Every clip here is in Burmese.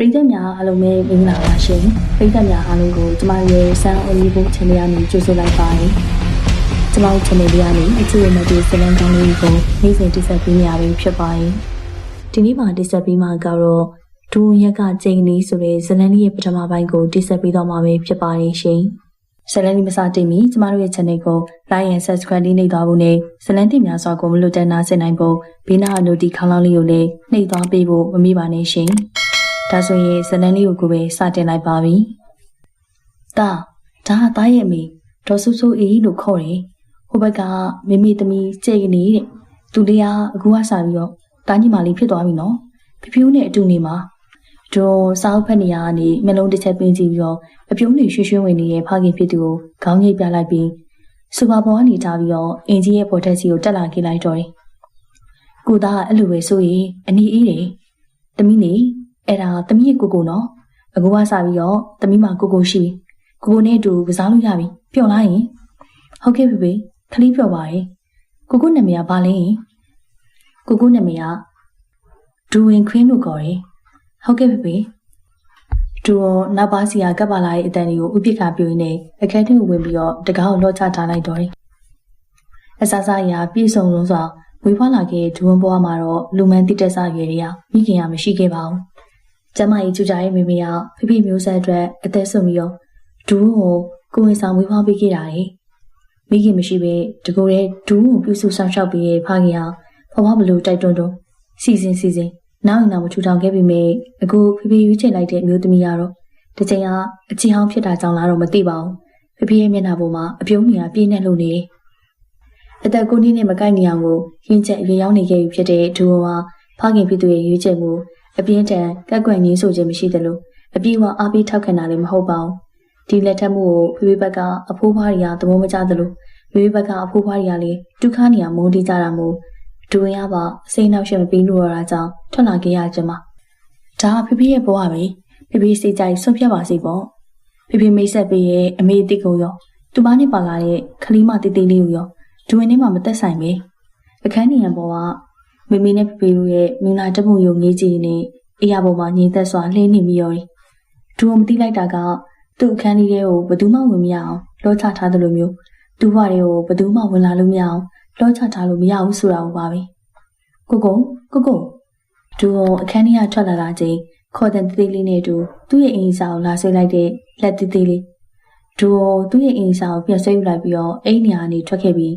ပရိသတ်များအားလုံးပဲမင်္ဂလာပါရှင်ပရိသတ်များအားလုံးကိုကျမရဲ့စံအိုလီဘုတ်ချန်နယ်ကနေကြိုဆိုလိုက်ပါတယ်ကျမတို့ချန်နယ်လေးကနေအခြေအနေတွေစလန်ကောင်းလေးကိုနေ့စဉ်တင်ဆက်ပေးနေရပြီဖြစ်ပါတယ်ဒီနေ့မှာတင်ဆက်ပေးမှာကတော့ဒူရက်ကကျင်းလေးဆိုတဲ့ဇလန်လေးရဲ့ပထမပိုင်းကိုတင်ဆက်ပေးတော့မှာပဲဖြစ်ပါတယ်ရှင်ဇလန်လေးမစတင်မီကျမတို့ရဲ့ channel ကို like and subscribe လေးနှိပ်သွားဖို့နဲ့ဇလန်တင်များစွာကိုမလွတ်တမ်းနာဆင်နိုင်ဖို့ဘေးနားအနိုတီခေါင်းလောင်းလေးကိုလည်းနှိပ်သွားပေးဖို့မမေ့ပါနဲ့ရှင်ဒါဆိုရင်ဇလန်လေးကိုပဲစတင်လိုက်ပါပြီ။ဒါသားရဲ့အမေဒေါ်ဆူဆူအေးလို့ခေါ်တယ်။ဟိုဘက်ကမိမိသမီးကြိတ်နေတဲ့သူလေးကအခုကစားပြီးတော့တားညီမလေးဖြစ်သွားပြီနော်။ဖြူးနဲ့အတူနေမှာတို့စားအုပ်ဖက်နေရကနေမျက်လုံးတစ်ချက်ပင်းကြည့်ပြီးတော့အပြုံးတွေရွှေ့ရွှေ့ဝင်နေတဲ့ဖခင်ဖြစ်သူကိုခေါင်းငိတ်ပြလိုက်ပြီးစူပါဘောကနေထားပြီးတော့အင်ကြီးရဲ့ပေါ်ထက်စီကိုတက်လာခဲ့လိုက်တော့တယ်။ကိုသားကအဲ့လိုပဲဆိုရင်အနီးအေးတယ်။သမီးနေအဲ့ဒါသမီးရဲ့ကိုနော်အခုကစားပြီးတော့သမီးမကိုရှိကိုနဲ့အတူကစားလို့ရပြီပျော်လားရင်ဟုတ်ကဲ့ဖေခလီးပျော်ပါရဲ့ကိုနာမည်ကဘာလဲကိုနာမည်ကဒူဝင်ခွင်းလို့ခေါ်တယ်ဟုတ်ကဲ့ဖေဒူနောက်ပါစီကကပ်ပါလာရဲ့အတန်လေးကိုဥပိ္ပခပြိုးနေအခန်းထဲကိုဝင်ပြီးတော့တကားကိုလော့ချထားလိုက်တော့တယ်အစားစားရာပြည့်စုံလုံးစွာဝေးဖွားလာခဲ့ဒူဝန်ဘွားမှာတော့လူမန်းတိတက်စားရွယ်တွေကမိခင်ကမရှိခဲ့ပါဘူးကျမကြီးကျူကြရဲ့မိမိကဖိမျိုးဆက်အတွက်အသက်ဆုံးပြီးတော့ဒူးကိုဝင်ဆောင်မွေးဖွားပေးခဲ့တာလေမိခင်မရှိပဲတကူတဲ့ဒူးကိုပြုစုဆောင်ရှောက်ပြီးဖခင်ကဘဝဘလို့တိုက်တွန်းတော့စီစဉ်နောက်ရင်တော့မထူထောင်ခဲ့ပြီမေအခုဖိရွေးချယ်လိုက်တဲ့အမျိုးသမီးကတော့ဒီချိန်ကအချီဟောင်းဖြစ်တာကြောင့်လားတော့မသိပါဘူးဖိရဲ့မျက်နှာပေါ်မှာအပြုံးနေရပြင်းနေလို့နေအသက်9နှစ်နဲ့မကိုက်နေအောင်ကိုရင်းချက်ရွေရောက်နေခဲ့ပြီဖြစ်တဲ့ဒူးကဖခင်ဖြစ်သူရဲ့ရွေးချယ်မှုအပြင်းထန်ကက်ကွယ်ငင်းဆိုခြင်းမရှိသလိုအပြေဝအားပေးထောက်ခံတာလည်းမဟုတ်ပါဘူးဒီလက်ထက်မှုကိုဖေဘက်ကအဖိုးဖွားတွေကသဘောမကျသလိုဖေဘက်ကအဖိုးဖွားတွေကလည်းဒုက္ခနေရမုန်းတီးကြတာမို့ဒူဝင်ရပါစိတ်နှောက်ရှက်မပြီးလို့ရတာကြောင့်ထွက်လာခဲ့ရကြမှာဒါကဖေရဲ့ဘဝပဲဖေစိတ်ကြိုက်ဆွန့်ဖြတ်ပါစေပေါ့ဖေမိတ်ဆက်ပေးရဲ့အမေတိကိုရောသူမနဲ့ပါလာတဲ့ခလီမတေးသေးလေးကိုရောဒူဝင်နဲ့မှမသက်ဆိုင်ပဲအခန်းနေရပေါ်ကမိမိနဲ့ဖေတို့ရဲ့မင်္ဂလာတမှုယုံငေးကြည့်နေအရာပေါ်မှာညီသက်စွာလှင်းနေမိရော်ဒူမသိလိုက်တာကသူ့အခန်းလေးတွေကိုဘယ်သူမှဝင်မရအောင်လောချထားတယ်လို့မျိုးသူ့ဘဝတွေကိုဘယ်သူမှဝင်လာလို့မရအောင်လောချထားလို့မရဘူးဆိုတာကိုပါပဲကိုဒူအခန်းထဲကထွက်လာတာချင်းခေါ်တဲ့တေးလေးနဲ့တူသူ့ရဲ့အင်စာကိုလာဆွဲလိုက်တဲ့လက်သေးလေးဒူသူ့ရဲ့အင်စာကိုပြန်ဆွဲယူလိုက်ပြီးတော့အိမ်နေရာကနေထွက်ခဲ့ပြီး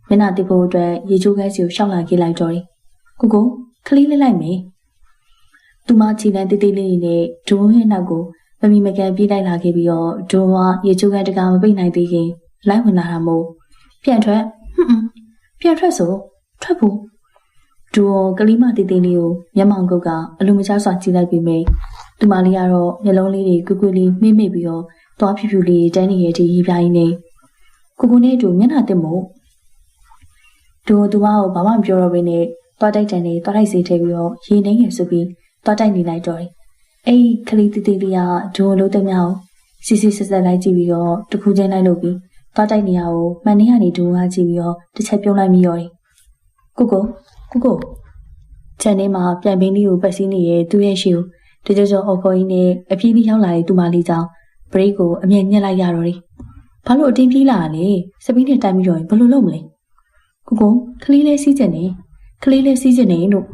မျက်နှာတိဖို့အတွက်ရေချိုးခဲစီကိုရှောက်လာခဲ့လိုက်တော့တယ်ကိုခလီးလိုက်မယ်သူမချီလန်းတေးလေးနဲ့ဒူရဲ့နောက်ကိုမမီမကန်ပြေးလိုက်လာခဲ့ပြီးတော့ဒူကရေချိုးခဲတကာမပိတ်နိုင်သေးခင်လိုက်ဝင်လာတာမို့ပြန်ထွက်ဆိုထွက်ဖို့ဒူကလီမတေးလေးကိုမျက်မှောင်ကုတ်ကအလိုမကျစွာကြည့်လိုက်ပြီးမိသူမလေးကတော့မျက်လုံးလေးတွေကွလေးမိပြီးတော့သွားဖြူလေးတန်းနေရဲ့ဒီရီပြားကြီးနဲ့ကိုနဲ့တူမျက်နှာတက်မို့ဒူသူမကိုဘာမှမပြောတော့ဘဲနဲ့သွားတိုက်တန်နဲ့သွားတိုက်စေးထဲပြီးတော့ရေနှင်းငယ်ဆိုပြီးသွားတိုက်နေလိုက်တော့တယ်အဲ့ဒီခလီတေးလေးကဒူလုံးတဲ့မြောက်စီဆက်လိုက်ကြည့်ပြီးတော့တခုချင်းလိုက်လို့ပြီးသွားတိုက်နေရကိုမှန်နေရနေဒူကကြည့်ပြီးတော့တစ်ချက်ပြုံးလိုက်မိရော်တယ်ကိုခြံထဲမှာပြန်ပင်းလေးကိုပတ်စည်းနေရဲ့သူ့ရဲ့ရှီကိုတကြကြောအော်ခေါ်ကြီးနဲ့အပြေးလေးရောက်လာတဲ့သူမလေးကြောင့်ဘရိတ်ကိုအမြဲညှက်လိုက်ရတော့တယ်ဘာလို့အတင်းပြေးလာလဲစပင်းနဲ့တိုင်းပြီးတော့ဘယ်လိုလုပ်မလဲကိုခလီးလေးစီးကျင်နေလို့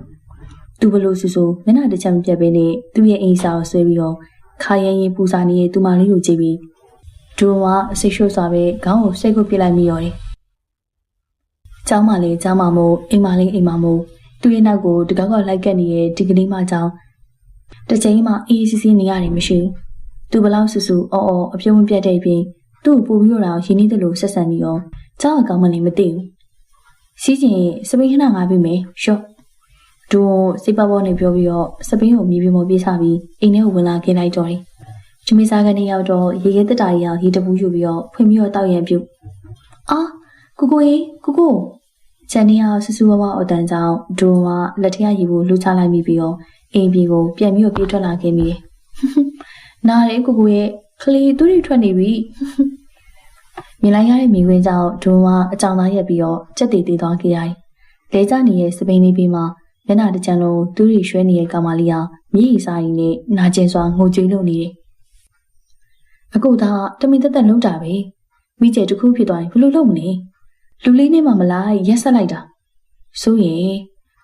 သူဘလို့ဆူမျက်နှာတစ်ချက်မပြတ်ဘဲနဲ့သူ့ရဲ့အင်စာကိုဆွဲပြီးတော့ခါရင်ပူစာနေတဲ့သူမလေးကိုကြည့်ပြီးဒူကအစိတ်ရှုပ်စွာပဲခေါင်းကိုစိတ်ကိုပြစ်လိုက်မိရော်တယ်ကျောင်းမလေးကျောင်းမမို့အိမ်မလေးအိမ်မမို့သူ့ရဲ့နောက်ကိုတကောက်ကလိုက်ကပ်နေတဲ့ဒီကလေးမကြောင်တစ်ချိန်မှအေးစီနေရတယ်မရှိဘူးသူဘလောက်ဆူအော်အပြုံးမပြတ်တဲ့အပြင်သူ့ကိုပူပြီးတော့ရင်းနှီးတယ်လို့ဆက်ဆံပြီးတော့ကျောင်းအကောင်းမလေးမသိဘူးစီးကျင်စပိန်ခဏငါပြီးမယ်ရှော့ဒူစိတ်ပပေါ်နေပြောပြီးတော့စပိန်ကိုမြေပြင်ပေါ်ပြေးချပြီးအိမ်ထဲကိုဝင်လာခဲ့လိုက်တော့တယ်ချမီစားကနေရောက်တော့ရေခဲတက်တာကြီးအောင်ရေတပူးယူပြီးတော့ဖွင့်ပြီးတော့တောက်ရံပြုတ်ကိုချန်နီယာဆူဆူဝဝအတန်ကြောင့်ဒူကလက်ထက်ရေကိုလှူချလိုက်ပြီးတော့အိမ်ပြေကိုပြန်ပြီးတော့ပြေးထွက်လာခဲ့မိတယ်နားရဲကိုရဲ့ကလေးသူတွေထွက်နေပြီမြင်လိုက်ရတဲ့မိခွင်းကြောင့်ဒူကအကြောင်သားရက်ပြီးတော့ကြက်တည်သေးသွားခဲ့ရတယ်လဲကျနေတဲ့စပိန်လေးပြီးမှ မျက်နှာတစ်ချမ်းလုံးသူ့ရီရွှဲနေတဲ့ကောင်မလေးဟာမျက်ရည်စာရည်နဲ့နာကျင်စွာငိုကြွေးလို့နေတယ်။အခုသာတမင်သက်သက်လုံးတာပဲ။မိကျဲတစ်ခုဖြစ်သွားရင်ဘလို့လုပ်မလဲ။လူလေးနဲ့မှမလားရက်ဆက်လိုက်တာ။ဆိုရင်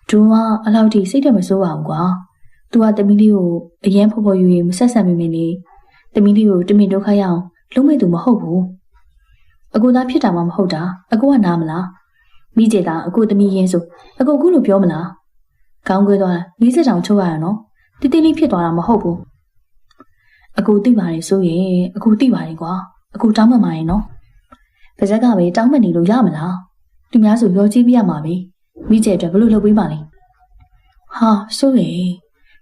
ဒူကအလောက်ထိစိတ်တမဆိုးပါဘူးကွာ။ तू ကတမီးလေးကိုအရင်ဖော်ဖော်ယူရင်မဆက်ဆံမိမင်းလေ။တမီးလေးကိုတမင်ဒုက္ခရအောင်လုံးမဲ့သူမဟုတ်ဘူး။အခုသာဖြစ်တာမှမဟုတ်တာ။အခုကနားမလား။မိကျဲသာအခုတမီးရင်းဆိုအခုလိုပြောမလား။ခေါင်းခွဲသွားတာ40တောင်ချိုးရရနော်။တိတိလေးဖြစ်သွားတာမဟုတ်ဘူး။အခုသိပါတယ်ဆိုရင်အခုသိပါတယ်ကွာ။အခုတောင်းမှန်ပါရင်နော်။ပါဇက်ကပဲတောင်းမှန်နေလို့ရမလား။သူများဆိုရောကြည့်ပြရမှာပဲ။မိကျဲအတွက်ဘလို့လုပ်ပေးပါလဲ။ဟာဆိုရင်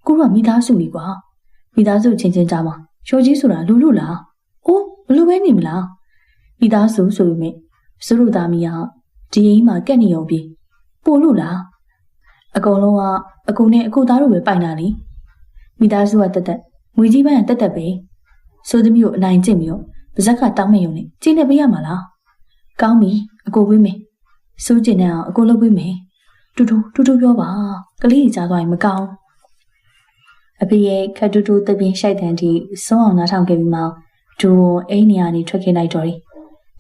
ကိုကမိသားစုကြီးကွာ။မိသားစုချင်းချင်းကြားမှာရောကြီးဆိုတာလူလူလား။အိုးဘလို့ပဲနေမလား။မိသားစုဆိုပေမဲ့စုတို့သားမီးကဒီအိမ်မှာကက်နေရုံပြီ။ပို့လို့လား။အကုန်လုံးကအကူနဲ့အခုသားတို့ပဲပိုင်တာလေမိသားစုကတက်တက်ငွေကြီးပန်းကတက်တက်ပဲစိုးသမီးကိုအနိုင်ကျင့်ပြီးတော့ပါဇက်ကတောင်းမယုံနဲ့ကျင်းနေပေးရမှာလားကောင်းပြီအကိုပေးမယ်စိုးကျင်တဲ့အောင်အကိုလုပ်ပေးမယ်တူတူပြောပါကလေးကြီးကြားသွားရင်မကောင်းအဖေရဲ့ခက်တူတူတပင်းရှိုက်တန်တီစွန်းအောင်နားထောင်ခဲ့ပြီးမှဒူအိမ်နေရာနေထွက်ခဲ့လိုက်တော့တယ်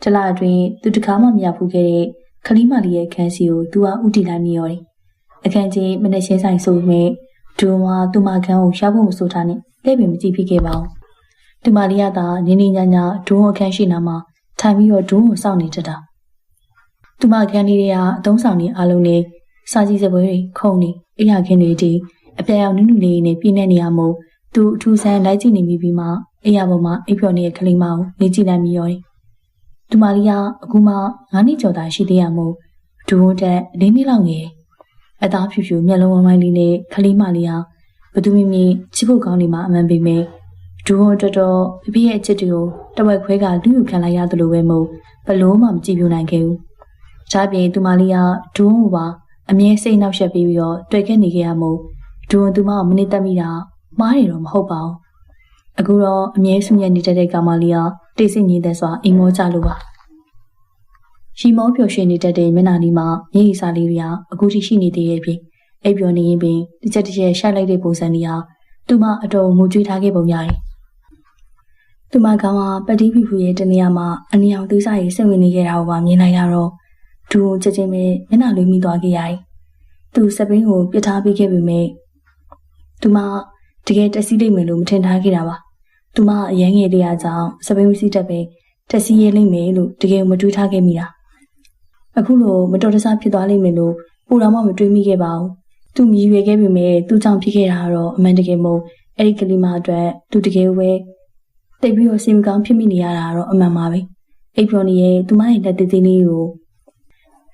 တလားအတွင်းသူတကားမှမရဘူးခဲ့တဲ့ခလီမလေးရဲ့ခန်းစီကိုသူကဥတီလိုက်မိရောတယ်အခန်းကြီးမနေ့ချင်းဆိုင်ဆိုမဲ့ဒူမသူမခန်းကိုရောက်ဖို့မဆိုထားနဲ့လက်ပင်မကြည့်ဖြစ်ခဲ့ပါဘူး။ဒီမလေးကသာနင်းနေညာဒူအခန်းရှိနာမှာထိုင်ပြီးတော့ဒူကိုစောင့်နေတတ်တာ။သူမခန်းလေးတွေကအသုံးဆောင်နေအလုံးနဲ့စာကြည့်စပွဲတွေခုံနေအိယာခင်းတွေဒီအပြာရောင်နုနုလေးနဲ့ပြင်းနေနေရမို့သူအထူးဆန်းလိုက်ကြည့်နေပြီးမှအိယာပေါ်မှာအိပ်ပျော်နေတဲ့ကလေးမကိုနေကြည့်လိုက်မိရောတယ်။ဒီမလေးကအခုမှ9နှစ်ကျော်သားရှိသေးရမို့ဒူတက်4နှစ်လောက်ငယ်အသားဖြူဖြူမျက်လုံးဝိုင်းလေးနဲ့ခလေးမလေးဟာဘသူမင်းမင်းချစ်ဖို့ကောင်းနေမှအမှန်ပေမဲ့ဒူဟိုတော်ပြပြရဲ့အချစ်တွေကိုတဝက်ခွဲကလူယူခံလိုက်ရသလိုပဲမို့ဘလို့မှမကြည့်ပြနိုင်ခဲ့ဘူး။ဒါပြင်သူမလေးကဒူဟိုပါအမြဲစိတ်နှောက်ယှက်ပြီးတော့တွေ့ခဲ့နေခဲ့ရမို့ဒူဟိုသူမကိုမနစ်သက်မိတာမှားတယ်တော့မဟုတ်ပါဘူး။အခုတော့အမြဲဆူညံနေတဲ့ကောင်မလေးကတိတ်ဆိတ်နေတဲ့စွာအိမ်မောကြလို့ပါ။ရီမောပျော်ရွှင်နေတတ်တဲ့မျက်နှာလေးမှာမျက်ရည်စာလေးတွေကအခုထိရှိနေသေးရဲ့ပြင်အိပ်ပျော်နေရင်ပင်တစ်ချက်ရှိုက်လိုက်တဲ့ပုံစံလေးဟာသူမအတော်ငိုကြွေးထားခဲ့ပုံရတယ်။သူမကောင်ကပတ်တီးဖီဖူရဲ့တနေရာမှာအနီအောင်သီးစားရေးစိတ်ဝင်နေခဲ့တာကိုပါမြင်လိုက်ရတော့ဒူချက်ချင်းပဲမျက်နှာလေးမိသွားခဲ့ရတယ်။သူစပင်းကိုပြစ်ထားပေးခဲ့ပေမဲ့သူမတကယ်တက်စီးလိမ့်မယ်လို့မထင်ထားခဲ့တာပါ။သူမအရန်ငယ်လေးအကြောင်းစပင်းမစီးတတ်ပဲတက်စီးရဲလိမ့်မယ်လို့တကယ်မတွေးထားခဲ့မိတာ။အခုလိုမတော်တဆဖြစ်သွားလိမ့်မယ်လို့ပူတော်မှမတွေးမိခဲ့ပါဘူး။သူမြည်ရွယ်ခဲ့ပေမဲ့သူ့ကြောင့်ဖြစ်ခဲ့တာတော့အမှန်တကယ်မို့အဲ့ဒီကလေးမအတွက်သူတကယ်ပဲတိတ်ပြီးတော့စိတ်မကောင်းဖြစ်မိနေရတာတော့အမှန်ပါပဲ။အိပ်ပျော်နေရဲ့သူမရဲ့လက်သေးသေးလေးကို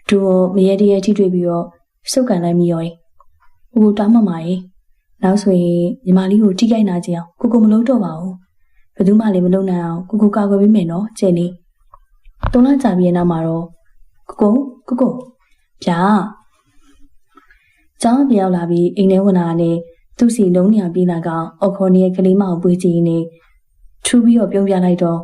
သူမရဲတရဲထိတွေ့ပြီးတော့စုပ်ကန်လိုက်မိရောတယ်။ဟိုတောင်းမှမှာရဲ့နောက်ဆိုရင်ညီမလေးကိုထိခိုက်နာကြအောင်ကိုမလုံးတော့ပါဘူး။ဘယ်သူမှလည်းမလုံးနိုင်အောင်ကိုကာကွယ်ပေးမယ်နော်ကျဲလေး။3လကြာပြီးနောက်မှာတော့ကိုဗျာကျောင်းပြောင်းလာပြီးအိမ်ထဲဝင်လာနဲ့သူ့စီလုံးနေအောင်ပြေးလာကအုတ်ခေါ်နေတဲ့ကလေးမကိုပွေးကြည့်နေထူပြီးတော့ပြုံးပြလိုက်တော့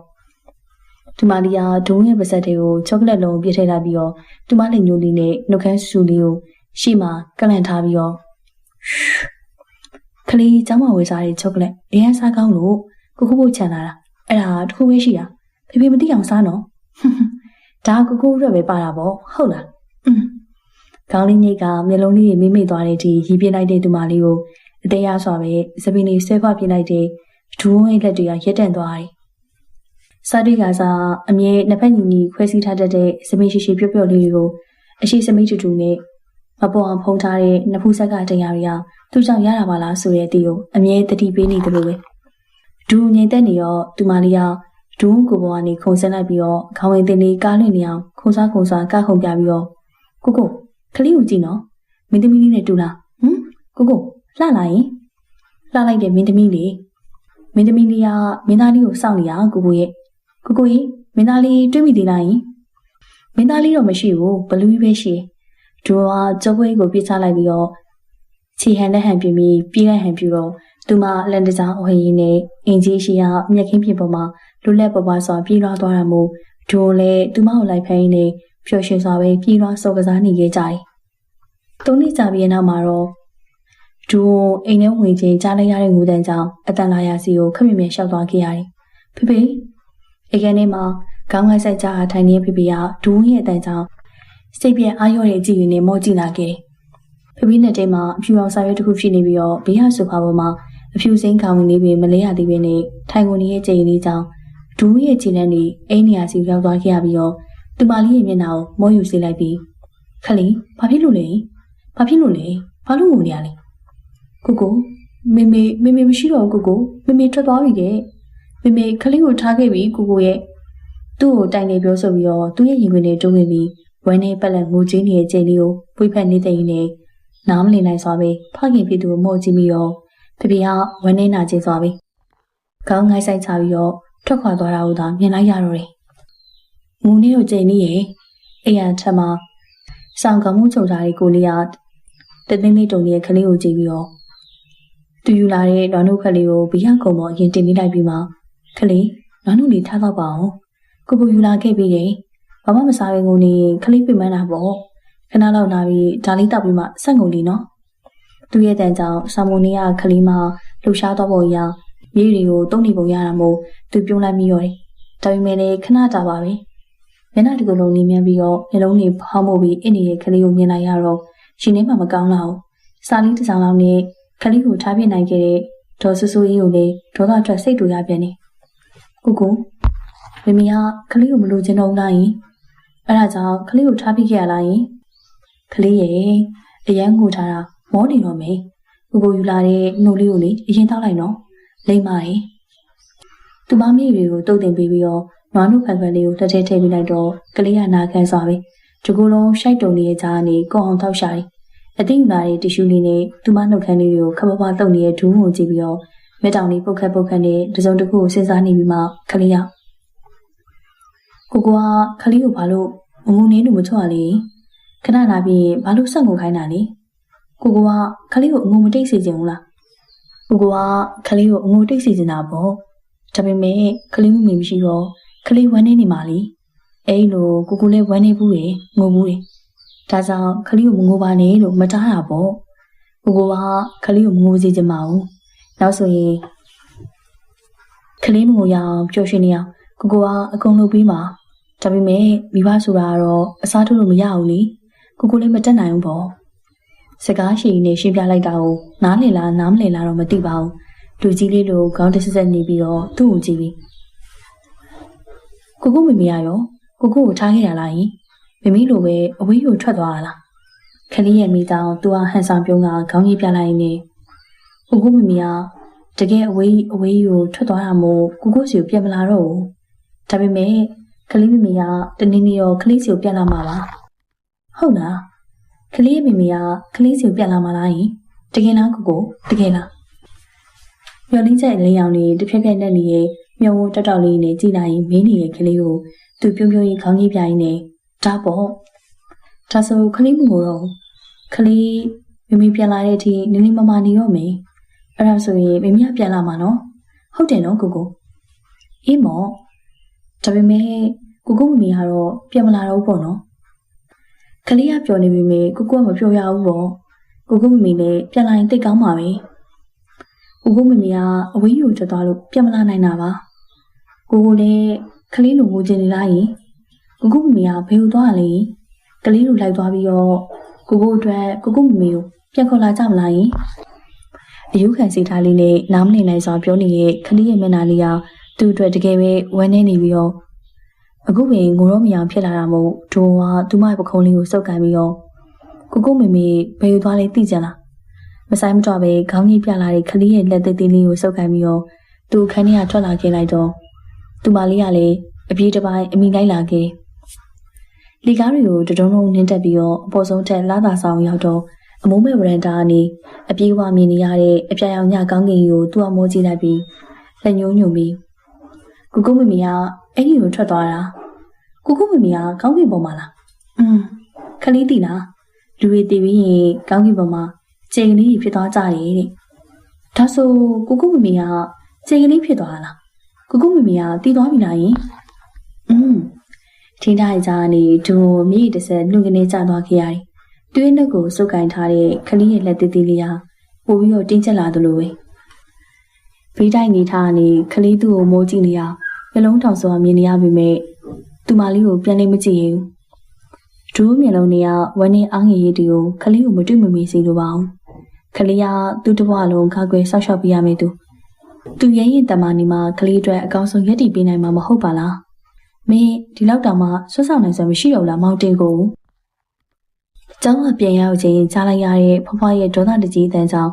ဒီမလေးကဒုံးရဲ့ပါဇက်တွေကိုချောကလက်လုံးပြစ်ထည့်လိုက်ပြီးတော့ဒီမလေးညိုလေးနဲ့နှုတ်ခမ်းဆူလေးကိုရှေ့မှာကလန့်ထားပြီးတော့ကလေးကျောင်းမှာဝယ်စားတဲ့ချောကလက်အရင်စားကောင်းလို့ကိုဖို့ချန်လာတာအဲ့ဒါတခုပဲရှိတာဖေမသိအောင်စားနော်ဒါကိုရွက်ပဲပါတာပေါ့ဟုတ်လားခေါင်းလေးညိတ်ကမျက်လုံးလေးမိမိသွားတဲ့အထိရီးပြလိုက်တဲ့သူမလေးကိုအသေးရစွာပဲစပင်းလေးဆွဲခွပြလိုက်တဲ့ဒူးဝဲလက်တွေကရက်တန့်သွားတယ်စားတွေကစားအမြဲနှစ်ဖက်ညီညီခွဲစည်းထားတတ်တဲ့စမိရှိရှိပြုတ်ပြုတ်လေးတွေကိုအရှိစမိတူတူနဲ့မပေါ်အောင်ဖုံးထားတဲ့နဖူးဆက်ကတရားတွေကသူ့ကြောင့်ရတာပါလားဆိုတဲ့အတီကိုအမြဲတတိပေးနေတယ်လို့ပဲဒူးငိမ့်သက်နေတော့သူမလေးကဒူးကိုပေါ်ကနေခုံဆင်းလိုက်ပြီးတော့ခေါင်းဝင်တင်လေးကားလွင့်နေအောင်ခုံစားကခုံပြပြီးတော့ကိုကလေးကိုကြည့်နော်မင်းသမီးလေးနဲ့တူလားကိုလှလာရင်လှလိုက်တဲ့မင်းသမီးလေးမင်းသမီးလေးကမင်းသားလေးကိုစောင့်နေရကိုရဲ့မင်းသားလေးတွေးမိသေးလားယင်မင်းသားလေးတော့မရှိဘူးဘလူးကြီးပဲရှိဒူကကြောပွဲကိုပြစ်ချလိုက်ပြီးတော့ခြေဟန်နဲ့ဟန်ပြင်းပြီးပြေးလိုက်ဟန်ပြတော့သူမလန်တကြားအဝေးရင်းနဲ့အင်ကြီးရှိရမျက်ခင်းပြင်ပေါ်မှာလွတ်လပ်ပွားစွာပြေးလွှားသွားတာမို့ဒူလည်းသူမကိုလိုက်ဖိုင်းနေပျော်ရွှင်စွာပဲပြေးလွှားစော်ကစားနေခဲ့ကြတယ်။3နှစ်ကြာပြီးနောက်မှာတော့ ဒူအိမ်ထဲဝင်ချင်းကြားလိုက်ရတဲ့ငိုတန်ကြောင့်အတန်လာရစီကိုခက်မြမြရှောက်သွားခဲ့ရတယ်။ဖေဖေအိမ်ထဲမှာခေါင်းငိုက်ဆိုင်ကြထိုင်နေတဲ့ဖေဖေကဒူရဲ့အတန်ကြောင့်စိတ်ပြက်အားရော့တဲ့အကြည့်ရင်းနဲ့မော့ကြည့်လာခဲ့တယ်။ဖေဖေနဲ့တဲမှာအဖြူအောင်စာရွက်တစ်ခုဖြစ်နေပြီးတော့ဘေးရဆိုဖာပေါ်မှာအဖြူစိမ်းခေါင်းလေးပဲမလဲရသေးပဲနဲ့ထိုင်ကုန်ရဲ့ကြိမ်လေးကြောင့်ဒူရဲ့ခြေလမ်းလေးအိမ်နေရာစီရောက်သွားခဲ့ရပြီးတော့သူမလေးရဲ့မျက်နှာကိုမော့ယူစေလိုက်ပြီးခလေးဘာဖြစ်လို့လဲဘာဖြစ်လို့လဲဘာလို့ငိုနေရလဲကိုမေမရှိတော့ကိုမေထွက်သွားပြီတဲ့မေခလေးကိုထားခဲ့ပြီကိုရဲ့သူ့ကိုတိုင်နေပြောဆိုပြီးတော့သူ့ရဲ့ရင်ခွင်ထဲတုံးနေပြီးဝမ်းနဲ့ပက်လက်ငိုချင်းနေတဲ့ချိန်လေးကိုပွေးဖက်နေတဲ့ရင်နဲ့နားမလည်နိုင်စွာပဲဖခင်ဖြစ်သူကိုမော့ကြည့်ပြီးတော့ဖေဖေကဝမ်းနဲ့နာကျင်စွာပဲခေါင်းငိုက်ဆိုင်ချပြီးတော့ထွက်ခွာသွားတာကိုသာမြင်လိုက်ရတော့တယ်ငိုနေတော့ချိန်လေးရဲ့အိမ်ရထက်မှာဆောင်ကမှုချုပ်ထားတဲ့ကိုလေးကတသိန်းလေးတုံနေတဲ့ခလေးကိုကြည့်ပြီးတော့သူယူလာတဲ့လွမ်းတို့ခလေးကိုဘီယာကုံပေါ်ရင်တင်မိလိုက်ပြီးမှခလေးလွမ်းတို့လေးထားတော့ပါအောင်ကိုယူလာခဲ့ပြီးတယ်ဘာမှမစားဘဲငိုနေခလေးပြမန်းတာပေါ့ခဏလောက်နာပြီးဒါလေးတောက်ပြီးမှဆက်ငုံနေနော်သူရဲ့တန်ကြောင့်ဆာမိုနီယာခလေးမလှူရှားတော့ပုံရမြေတွေကိုတုံးနေပုံရတာမို့သူပြုံးလိုက်ပြီးရောတယ်ဒါပေမဲ့လည်းခဏတာပါပဲမျက်နှာတကူလုံးနေမြန်းပြီးတော့နှလုံးတွေဖောင်းမှုပြီးအင်းနေတဲ့ခလေးကိုမြင်လိုက်ရတော့ရှင်ထဲမှာမကောင်းတော့စာလေးတစ်စောင်လောက်နဲ့ခလေးကိုထားပြနိုင်ခဲ့တဲ့ဒေါ်ဆူဆူကြီးကိုလည်းဒေါသထွက်စိတ်တူရပြန်နေကိုမမီကခလေးကိုမလိုချင်တော့လားယင်အဲ့ဒါကြောင့်ခလေးကိုထားပြခဲ့ရလားယင်ခလေးရဲ့အရန်ငိုထားတာမောနေတော့မယ်ကိုယူလာတဲ့နှုတ်လေးကိုလေအရင်တောက်လိုက်နော်လိမ့်ပါရဲ့သူမမေတွေကိုတုတ်တင်ပေးပြီးတော့နွားနုဖန်ဖန်လေးကိုတစ်ထဲထည့်ပေးလိုက်တော့ကလေးကနာခံစွာပဲဒီကိုယ်လုံးရှိုက်တုံနေတဲ့ကြားကနေကောင်းအောင်ထောက်ရှာတယ်အသိဉာဏ်ရဲ့တီရှူလေးနဲ့သူမနှုတ်ခမ်းလေးတွေကိုခပ်ပပတုံနေတဲ့ဒူးကိုကြည့်ပြီးတော့မျက်တောင်လေးပုတ်ခတ်နဲ့တစုံတစ်ခုကိုစဉ်းစားနေပြီးမှခလေးကကိုကခလေးကိုဘာလို့ငုံနေလို့မချော့ရလဲခဏလာပြီးဘာလို့ဆက်ငုံခိုင်းတာလဲကိုကခလေးကိုအငုံမတိတ်စေချင်ဘူးလားကိုကခလေးကိုအငုံတိတ်စေချင်တာပေါ့ဒါပေမဲ့ခလေးမမရှိတော့ခလေးဝမ်းနေမှာလေအဲ့လိုကိုလည်းဝမ်းနေဘူးလေငုံဘူးလေဒါကြောင့်ခလေးကိုမငိုပါနဲ့လို့မတားတာပေါ့ကိုကခလေးကိုမငိုစေချင်ပါဘူးနောက်ဆိုရင်ခလေးမငိုရအောင်ပျော်ရွှင်နေအောင်ကိုကအကုန်လုပ်ပြီးမှာဒါပေမဲ့မိဘဆိုတာကတော့အစားထိုးလို့မရဘူးလေကိုလည်းမတက်နိုင်ဘူးပေါ့စကားရှိနေရှင်းပြလိုက်တာကိုနားလည်လားနားမလည်လားတော့မသိပါဘူးလူကြီးလေးလိုခေါင်းတစ်ဆက်နေပြီးတော့သူ့ကိုကြည့်ပြီးကိုမမေရရောကိုထားခဲ့ရလားယင်မမီလိုပဲအဝေးကိုထွက်သွားလားခလေးရဲ့မိသားသူဟာဟန်ဆောင်ပြုံးကခေါင်းကြီးပြလိုက်နေကိုမမေကတကယ်အဝေးကိုထွက်သွားတာမို့ကိုစီကိုပြန်မလာတော့ဘူးဒါပေမဲ့ခလေးမမေကတနေ့နေ့ရောခလေးစီကိုပြန်လာမှာပါဟုတ်လားခလေးရဲ့မမေကခလေးစီကိုပြန်လာမှာလားယင်တကယ်လားကိုတကယ်လားမျောလင်းချက်လေးအောင်လေးတစ်ဖြက်ဖြက်နဲ့နေရဲ့မျောဝတောက်တောက်လေးနဲ့ကြည်လိုက်ရင်မင်းနေရဲ့ခလေးကိုသူပြုံးရင်ခေါင်းကြီးပြရင်နဲ့ဒါပေါ့ဒါဆိုခလေးမငိုတော့ခလေးမမေပြန်လာတဲ့အထိနင်းလေးမမနေတော့မယ်အဲ့ဒါဆိုရင်မမေကပြန်လာမှာနော်ဟုတ်တယ်နော်ကိုအေးမော်ဒါပေမဲ့ကိုမမေကတော့ပြန်မလာတော့ဘူးပေါ့နော်ခလေးကပျော်နေပြီမေကိုကမပျော်ရဘူးပေါ့ကိုမမေလည်းပြန်လာရင်တိတ်ကောင်းပါပဲကိုမမေကအဝေးယူထွက်သွားလို့ပြန်မလာနိုင်တာပါကိုလည်းခလေးလိုငိုချင်နေလားယင်ကိုမမေကဘယ်လိုသွားရလဲကလေးလိုလိုက်သွားပြီးတော့ကိုအတွက်ကိုမမေကိုပြန်ခေါ်လာကြမလားယင်အယူခံစိတ်ထားလေးနဲ့နားမလည်နိုင်စွာပြောနေတဲ့ခလေးရဲ့မျက်နှာလေးကသူ့အတွက်တကယ်ပဲဝမ်းနေနေပြီးတော့အခုပင်ငိုတော့မရဖြစ်လာတာမို့ဒိုးကသူ့မရဲ့ပခုံးလေးကိုစုပ်ကန်ပြီးတော့ကိုမမေဘယ်လိုသွားလဲသိကြလားမဆိုင်မတော့ပဲခေါင်းကြီးပြလာတဲ့ခလေးရဲ့လက်သေးသေးလေးကိုစုပ်ကန်ပြီးတော့သူ့ခန်းထဲကထွက်လာခဲ့လိုက်တော့သူမလေးကလည်းအပြေးတစ်ပိုင်းအမိလိုက်လာခဲ့လီကားတွေကိုတဒုံးလုံးနှင်းတက်ပြီးတော့အပေါ်ဆုံးထက်လာသာဆောင်ရောက်တော့အမိုးမဲ့ဝရန်တာကနေအပြေးဝမြင်နေရတဲ့အပြာရောင်ညကောင်းကင်ကိုသူ့အမိုးကြည့်လိုက်ပြီးလက်ညှိုးညွှန်ပြီးကိုမမေကအဲ့ဒီကိုထွက်သွားတာကိုမမေကကောင်းကင်ပေါ်မှာလားခလေးတီလားလူတွေတည်ပြီးရင်ကောင်းကင်ပေါ်မှာခြေကလေးဖြစ်သွားကြတယ်တဲ့ဒါဆိုကိုမမေကခြေကလေးဖြစ်သွားလားကိုမမေကတီးသွားပြီလားယင်ထင်းထားကြနေဒုံမြေတစ်ဆက်လူကနေကျသွားခဲ့ရတယ်။တွင်းနှက်ကိုစုပ်ကင်ထားတဲ့ခလေးရဲ့လက်သေးသေးလေးဟာ ပို့ပြီးတော့တင်းကျပ်လာသလိုပဲဘေးတိုင်းနေထားနေခလေးသူ့ကိုမိုးကြည့်နေရမျက်လုံးထောင်စွာမြင်နေရပေမဲ့သူမလေးကိုပြန်လေးမကြည့်ရင်ဒူးမျက်လုံးတွေကဝန်းနေအားငယ်ရည်တွေကိုခလေးကိုမတွေ့မမီစီလိုပါအောင်ခလေးကသူ့တဘွားလုံးကာကွယ်ဆောက်ရှောက်ပေးရမယ်သူရဲရင်တမန်နေမှာခလေးအတွက်အကောင်းဆုံးရည်တည်ပေးနိုင်မှာမဟုတ်ပါလားမင်းဒီလောက်တောင်မှဆွဆောက်နိုင်စွမ်းမရှိတော့လားမောင်တင်ကိုကျောင်းကပြန်ရောက်ချင်းကြားလိုက်ရတဲ့ဖွားဖွားရဲ့ဒေါသတကြီးအတန်းကြောင့်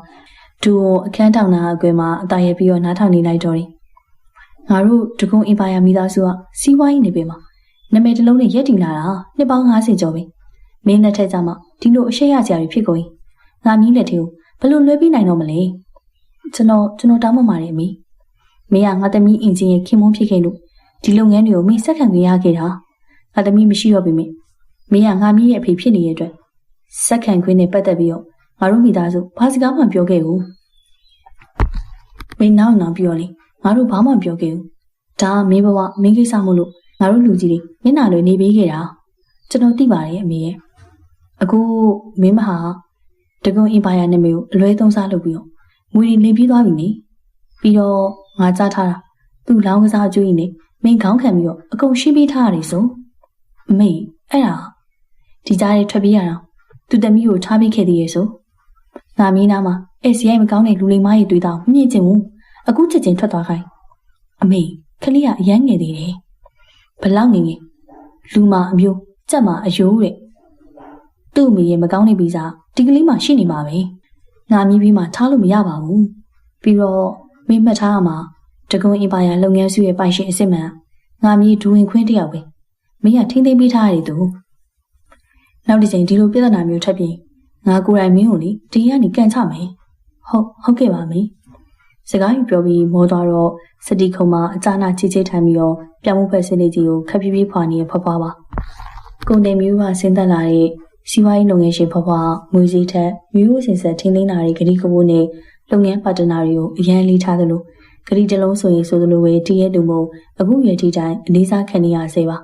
ဒူကိုအခန်းတောင်နာအကွယ်မှာအတားရပြီးတော့နားထောင်နေလိုက်တော့တယ်ငါတို့ဒဂုံအင်ပါယာမိသားစုကစီးပွားရေးနေပြီမှာနာမည်တစ်လုံးနဲ့ရက်တည်လာတာနှစ်ပေါင်း90ကျော်ပြီမင်းလက်ထက်ကြမှာဒီလိုအရှိရစရာတွေဖြစ်ကုန်ငါမီးလက်ထဲကိုဘယ်လိုလွှဲပြီးနိုင်တော့မလဲကျွန်တော်တောင်းပန်ပါတယ်အမေမင်းကငါသမီးအင်ဂျင်ရဲ့ခင်မွန်းဖြစ်ခဲ့လို့ဒီလုပ်ငန်းတွေကိုမင်းဆက်ခံခွင့်ရခဲ့တာငါသမီးမရှိတော့ပြီမင်းကငါမီးရဲ့အဖေဖြစ်နေတဲ့အတွက်ဆက်ခံခွင့်နဲ့ပတ်သက်ပြီးတော့ငါတို့မိသားစုဘာစကားမှပြောခဲ့ဘူးမင်းနောက်ပြောလေငါတို့ဘာမှပြောခဲ့ဘူးဒါမင်းဘဝမင်းကိစ္စမို့လို့ငါတို့လူကြီးတွေမျက်နှာလွယ်နေပေးခဲ့တာကျွန်တော်သိပါတယ်အမေရဲ့အခုမင်းမဟာဒဂုံအင်ပါယာနာမည်ကိုအလွဲသုံးစားလုပ်ပြီးတော့ငွေတွေလင်ပြီးသွားပြီနေပြီးတော့ငါကြားထားတာသူ့လောင်းကစားကျွေးနေမင်းခေါင်းခံပြီးတော့အကုန်ရှင်းပေးထားရတယ်ဆိုအမေအဲ့ဒါဒီကြားရဲ့ထွက်ပြေးရတာသူတမီးကိုထားပေးခဲ့သေးရဲ့ဆိုငါမင်းနာမှာအဲ့စီရိုက်မကောင်းတဲ့လူလိမ္မားကြီးတွေးတော့မြင့်ကျင်ဘူးအခုချက်ချင်းထွက်သွားခိုင်းအမေခလေးကအရမ်းငယ်သေးတယ်ဘလောက်ငယ်လူမအမျိုးကြက်မအယိုးတဲ့သူ့အမေရဲ့မကောင်းတဲ့ဗီဇဒီကလေးမှရှိနေမှာပဲငါမြည်ပြီးမှထားလို့မရပါဘူးပြီးတော့မင်းမှတ်ထားရမှာဒဂုံအင်ပါယာလုပ်ငန်းစုရဲ့ပိုင်ရှင်အစ်စ်မှန်ငါမြည်ဒူဝင်ခွင်းတယောက်ပဲမင်းကထိမ့်သိမ်းပေးထားရတယ်သူနောက်တစ်ချိန်ဒီလိုပြဿနာမျိုးထပ်ပြီးငါကိုယ်တိုင်မင်းကိုလေဒီကနေကန်ချမယ်ဟုတ်ကဲ့ပါမေစကားယူပြောပြီးမောသွားတော့စတီခုံမှာအကြနာချေချေထိုင်ပြီးတော့ပြောင်းမှုဖက်စလေးကြီးကိုခပ်ဖြည်းဖြည်းဖွာနေရဖွားဖွားပါကုန်တယ်မျိုးကဆင်းသက်လာတဲ့စီးပွားရေးလုပ်ငန်းရှင်ဖွားဖွားငွေစည်းထက်မျိုးစင်ဆက်ထင်းလင်းလာတဲ့ဂရီကဘိုးနဲ့လုပ်ငန်းပါတနာတွေကိုအရန်လေးထားသလိုဂရီတစ်လုံးဆိုရင်ဆိုသလိုပဲတည့်ရတူမို့အခုရတီတိုင်းအလေးစားခံနေရစေပါ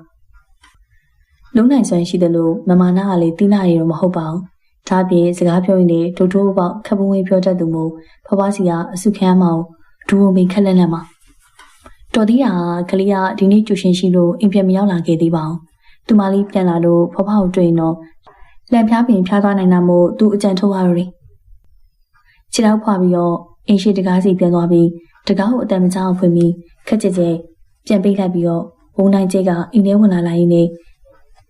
လုံးနိုင်စွမ်းရှိသလိုမမနာကလည်းတီးနာရတော့မဟုတ်ပါဘူးဒါပြင်စကားပြောရင်လည်းဒိုးပေါက်ခပ်ပွင့်ပြောတတ်သူမို့ဖွားဖွားစီကအစုခံမအောင်ဒူဝမင်းခက်လက်လက်မှာတော်သေးတာကလေးကဒီနေ့ကျူရှင်ရှိလို့အိမ်ပြန်မရောက်လာခဲ့သေးပါဘူးသူမလေးပြန်လာလို့ဖွားဖွားကိုတွေ့ရင်တော့လက်ဖျားပင်ဖျားသွားနိုင်တာမို့သူအကြံထုတ်ရတော့တယ်ခြေထောက်ဖွာပြီးတော့အင်းရှိတကားစီပြန်သွားပြီးတကားကိုအတန်မကြောက်ဖွင့်ပြီးခက်ကြဲကြဲပြန်ပေးလိုက်ပြီးတော့ဘုံနိုင်ကျဲကအိမ်ထဲဝင်လာလိုက်ရင်းနဲ့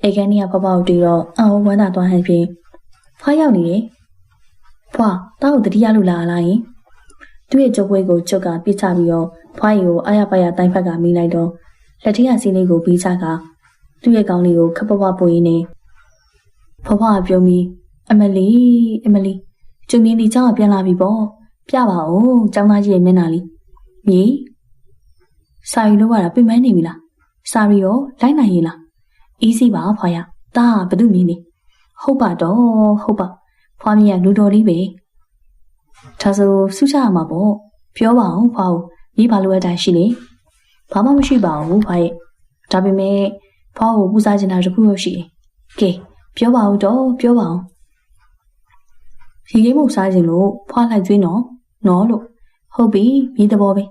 အိမ်ကနေကဖွားဖွားကိုတွေ့တော့အော်ဝမ်းသာသွားဟန်ဖြင့်ဖွားရောက်နေတယ်ဖွားတောက်ကိုတတိယလို့လာလာရင်သူ့ရဲ့ကြုတ်ပွဲကိုကျုပ်ကပြစ်ချပြီးတော့ဖွားရီကိုအားရပါရတိုင်းဖက်ကမိလိုက်တော့လက်ထက်ကစီးလေးကိုပြီးချကသူ့ရဲ့ကောင်းလေးကိုခပ်ပွားပွားပို့ရင်းနဲ့ဖွားဖွားပြုံးပြီးအမလီကျုံမြင်းဒီကျောင်းကပြန်လာပြီပေါ့ပြပါဦးကျောင်းသားကြီးရဲ့မျက်နှာလေးမြေစာရီလို့ရတာပြင်ပန်းနေပြီလားစာရီရောလိုက်နိုင်ရင်လားအေးစီပါဖွားရဒါဘသူမြင်နေဟုတ်ပါတော့ဟုတ်ပါဖွားမြင်ကလူတော်လေးပဲဒါဆိုစုချရမှာပေါ့ပြောပါအောင်ဖွားကိုမြေဘာလို့အတိုင်းရှိလေဘာမှမရှိပါဘူးဖွားရဲ့ဒါပေမဲ့ဖွားကိုပူစားချင်တာတခုတော့ရှိတယ်ကဲပြောပါဦးတော့ပြောပါအောင်ရေကြီးမှုစားခြင်းလို့ဖွားလိုက်ကျွေးနော်လို့ဟုတ်ပြီမြေတဘောပဲ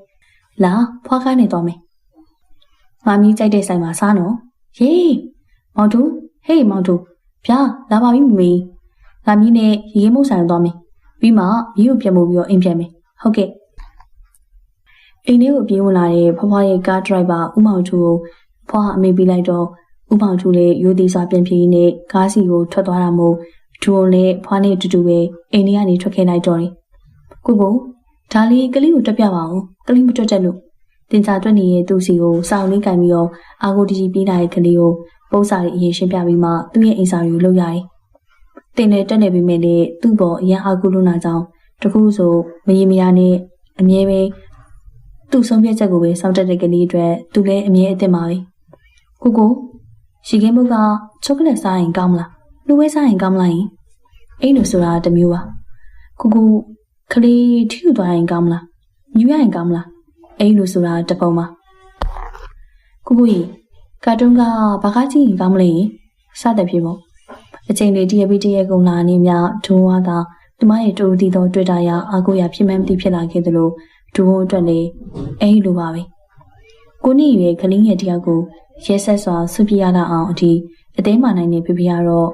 လာဖွားခိုင်းနေတော့မယ်ငါမီးကြိုက်တဲ့ဆိုင်မှာစားနော်ယေးမောင်တူဟေးမောင်တူဗျာလာပါပြီမေငါမီးနဲ့ရေကြီးမှုဆိုင်သွားမယ်ပြီးမှမြေကိုပြန်မို့ပြီးတော့အိမ်ပြန်မယ်ဟုတ်ကဲ့အိမ်ထဲကိုပြေးဝင်လာတဲ့ဖွားဖွားရဲ့ကားဒရိုက်ဘာဦးမောင်တူကိုဖွားအမေပေးလိုက်တော့ဦးမောင်တူလည်းရိုးသေးစွာပြန်ပြေးနေကားစီကိုထွက်သွားတာမို့ဒူလည်းဖွားနဲ့တူတူပဲအိမ်ထဲကနေထွက်ခဲ့လိုက်တော့တယ်ကိုဒါလေးကလေးကိုတက်ပြပါအောင်ကလေးမတွက်တက်လို့တင်ချာတွက်နေတဲ့သူ့စီကိုစောင်းလေးကင်ပြီးတော့အာကိုတီပြေးလာတဲ့ကလေးကိုပုံစာတွေအရင်ရှင်းပြပြီးမှသူ့ရဲ့အိမ်စာတွေကိုလုပ်ရတယ်တင်နဲ့တက်နေပြီးမြင်လေသူ့ပေါ်အရန်အာကိုလို့နာကြောင်းတခုဆိုမရေမရနဲ့အမြဲပဲသူ့ဆုံးဖြတ်ချက်ကိုပဲစောင့်တက်တဲ့ကလေးအတွက်သူလည်းအမြဲအသင့်ပါပဲကိုရှိကင်းဘုတ်ကချောကလက်စားရင်ကောင်းမလားလူဝဲစားရင်ကောင်းမလားအိမ်လို့ဆိုတာတမျိုးပါကိုခလေးထီယူသွားရင်ကောင်းမလားယူရရင်ကောင်းမလားအိမ်လို့ဆိုတာတပုံပါကိုကြီးကာတွန်းကဘာကားကြည့်ရင်ကောင်းမလဲစတဲ့ဖြစ်ပေါ့အချိန်လေးတရပြီးတရကုန်လာနေမြဒုံးဝါသာ သူမရဲ့တူတီသောတွေ့တာရအာကိုရဖြစ်မှန်းမသိဖြစ်လာခဲ့သလိုဒူဝုံအတွက်လည်းအဲ့လိုပါပဲကိုနေရဲ့ကလေးငယ်တယောက်ကိုရဲဆက်စွာဆွပြရလာအောင်အထိအသေးမှနိုင်နေပြပြရတော့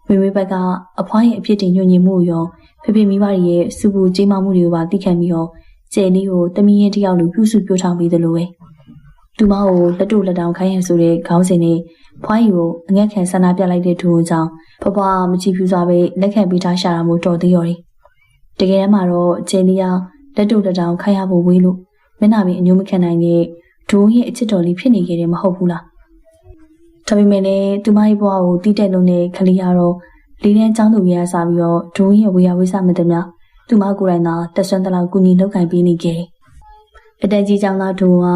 မေမေဘက်ကအဖွားရဲ့အဖြစ်တင်ညွှန်ညင်မှုရောဖေဖေမိဘရဲ့စုပူကြေးမမှုတွေကိုပါသိခံပြီးတော့ကျယ်လေးကိုတမီးရင်တယောက်လိုပြုစုပြောထားပြီးသလိုပဲသူမကိုလက်တို့လက်တောင်ခိုင်းရဆိုတဲ့ခေါင်းစဉ်နဲ့ဖွားရီကိုအငက်ခံဆန္ဒပြလိုက်တဲ့သူကြောင့်ဖွားဖွားမကြည့်ပြူစွာပဲလက်ခံပေးထားရှာတာမျိုးတော်သေးရော်တယ်တကယ်တမ်းမှာတော့ကျယ်လေးကလက်တို့လက်တောင်ခိုင်းရဖို့ဝေးလို့မျက်နှာပြင်အညိုးမခံနိုင်တဲ့ဒုံရဲ့အချစ်တော်လေးဖြစ်နေခဲ့တယ်မဟုတ်ဘူးလားဒါပေမဲ့လည်းသူမရဲ့ဘဝကိုတီးတက်လုံးနဲ့ခလေးရတော့လေးတန်းចောင်းသူရစားပြီးတော့ဒုံရဲ့ဝေယဝိဆမတည်းများသူမကိုယ်တိုင်သာတက်ဆွမ်းတလောက်ကူညီလုပ်ကင်ပေးနေခဲ့တယ်အတန်းကြီးចောင်းသားဒုံက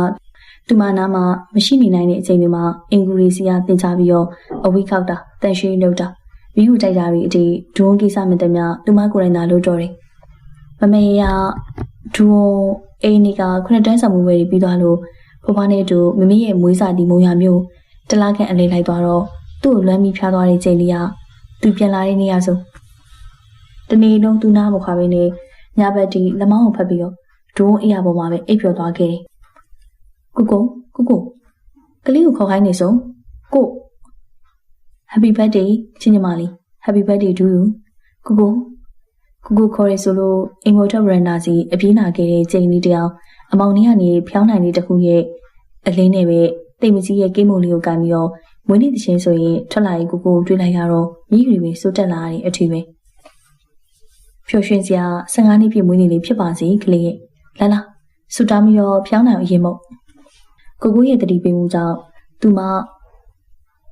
သူမနာမှာမရှိနေနိုင်တဲ့အချိန်တွေမှာအင်္ဂလိပ်စီကသင်ချပြီးတော့အဝိခောက်တာတန်ရှင်းလုပ်တာဗီယူတိုက်တာတွေအထိဒုံကိစ္စမတည်းများသူမကိုယ်တိုင်သာလုပ်တော့တယ်မမေရဒုံအိနီကခုနှစ်တန်းဆောင်မှုဝယ်ပြီးသွားလို့ဖွားဖွားနဲ့တူမမေရဲ့မွေးစာတီမုံရမျိုးတလားခန့်အလေးလိုက်သွားတော့သူ့ကိုလွမ်းပြီးဖျားသွားတဲ့ချိန်လေးကသူပြန်လာတဲ့နေရာဆိုတနေ့လုံးသူနားမခွာဘဲနဲ့ညဘက်တီလက်မောင်းကိုဖက်ပြီးတော့ဒုံအေးရပေါ်မှာပဲအိပ်ပျော်သွားခဲ့တယ်ကိုကလေးကိုခေါ်ခိုင်းနေဆုံးကို Happy birthday ချင်းညီမလေး Happy birthday to you ကိုခေါ်ရဆိုလို့အိမ်မော်တက်ဗရန်ဒါစီအပြေးနာခဲ့တဲ့ချိန်လေးတယောက်အမောင်လေးကနေဖျောင်းနိုင်လေးတစ်ခုရဲ့အလင်းနဲ့ပဲတိတ်မကြီးရဲ့ကိမို့လေးကိုကန်ပြီးတော့မွေးနေ့တစ်ချိန်ဆိုရင်ထွက်လာရင်ကိုတွေ့လိုက်ရတော့မိရီပဲစိုးတက်လာတဲ့အထီးပဲဖြိုရွှင်စရာ15နှစ်ပြည့်မွေးနေ့လေးဖြစ်ပါစေကလေးရဲ့လာဆူတောင်းပြီးတော့ဖျောင်းနိုင်အရင်မို့ကိုရဲ့တတိပေးမှုကြောင့်သူမ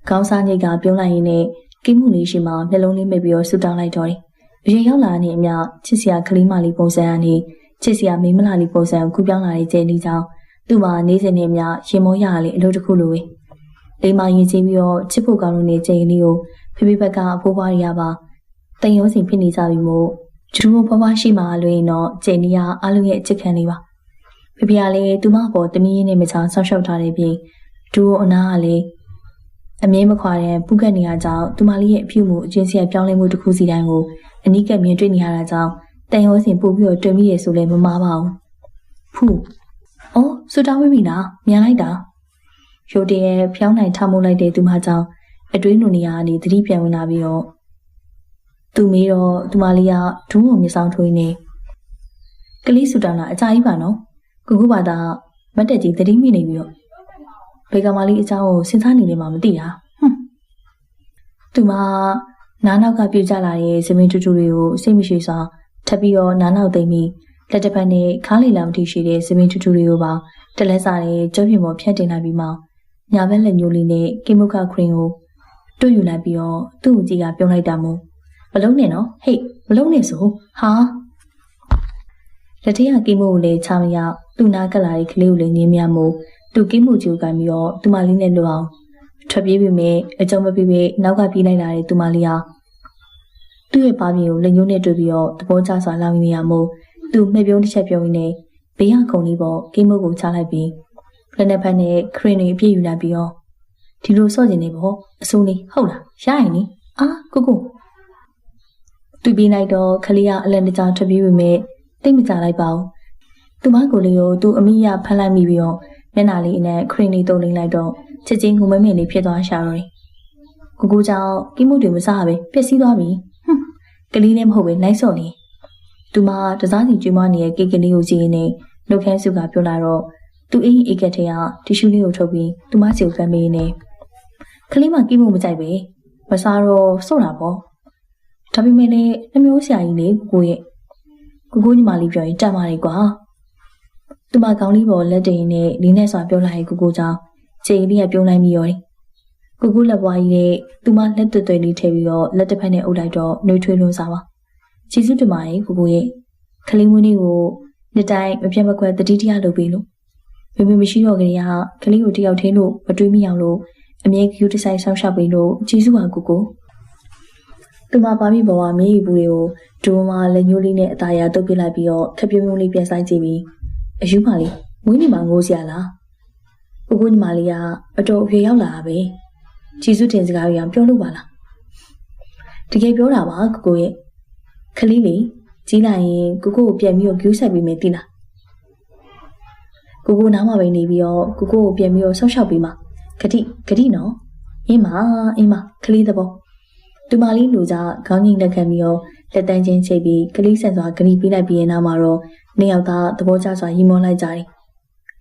ခေါင်းစားညိတ်ကပြုံးလိုက်ရင်းနဲ့ကိမှုလေးရှိမှမျက်လုံးလေးမိတ်ပြီးတော့ဆူတောင်းလိုက်တော့တယ်အရင်ရောက်လာတဲ့အမျှချစ်စရာကလေးမလေးပုံစံအနေချစ်စရာမိန်းမလေးပုံစံကူပြောင်းလာတဲ့ကျဲလေးကြောင့်သူ့မှာနေစဉ်နဲ့အမျှရင်မောရရလေအလုပ်တစ်ခုလိုပဲလိမ္မာရင်ချင်းပြီးတော့ချစ်ဖို့ကောင်းလို့နေကျဲလေးကိုဖေဖေဘက်ကအဖိုးဖွားရပါတန်ရုံးစီဖြစ်နေကြပြီမို့ကျူဘဘရှိမှလွင်တော့ကျဲလေးကအားလုံးရဲ့အချစ်ခံလေးပါဖေဖေကလည်းသူမပေါ်တမီးရင်းနဲ့မချောင်းဆောက်ရှောက်ထားတဲ့ပြင်ဒူအနာကလည်းအမြဲမခွာတဲ့ပုကက်နေရကြောင်းသူမလေးရဲ့အပြုမှုအကျဉ်းစရာပြောင်းလဲမှုတစ်ခုစီတိုင်းကိုအနီးကပ်မြင်တွေ့နေရတာကြောင့်တန်ရုံးစီပို့ပြီးတော့တွေ့မိရဆိုလဲမမားပါဘူးဖူးအော်ဆူတောင်းဝိပြီလားမြန်လိုက်တာရိုတရဲ့ဖျောင်းနိုင်ထမှုလိုက်တဲ့သူမကြောင့်အတွေးနုံနေရကနေသတိပြန်ဝင်လာပြီးတော့သူမေးတော့သူမလေးကဒူးကိုမျက်စောင်းထွေးနေကလေးဆူတောင်းလာအကြာကြီးပါနော်ကူပါတာမတ်တက်ကြီးသတိမိနေပြီးတော့ဘေကမာလေးအကြောင်းကိုစဉ်းစားနေနေမှမသိတာသူမနားနောက်ကပြူကျလာတဲ့ဇမင်းတူတူတွေကိုစိတ်မရှိစွာထပ်ပြီးတော့နားနောက်သိမ့်ပြီးလက်တစ်ဖက်နဲ့ခါးလေလာမထီရှိတဲ့ဇမင်းတူတူတွေကိုပါတလဲစားတဲ့ကြောပြင်းပေါ်ဖြတ်တင်လိုက်ပြီးမှညာဘက်လက်ညှိုးလေးနဲ့ကိမုခခရင်ကိုတွတ်ယူလိုက်ပြီးတော့သူ့ကိုကြည့်ကပြုံးလိုက်တာမို့မလုံးနဲ့နော်ဟေ့မလုံးနဲ့ဆိုဟာလက်ထက်ကကိမုကိုလည်းချမရသူ့နားကလာတဲ့ကလေးကိုလည်းနင်းမြမို့သူကိမုကျူကန်ပြီးတော့သူမလေးနဲ့လွတ်အောင်ထွက်ပြေးပြီးမြဲအကြုံမပြေးနောက်ကပြေးလိုက်လာတဲ့သူမလေးဟာသူ့ရဲ့ပါးမြေကိုလက်ညှိုးနဲ့တွေ့ပြီးတော့သဘောကျစွာလောင်းနေရမို့သူမှဲ့ပြုံးတစ်ချက်ပြုံးရင်းနဲ့ဘေးရခုံလေးပေါ်ကိမုကိုချလိုက်ပြီးလက်နဲ့ဖက်နဲ့ခရင်တွေအပြည့်ယူလိုက်ပြီးတော့ဒီလိုစော့ကျင်နေပေါ့အစိုးလေးဟုတ်လားရရင်နိအာကိုသူပြေးလိုက်တော့ခလေးကအလန်တကြားထွက်ပြေးပြီးမြဲတိတ်မကြလိုက်ပါဘူးသူမကိုလေးကိုသူအမိရဖမ်းလိုက်မိပြီးတော့မျက်နှာလေးနဲ့ခရင်လေးတုံးလိမ့်လိုက်တော့ချက်ချင်းငုံမဲမဲလေးဖြစ်သွားရှာတော့တယ်ကိုကြောင့်ကိမှုတွေမစားပဲပျက်စီးသွားပြီကလေးလည်းမဟုတ်ပဲလိုက်စော့နေသူမတစားစီကျွေးမနေတဲ့ကိကလေးကိုကြည့်နေနှုတ်ခမ်းစုကပြောလာတော့သူအိမ်အိတ်ကထဲကတီရှူးလေးကိုထုတ်ပြီးသူမစီကိုဖမ်းပေးနေကလေးမကိမှုမကြိုက်ပဲမစားတော့စော့တာပေါ့ဒါပေမဲ့လည်းနှမျိုးဆရာကြီးလေကိုရဲ့ကိုညီမလေးပြောရင်တတ်ပါလေကွာသူမကောင်းလေးပေါ်လက်တင်နဲ့လေးနဲ့စွာပြောလိုက်ကိုကြောင့်ခြေလေးကပြုံးလိုက်မိရောတယ်ကိုလက်ပွားကြီးနဲ့သူမလက်သွဲ့သွဲ့လေးထည့်ပြီးတော့လက်တစ်ဖက်နဲ့အုပ်လိုက်တော့နှွေးထွေးလွန်းစားပါကျေးဇူးတင်ပါတယ်ကိုရဲ့ခလေးမွေးလေးကိုနှစ်တိုင်းမပြတ်မကွက်တတိတရားလုပ်ပေးလို့မမေမရှိတော့ကြရခလေးကိုတယောက်ထင်းလို့မတွေးမိအောင်လို့အမြဲကျူးတဆိုင်ဆောက်ရှောက်ပေးလို့ကျေးဇူးပါကိုသူမပါမိဘဝမြေကြီးဘူးတွေကိုဒုံမလက်ညှိုးလေးနဲ့အသားရတုပ်ပြလိုက်ပြီးတော့ခပ်ပြုံးပြုံးလေးပြန်ဆိုင်ကြည့်ပြီးအယူမလေးမွေးနေမှာငိုးစရာလားကိုညီမလေးကအတော်အဖေရောက်လာတာပဲကျေးဇူးတင်စကားရအောင်ပြောလို့ပါလားတကယ်ပြောတာပါကိုရဲ့ ခလေးလေးကြီးလိုက်ရင်ကိုကိုကိုပြန်ပြီးတော့ကျူးဆက်ပြီးမယ်တိလားကိုကိုနားမှာပဲနေပြီးတော့ကိုကိုကိုပြန်ပြီးတော့ဆောက်ရှောက်ပြီးမှာဂတိနော်အင်းမခလေးသဘောသူမလေးလူစားခေါင်းကြီးလက်ခံပြီးတော့လက်တန်းချင်းချိတ်ပြီးကလေးဆန်စွာဂရီပေးလိုက်ပြီးရင်နောက်မှာတော့နှစ်ယောက်သားသဘောကျစွာရီမောလိုက်ကြတယ်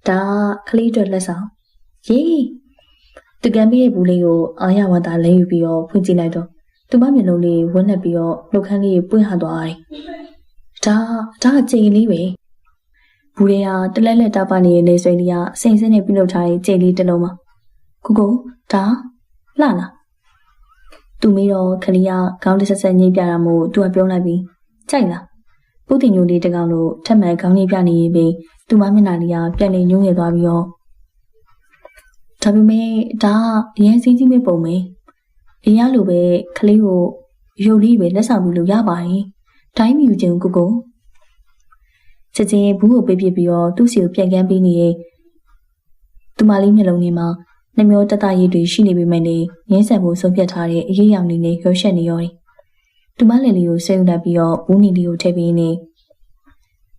ဒါခလေးအတွက်လက်ဆောင်ရေးသူကံပေးရဲ့ဘူးလေးကိုအာရဝါတာလဲယူပြီးတော့ဖွင့်ကြည့်လိုက်တော့သူမမျက်လုံးလေးဝန်းနေပြီးတော့နှုတ်ခမ်းလေးပွင့်ဟသွားတယ်ဒါအချိန်လေးပဲဘူးလေးဟာတလဲလက်တာပါနေတဲ့လေဆွေလေးကအစိမ့်စင်းနဲ့ပြုလုပ်ထားတဲ့ချိန်လေးတစ်လုံးမှာကိုဒါလှလားသူမေးတော့ခလီကခေါင်းတစ်ဆက်ဆက်ညှိပြတာမို့သူကပြောလိုက်ပြီးကြိုက်လားပုတ်တင်ညိုလေးတကောင်လို့ထက်မှန်ခေါင်းညှိပြနေရင်ပဲသူမမျက်နှာလေးကပြန်နေညှိုးငယ်သွားပြီးတော့ဒါပေမဲ့ဒါအရင်စီးကြီးမဲ့ပုံပဲအရင်လိုပဲခလေးကိုရုပ်လေးပဲလက်ဆောင်ပြီးလို့ရပါတယ်တိုင်းမြူခြင်းကိုချက်ချင်းဘူးကိုပေးပြပြီးတော့သူ့စီကိုပြန်ကမ်းပေးနေရဲ့သူမလေးမျက်လုံးထဲမှာနှမျောတတရည်တွေရှိနေပေမဲ့လည်းငင်းဆန်ဖို့ဆုံးဖြတ်ထားတဲ့အရေးရောင်လေးနဲ့ရောရှက်နေရောတယ်။သူမလည်းလေးကိုဆွဲယူလိုက်ပြီးတော့ဘူးနီလေးကိုထည့်ပေးနေ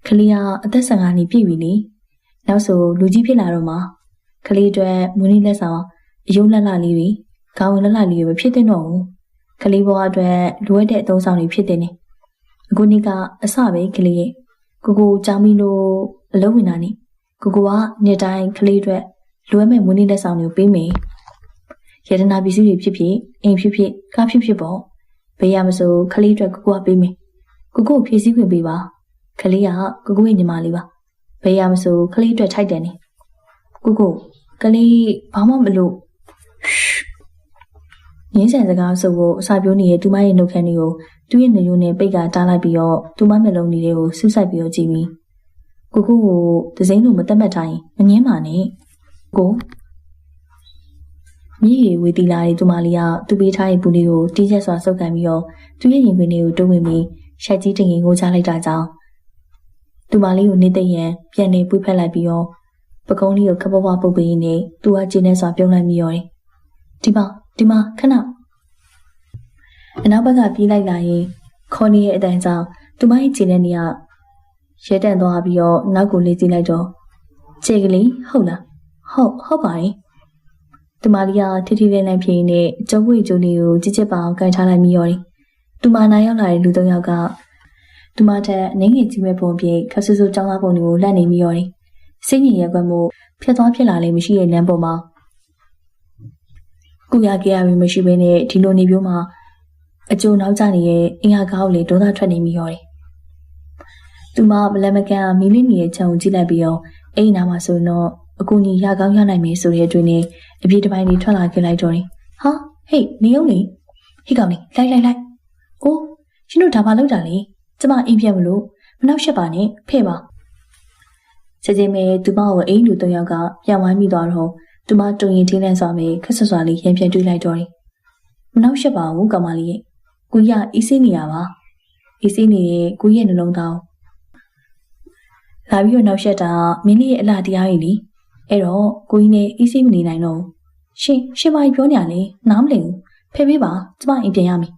ခလေးကအသက်15နှစ်ပြည့်ပြီလေ။နောက်ဆိုလူကြီးဖြစ်လာတော့မှခလေးအတွက်မူနီလက်ဆောင်အယုံလက်လေးတွေခေါင်းလက်လေးတွေဖြစ်တဲ့တော့ခလေးဘဝအတွက်လိုအပ်တဲ့အသုံးဆောင်တွေဖြစ်တဲ့နေ။အခုနေ့ကအစပဲခလေးရဲ့ကိုကြောင်မီလို့အလုံးဝင်တာနေကိုကနေ့တိုင်းခလေးအတွက်လွဲမဲ့မွေးနေ့လက်ဆောင်တွေကိုပေးမယ်ရတနာပစ္စည်းတွေဖြစ်ဖြစ်အိမ်ဖြစ်ဖြစ်ကားဖြစ်ဖြစ်ပေါ့ဘေးရမစိုးခလေးအတွက်ကိုကပေးမယ်ကိုဖြည့်ဆည်းခွင့်ပေးပါခလေးကကိုရဲ့ညီမလေးပါဘေးရမစိုးခလေးအတွက်ထိုက်တယ်နေကိုကလေးဘာမှမလို့ငင်းဆန်စကားဆိုဖို့အစာပြိုးနေတဲ့သူမရဲ့နှုတ်ခမ်းလေးကိုသူ့ရဲ့နေရုံနဲ့ပိတ်ကတားလိုက်ပြီးတော့သူမမျက်လုံးလေးကိုဆူဆိုက်ပြီးတော့ကြည့်ပြီးကိုဒဇိမ့်လိုမတက်မှတ်ထားရင်မငင်းပါနဲ့ကိုမြေရီဝေတီလာတဲ့သူမလေးကသူ့ပေးထားတဲ့ဘူးလေးကိုတီးချက်စွာဆုပ်ကန်ပြီးတော့သူ့ရဲ့ရင်ခွင်လေးကိုတိုးဝင်ပြီးရှိုက်ကြီးတင်ရင်ငိုချလိုက်တာကြောင့်သူမလေးကိုနေသိရင်ပြန်နေပွေးဖက်လိုက်ပြီးတော့ပကုံးလေးကိုခပ်ပွားပုတ်ပေးရင်းနဲ့သူကကျင်းနေစွာပြုံးလိုက်ပြီးရောတယ်ဒီမှာခဏအနောက်ဘက်ကပြေးလိုက်လာရင်ခေါ်နေရဲ့အတန်ကြောင့်သူမရဲ့ကျင်းတဲ့နေရာရဲတန့်သွားပြီးတော့နောက်ကိုလေးကြည့်လိုက်တော့ခြေကလေးဟုတ်လားဟုတ်ပါတယ်သူမလေးကထိထိလေးနဲ့ဖြင်းနေကျုပ်ဝေကျိုးလေးကိုကြစ်ကြစ်ပါအောင်ကန်ထားလိုက်ပြီးရောတယ်သူမနာရောက်လာတဲ့လူ၃ယောက်ကသူမထက်အနေငယ်ကြီးမဲ့ပုံပြေခဆူဆူကြောင်းသားပုံတွေကိုလှမ်းနေပြီးရောတယ်စိတ်ညစ်ရက်ကွက်မှုဖြစ်သွားဖြစ်လာလေးမရှိတဲ့လမ်းပေါ်မှာကုရကြရပြီးမရှိဘဲနဲ့ဒီလိုနေပြိုးမှာအကျိုးနောက်ကျနေရဲ့အင်ဟာကောင်းလေးဒေါသထွက်နေပြီးရောတယ်သူမမလန်မကန်မီလီနီရဲ့ခြံကိုကြည့်လိုက်ပြီးတော့အိမ်နာမှာဆိုတော့အကူကြီးရကောင်းရနိုင်မယ်ဆိုတဲ့အတွင်းနဲ့အပြေးတစ်ပိုင်းလေးထွက်လာခဲ့လိုက်တော့တယ်ဟာဟေးနေအောင်လေဟေးကောင်လေးလိုက်အိုးရှင်တို့ဒါမှလောက်တာလေကျမအိမ်ပြတ်မလို့မနှောက်ရှက်ပါနဲ့ဖဲ့ပါချက်ချင်းပဲသူမကိုအိမ်လူ၃ယောက်ကပြန်ဝိုင်းမိသွားတော့သူမတုံရင်ထင်းလန်းစွာပဲခက်ဆွဆွာလေးရံပြန်တွေးလိုက်တော့တယ်မနှောက်ရှက်ပါဘူးကောင်မလေးရဲ့ကိုရအေးစေးနေရပါအေးစေးနေတဲ့ကိုရဲ့နှလုံးသားလာပြီးတော့နောက်ရှက်တာမင်းလေးရဲ့အလားတရားကြီးလေအဲ့တော့ကိုကြီးနဲ့အေးစေးမနေနိုင်တော့ရှင်မကြီးပြောနေရလေနားမလည်ဘူးဖေးပေးပါကျမအိမ်ပြန်ရမယ်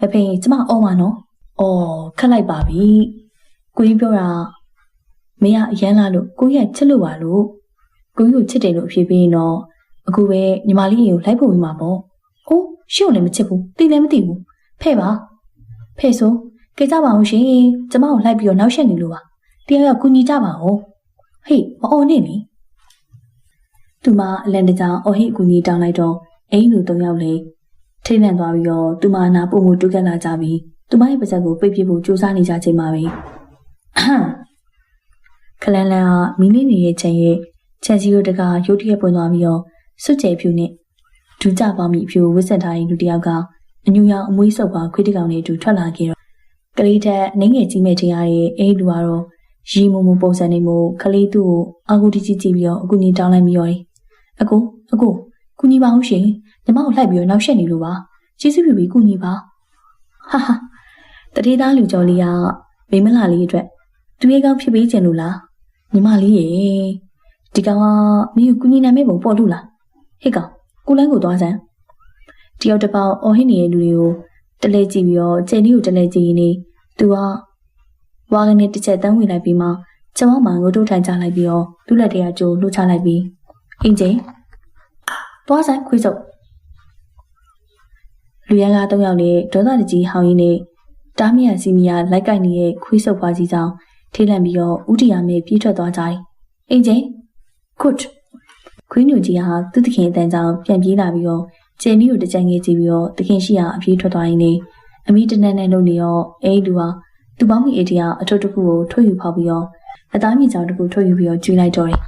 အဖေကျမအော်ပါနော်ခက်လိုက်ပါပြီကိုကြီးပြောတာမင်းကအရန်လာလို့ကိုကြီးကချစ်လို့ပါလို့ကိုကြီးကိုချစ်တယ်လို့အဖြေပေးရင်တော့အခုပဲညီမလေးကိုလိုက်ဖို့ပြီးမှာပေါ့ရှင့်ကိုလည်းမချစ်ဘူးသိလည်းမသိဘူးဖဲ့ပါဖဲ့ဆိုကြကြပါအောင်ရှင်ကျမကိုလိုက်ပြီးတော့နောက်ရှက်နေလို့ပါတရားရောက်ကူညီကြပါဦးဟေးမအော်နဲ့လေသူမအလန်တကြောင်အော်ဟိအကူညီတောင်းလိုက်တော့အိမ်လူ၃ယောက်လေထိတ်လန့်သွားပြီးတော့သူမအနာပုံမှုတူးကက်လာကြပြီးသူမရဲ့ပါးစပ်ကိုပိတ်ပြဖို့ကြိုးစားနေကြချိန်မှာပဲခလန်လန်ကမီးလေးနေရဲ့ချိန်ရဲ့ချက်စီတို့တကရုတ်တရက်ပွင့်သွားပြီးတော့စွတ်ကျဲဖြူနဲ့ဒူးကြပေါင်းပြီးဖြူဝစ်ဆက်ထားတဲ့လူတစ်ယောက်ကအညူရောင်အမွှေးဆုပ်ပါခွေးတစ်ကောင်လေးအတူထွက်လာခဲ့တော့ကလေးထက်နှင်းငယ်ကြီးမဲ့တင်ရတဲ့အိမ်လူကတော့ရီမုံမပုံစံနေမှုခလေးသူ့ကိုအာကူတီကြီးကြည့်ပြီးတော့အကူညီတောင်းလိုက်ပြီးရောတယ်အကိုကူညီပါအောင်ရှင်ညီမကိုလိုက်ပြီးတော့နောက်ရှက်နေလို့ပါကျေးဇူးပြုပြီးကူညီပါဟာတတိသားလူကျော်လေးကမိမလာလေးအတွက်သူရဲ့ကောင်းဖြစ်ပေးခြင်းလို့လားညီမလေးရေဒီကောင်ကမင်းကိုကူညီနိုင်မဲ့ပုံပေါ်လို့လားဟေ့ကောင်ကိုလန်းကိုသွားစမ်းတယောက်တစ်ပေါက်အော်ဟင်းနေတဲ့လူတွေကိုတလဲကြည့်ပြီးတော့ကျဲလေးကိုတလဲကြည့်ရင်းနဲ့ သူကဝါကနေတစ်ချက်တန်းဝင်လိုက်ပြီးမှကျမမှငိုတို့ထိုင်ကြလိုက်ပြီးတော့သူ့လက်ထဲကကြိုးလှုပ်ချလိုက်ပြီးအင်းချင်းသွားဆိုင်ခွေးစုပ်လူရန်က၃ယောက်နဲ့ဒေါသတကြီးဟောင်းရင်းနဲ့တားမြတ်စီမီယာလိုက်ကိုက်နေတဲ့ခွေးစုပ်ပွားကြီးကြောင့်ထိလန့်ပြီးတော့ဥတီယာမေပြေးထွက်သွားကြတယ်အင်းချင်းခွတ်ခွေးညူကြီးဟာသူ့သခင်အတန်းကြောင့်ပြန်ပြေးလာပြီးတော့ကျယ်မီကိုတစ်ကြိမ်ငယ်ကြည့်ပြီးတော့သခင်ရှိရာအပြေးထွက်သွားရင်းနဲ့အမိတနက်နဲ့လုံနေတော့အဲ့လူဟာသူ့ပေါင်းမီအေတီယာအထုပ်တစ်ခုကိုထုတ်ယူဖောက်ပြီးတော့အသားမြင့်ကြောင်တစ်ခုထုတ်ယူပြီးတော့ကျွေးလိုက်တော့တယ်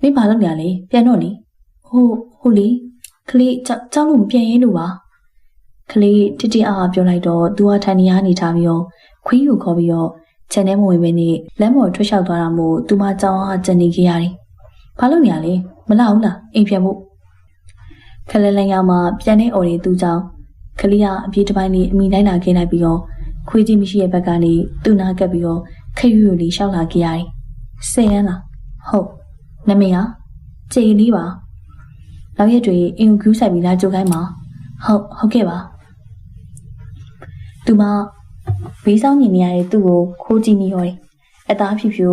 မင်းဘာလုပ်နေရလဲပြန်တော့လေဟုတ်လေကလေးကြောက်လို့မပြန်ရဲလို့ပါကလေးတိတိအားအားပြောလိုက်တော့သူကထိုင်နေရနေထားပြီးတော့ခွေးကိုခေါ်ပြီးတော့ခြံထဲမဝင်ပဲနဲ့လမ်းပေါ်ထွက်လျှောက်သွားတာမို့သူမကြောင်အားကျန်နေခဲ့ရတယ်ဘာလုပ်နေရလဲမလောက်ဘူးလားအိမ်ပြန်ဖို့ခလလန်ရောက်မှပြန်တဲ့အော်ရီသူ့ကြောင့်ကလေးကအပြေးတစ်ပိုင်းလေးအမိလိုက်လာခဲ့လိုက်ပြီးတော့ခွေးကြီးမရှိရဲ့ဘက်ကနေသူ့နားကပ်ပြီးတော့ခရွရွလေးရှောက်လာခဲ့ရတယ်ဆယ်ရန်လားဟုတ်နမေဟာကြည်လေးပါနောက်ရက်တွေအင်ကူးဆိုင်ပြီးလာကြိုခိုင်းမှာဟုတ်ကဲ့ပါသူမဘေးဆောင်မြင်နေရတဲ့သူ့ကိုခိုးကြည့်မိရောတယ်အသားဖြူဖြူ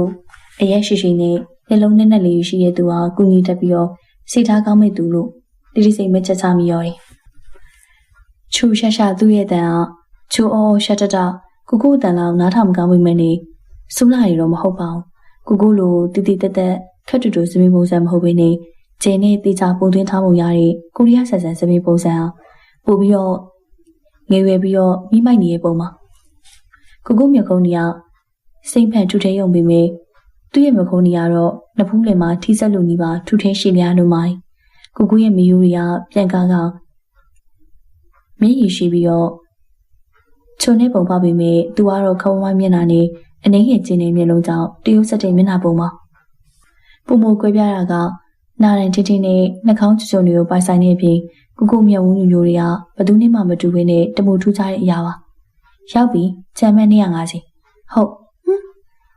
အရက်ရှိရှိနဲ့နှလုံးနဲ့နဲ့လေးရှိတဲ့သူဟာကုညီတက်ပြီးတော့စိတ်ထားကောင်းမဲ့သူလို့တိတိစိတ်မချက်ချမိရောတယ်ချူရှာရှာသူ့ရဲ့တန်ကချိုအောရှာတတကိုတန်လောက်နားထောင်ကောင်းမိမယ်နေစူးလာရတော့မဟုတ်ပါဘူးကိုလိုတီတီတက်တက်ခက်တူတူစမီပုံစံမဟုတ်ဘဲနဲ့ကျင်းနဲ့တေချာပုံသွင်းထားပုံရတဲ့ကိုရီးယားဆန်ဆန်စမီပုံစံအောင်ပို့ပြီးတော့ငယ်ရွယ်ပြီးတော့မိမိုက်နေတဲ့ပုံမှာကိုမြကုန်းကြီးကစိတ်ဖန်ထူထဲယုံပေမဲ့သူ့ရဲ့မကုန်းကြီးကတော့နှစ်ဖူးလင်မှာထိစက်လူကြီးပါထူထဲရှိလျားလို့မိုင်းကိုရဲ့မီယူရီကပြန်ကားကောင်မင်းရရှိပြီးတော့ချုံနေပုံပါပေမဲ့သူကတော့ခေါင်းဝိုင်းမျက်နှာနဲ့အနေငယ်ကျင်းနေမျက်လုံးကြောင့်တရုတ်စက်တဲ့မျက်နှာပုံမှာပုံမကွဲပြားတာကနာရင်ထင်းထင်းနဲ့နှာခေါင်းချုံချုံတွေကိုပိုင်ဆိုင်နေပြီးကိုမျက်ဝန်းညူညူတွေကဘသူနဲ့မှမတူဘဲနဲ့တမူထူးခြားတဲ့အရာပါရောက်ပြီဂျမ်မန်250ဟုတ်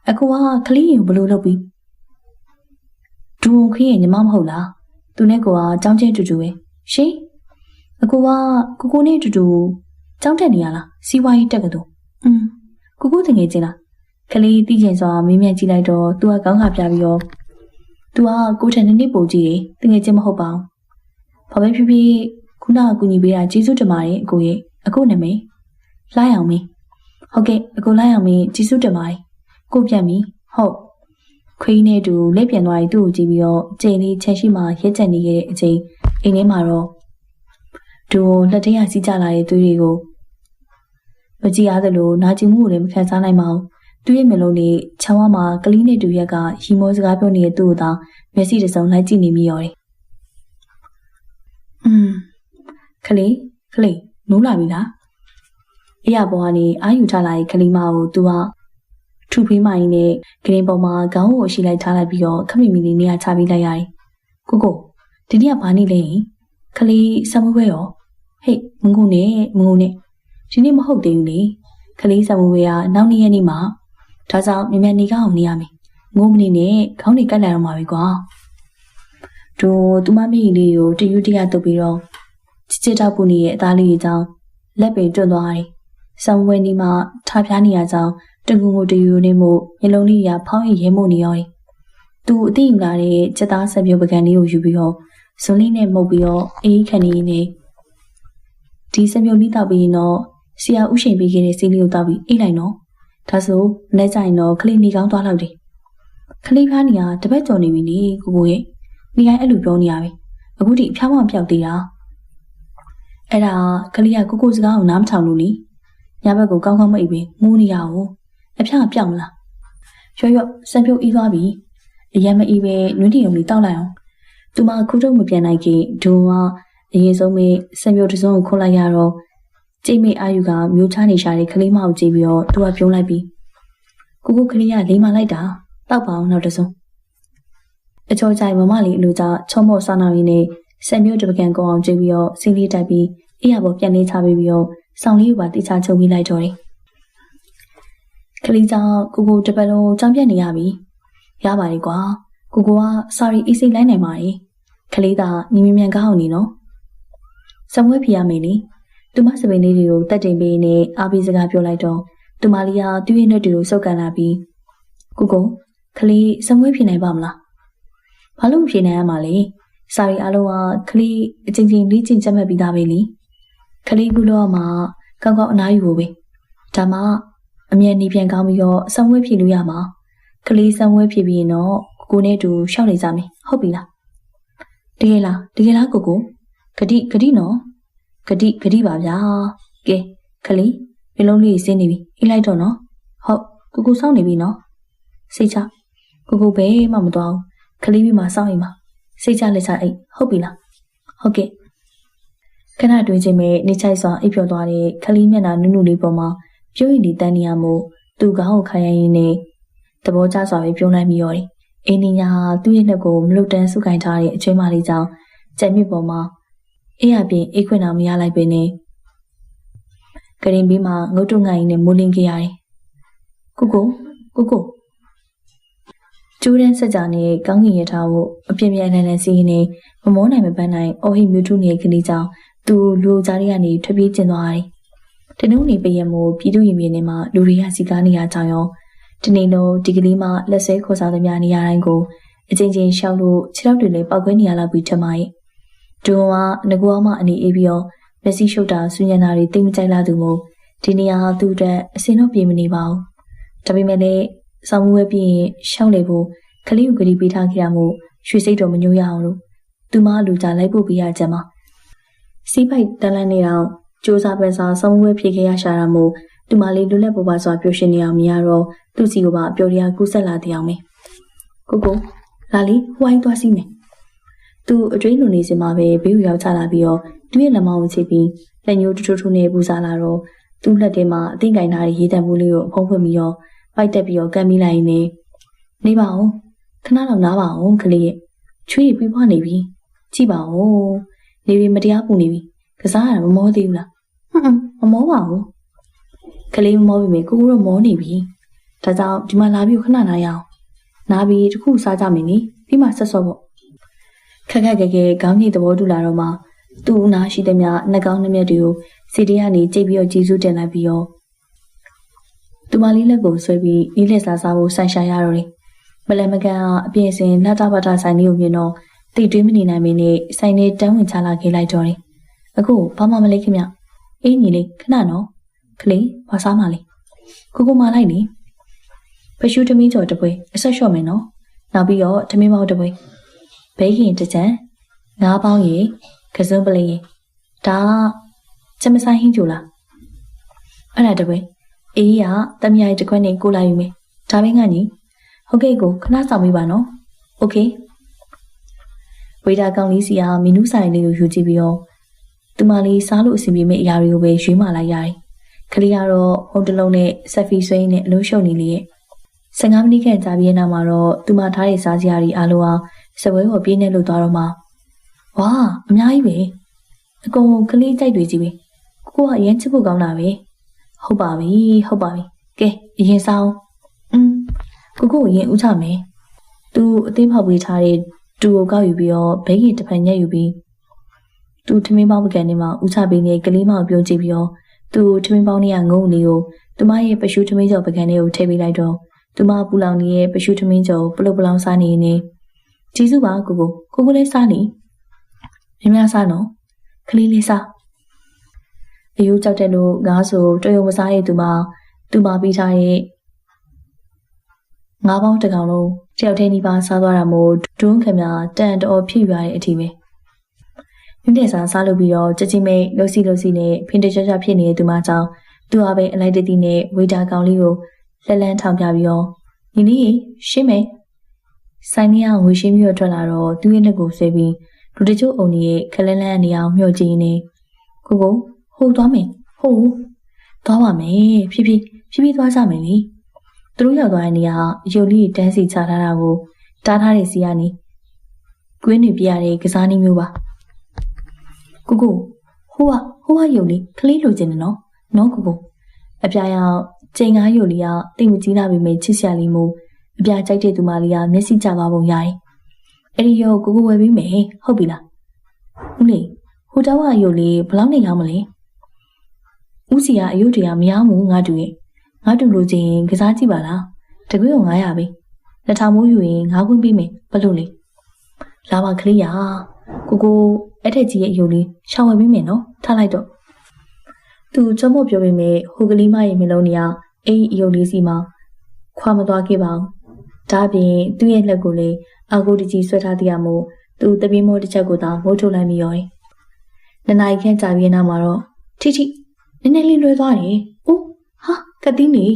အခုကကလေးရင်ဘလို့လုပ်ပြီးဒူခင်းရင်ညီမမဟုတ်လားသူနဲ့ကိုကကြောင်းချင်းတူတူပဲရှင်အခုကကိုနဲ့တူတူကြောင်းတက်နေရလားစီးပွားရေးတက်ကတူကိုတငယ်ချင်းလားကလေးတီးကျင်စွာမင်းမြန်ကြည့်လိုက်တော့သူကကောင်းခါပြပြီးတော့သူကကိုထန်နေပုံကြည့်တယ်တငယ်ချင်းမဟုတ်ပါဘူးဘာပဲဖြစ်ဖြစ်ခုနကကူညီပေးတာကျေးဇူးတင်ပါတယ်အကိုရဲ့အခုနာမည်လိုက်အောင်မင်းဟုတ်ကဲ့အကိုလိုက်အောင်မင်းကျေးဇူးတင်ပါတယ်ကိုပြန်ပြီဟုတ်ခွေးနဲ့တူလက်ပြန်သွားပြီးသူ့ကိုကြည့်ပြီးတော့ကျိန်လေးချက်ရှိမှရက်ချက်နေခဲ့တဲ့အချိန်အိမ်ထဲမှာတော့သူလက်ထဲကစီးကြလာတဲ့သွေးတွေကိုမကြည့်ရသလိုနာကျင်မှုကိုလည်းမခံစားနိုင်ပါဘူးသူ့ရဲ့မျက်လုံးလေးချောင်းဝမှာကလေးနဲ့တူရက်ကရီမောစကားပြောနေတဲ့သူ့ကိုသာမျက်စိတစ်စုံလိုက်ကြည့်နေမိရောတယ်ကလေးနိုးလာပြီလားအေးရပေါ်ကနေအာယူထားလာတဲ့ကလေးမကိုသူကထူဖေးမကြီးနဲ့ဂရင်ပေါ်မှာခေါင်းကိုရှိလိုက်ထားလိုက်ပြီးတော့ခမိမီလေးနေရာချပြီးလိုက်ရတယ်ကိုဒီနေ့ကဘာနေလဲကလေးစမွေးရောဟေးမငုံနဲ့ဒီနေ့မဟုတ်သေးဘူးလေကလေးစမွေးကနောက်နေ့ရက်နေ့မှာဒါကြောင့်မြန်နေကောင်းနေရမယ်ငိုးမနေနဲ့ခေါင်းတွေကတ်လာတော့မှာပဲကွာသူမမေးလေးကိုတယူတရတုပ်ပြီးတော့ချစ်တောက်ပူနေရဲ့အသားလေးကြောင့်လက်ပင်တွန့်သွားတယ်စမွေးနေမှာထားပြားနေရကြောင်းတကူကိုတယူနေမှုမျက်လုံးလေးကဖောင်းရဲမှုနေရောသူအသိလာတဲ့စက်သားဆက်ပြုတ်ပကံလေးကိုယူပြီးတော့ဇွန်လေးနဲ့မှုတ်ပြီးတော့အေးခဏနေနေဒီစက်ပြုတ်လေးတောက်ပြီးတော့ဆရာဥရှင်ပေးခဲ့တဲ့ဆေးလေးကိုတောက်ပြီးအိတ်လိုက်နော်ဒါဆိုလဲကြရင်တော့ခလေးနေကောင်းသွားလောက်တယ်ခလေးဖားနေရတပတ်ကျော်နေပြီလေကိုရဲ့နေတိုင်းအဲ့လိုပြောနေရပြီအခုဒီအဖျားမပြောက်သေးတာအဲ့ဒါခလေးကကိုစကားကိုနားမထောင်လို့လေညဘက်ကိုကောင်းကောင်းမအိပ်ပဲငိုးနေရအောင်အဖျားပြောက်မလားရော့စက်ပြုတ်ဤသွားပြီအရင်မအေးပဲနွေးထီုံလေးတောက်လိုက်အောင်သူမခုတော့မပြန်နိုင်ခင်ဒုံကအရင်ဆုံးပဲစက်ပြုတ်တစ်စုံကိုခုတ်လိုက်ရတော့ကျိတ်မိအာယူကမျိုးချနေရှာတဲ့ကလေးမကိုကြည့်ပြီးတော့သူကပြုံးလိုက်ပြီးကိုကလေးကလိမ္မာလိုက်တာတောက်ပါအောင်နောက်တစ်စုံအချောကြိုင်မမလေးအလိုကြချုံမော့စားနာရင်းနဲ့စက်ပြုတ်တပကံကောင်းအောင်ကြည့်ပြီးတော့စင်းလေးတိုက်ပြီးအေးရပေါ်ပြန်လေးချပြီးတော့ဆောင်းလေးကိုပါတိချချုပ်ပြီးလိုက်တော့တယ်ကလေးကြောင့်ကိုတပတ်လုံးကြောင်းပြက်နေရပြီရပါလေကွာကိုကစာရီအေးစိတ်လိုက်နိုင်ပါလေကလေးသာညီမမြန်ကောင်းအောင်နေနော်စမွေးဖီရမယ်လေ သူမစပင်းလေးတွေကိုတက်တင်ပေးနေအားပေးစကားပြောလိုက်တော့သူမလေးကသူ့ရဲ့နှက်တွေကိုစုပ်ကန်လာပြီးကိုခလေးစမွေးဖြစ်နိုင်ပါမလားဘာလို့ဖြစ်နိုင်ရမှာလဲစာရီအားလုံးကခလေးအချင်းချင်းလေးချင်းချက်မှတ်ပြီးသားပဲလေခလေးကူတော့မှကောင်းကောင်းအနားယူဖို့ပဲဒါမှအမြဲနေပြန်ကောင်းပြီးတော့စမွေးဖြစ်လို့ရမှာခလေးစမွေးဖြစ်ပြီးရင်တော့ကိုနဲ့တူရှောက်နေကြမယ်ဟုတ်ပြီလားတကယ်လားကိုဂတိနော်ဂတိပါဗျာကဲခလေးမျိုးလုံးလေးစင်းနေပြီအေးလိုက်တော့နော်ဟုတ်ကိုစောင့်နေပြီနော်စိတ်ချကိုဘယ်မှမသွားဘူးခလေးပြီးမှစောင့်ရင်ပါစိတ်ချလက်ချအိတ်ဟုတ်ပြီလားဟုတ်ကဲ့ခဏတွေ့ချင်းပဲနေချိုက်စွာအိပ်ပျော်သွားတဲ့ခလေးမျက်နှာနုနုလေးပေါ်မှာပြုံးရည်ဒီတန်းနေရမို့သူ့ခေါင်းကိုခိုင်းရင်းနဲ့သဘောကျစွာပဲပြုံးလိုက်မိရောတယ်အင်းနီညာသူ့ရဲ့နှက်ကိုမလွတ်တမ်းစုကင်ထားတဲ့အချင်းမလေးကြောင့်ကြံမြစ်ပေါ်မှာအေးရပြင်အိတ်ခွင့်အောင်မရလိုက်ပဲနဲ့ကရင်ပြီးမှငုတ်တုံငိုင်းနဲ့မိုးလင်းခဲ့ရတယ်ကိုကျိုးတန်းဆက်ကြနဲ့ကောင်းကင်ရထားဖို့အပြင်းပြင်းနဲ့စီးနေမမောနိုင်မပန်းနိုင်အော်ဟိမြူထုနေကလေးကြောင့်သူလူကြားတွေကနေထွက်ပြေးကျင်သွားတယ်တနုံနေပရမို့ပြည်သူရင်မြေနေမှာလူတွေကစီကားနေရကြောင်းရောဒီနေ့တော့ဒီကလေးမှလက်ဆဲခေါ်စားသမျှနေရတိုင်းကိုအချင်းချင်းရှောက်လို့ခြေထောက်တွေလည်းပောက်ခွဲနေရလောက်ပြီးထမရဲ့ဒုံကငကူအောင်မှအနေအေးပြီးတော့မျက်စိရှုပ်တာဆူညံတာတွေတိတ်မကြိုက်လာသူမို့ဒီနေရာသူ့အတွက်အစင်တော့ပြေမနေပါဘူးဒါပေမဲ့လည်းဆောင်းမွေးပြီးရင်ရှောက်လေဖို့ခလေးကိုဂရီပေးထားခဲ့ရမို့ရွှေစိတ်တော်မညို့ရအောင်လို့သူမလူကြလိုက်ဖို့ပေးရကြမှာစီးပိုက်တန်းလန်းနေတော့စူးစားပဲစားဆောင်းမွေးဖြေခဲ့ရရှာတာမို့သူမလေးလွတ်လပ်ပေါ်ပါစွာပျော်ရွှင်နေအောင်မရတော့သူ့စီကိုပါအပျော်တရားကူးဆက်လာတဲ့အောင်ပဲကိုလာလီဟိုင်းသွားစီးမယ်သူအတွေးလူနေစမှာပဲဘေးကိုရောက်ချလာပြီးတော့သူ့ရဲ့လက်မောင်းကိုချိပြီးလက်ညှိုးထူထူနဲ့ပူစားလာတော့သူ့လက်ထဲမှာအသိကင်နာရေးတံမှုလေးကိုအဖုံးဖွင့်ပြီးတော့ပိုက်တက်ပြီးတော့ကမ်းမိလိုက်နေပါအောင်ခဏတော့နားပါအောင်ကလေးရဲ့ချွေးပြီးဖွားနေပြီကြည့်ပါဦးနေပြီမတရားပူနေပြီကစားရတာမမောသေးဘူးလားမမောပါဘူးကလေးမမောပြီမေကိုတော့မောနေပြီဒါကြောင့်ဒီမှာလာပြီးခဏနားရအောင်နားပြီးတခုစားကြမယ်နိပြီးမှဆက်စော့ပေါ့ခက်ခက်ခဲခဲခေါင်းညိတ်သဘောတူလာတော့မှသူ့နားရှိတဲ့မြနှက်ကောင်းနှမျက်တွေကိုစီတီကနေကြိတ်ပြီးတော့ကြည်စုတင်လိုက်ပြီးတော့သူမလေးလက်ကိုဆွဲပြီးနီးလက်စားစားဖို့ဆန်ရှာရတော့တယ်မလန်မကန်အပြင်စင်လှတာပါတာဆိုင်လေးကိုမြင်တော့တိတ်တွေးမနေနိုင်မင်းနဲ့ဆိုင်လေးတန်းဝင်ချလာခဲ့လိုက်တော့တယ်အခုဘာမှမလေးခင်ဗျအေးညီလေးခဏနော်ကလေးဘာစားမှလဲကိုမလိုက်နေပရှုသမီးကျော်တပွဲအဆက်လျှော့မယ်နော်နောက်ပြီးတော့သမီးမောက်တပွဲဘဲခင်တကြံငါးပေါင်းရေကစုံပလေးရေဒါကျမဆိုင်ဟင်းကြလားအဲ့ဒါတပွဲအေးရတမရိုက်တခွက်နဲ့ကိုလာယူမယ်ဒါပဲငါညီဟုတ်ကဲ့ကိုခဏဆောင်ပေးပါနော်โอเคဝေဒါကောင်လေးစီကမီနူးဆိုင်လေးကိုယူကြည့်ပြီးတော့သူမလေးစားလို့အဆင်ပြေမယ့်အရာတွေကိုပဲရွေးမှလိုက်ရတယ်ခလေးကတော့ဖုန်းတစ်လုံးနဲ့ဆက်ဖီဆွဲနဲ့အလုံးရှုံနေလေရဲ့15မိနစ်ခန့်ကြာပြီးနောက်မှာတော့သူမထားတဲ့စားစရာတွေအားလုံးစပွဲကိုပြင်းနေလို့သွားတော့မှဝါအများကြီးပဲအကုန်ကလေးကြိုက်တွေကြီးပဲကိုကအရင်ချစ်ဖို့ကောင်းတာပဲဟုတ်ပါပြီကဲအရင်စားကိုအရင်ဥချမယ်သူအသိဖောက်ပေးထားတဲ့တူကိုကောက်ယူပြီးတော့ဘဲကြီးတစ်ဖက်ညက်ယူပြီးသူထမင်းပေါင်းပကံထဲမှာဥချပေးနေကလေးမကိုပြုံးကြည့်ပြီးတော့သူထမင်းပေါင်းထဲကငုံလေးကိုသူမရဲ့ပရှုထမင်းကျော်ပကံထဲကိုထည့်ပေးလိုက်တော့သူမပူလောင်နေတဲ့ပရှုထမင်းကျော်ပလုတ်ပလောင်စားနေနေကျေးဇူးပါကိုလေးစားနေမြမစားနော်ကလေးလေးစားအယူကြောက်တဲ့လို့ငါဆိုတွေ့ရုံမစားရဲ့သူမပြီးထားရဲ့ငါးပေါင်းတစ်ကောင်လုံးတယောက်တည်းနီးပါးစားသွားတာမို့ဒုံးခင်များတန်တော်ဖြစ်ရတဲ့အထိပဲမြင့်တဲ့စားလို့ပြီးတော့ကြကြမိတ်လှုပ်စီနဲ့ဖင်တကြကြဖြစ်နေတဲ့သူမကြောင့်သူဟာပဲအလိုက်တတိနဲ့ဝေတာကောင်လေးကိုလက်လန်းထောင်ပြပြီးတော့ညီလေးရှင်းမယ်ဆိုင်နီးအောင်ဝေရှင်းပြီးတော့ထွက်လာတော့သူ့ရဲ့လက်ကိုဆွဲပြီးလူတချို့အုံကြီးရဲ့ခလန်းလန်းနေအောင်မျှော်ကြည့်နေကိုဟိုသွားမယ်သွားပါမယ်ဖြည်းသွားကြမယ်လေသူတို့ရောက်သွားတဲ့နေရာရုပ်လေးတန်းစီချထားတာကိုတားထားတဲ့စီကနေကွင်းနေပြရတဲ့ကစားနည်းမျိုးပါကိုဟိုကရုပ်လေးကလေးလိုချင်တယ်နော်ကိုအပြာရောက်ချိန်ကားရုပ်လေးကတိတ်မကြီးလာပေမဲ့ချစ်စရာလေးမို့အပြာကြိုက်တဲ့သူမလေးကမျက်စိကျသွားပုံရတယ်အဲ့ဒီရုပ်ကိုဝယ်ပြီးမယ်ဟုတ်ပြီလားဦးလေးဟိုတောက်ကရုပ်လေးဘယ်လောက်နေရောက်မလဲ ဦးစီကအယုတ်တရားမရမှုငါတူရဲ့ငါတူလိုချင်ကစားကြည့်ပါလားတကွေးကို900ပဲ2000မိုးယူရင်9ခွင့်ပေးမယ်ဘယ်လိုလဲလာပါကလေးရကိုအဲ့ထက်ကြီးရဲ့အယုတ်လေးရှောင်ဝယ်ပေးမယ်နော်ထားလိုက်တော့သူချမော့ပြောပေမဲ့ဟိုကလေးမရဲ့မျိုးလုံးတွေကအဲ့အယုတ်လေးစီမှာခွာမသွားခဲ့ပါဘူးဒါအပြင်သူ့ရဲ့လက်ကိုလည်းအာကိုတကြီးဆွဲထားတရမို့သူတပင်းမောတစ်ချက်ကိုသာမိုးထုတ်လိုက်မိရော။နှစ်နာရီခန့်ကြာပြီးနောက်မှာတော့ထိနည်းနည်းလေးလွှဲသွားတယ်။အိုးဟာကတိနေ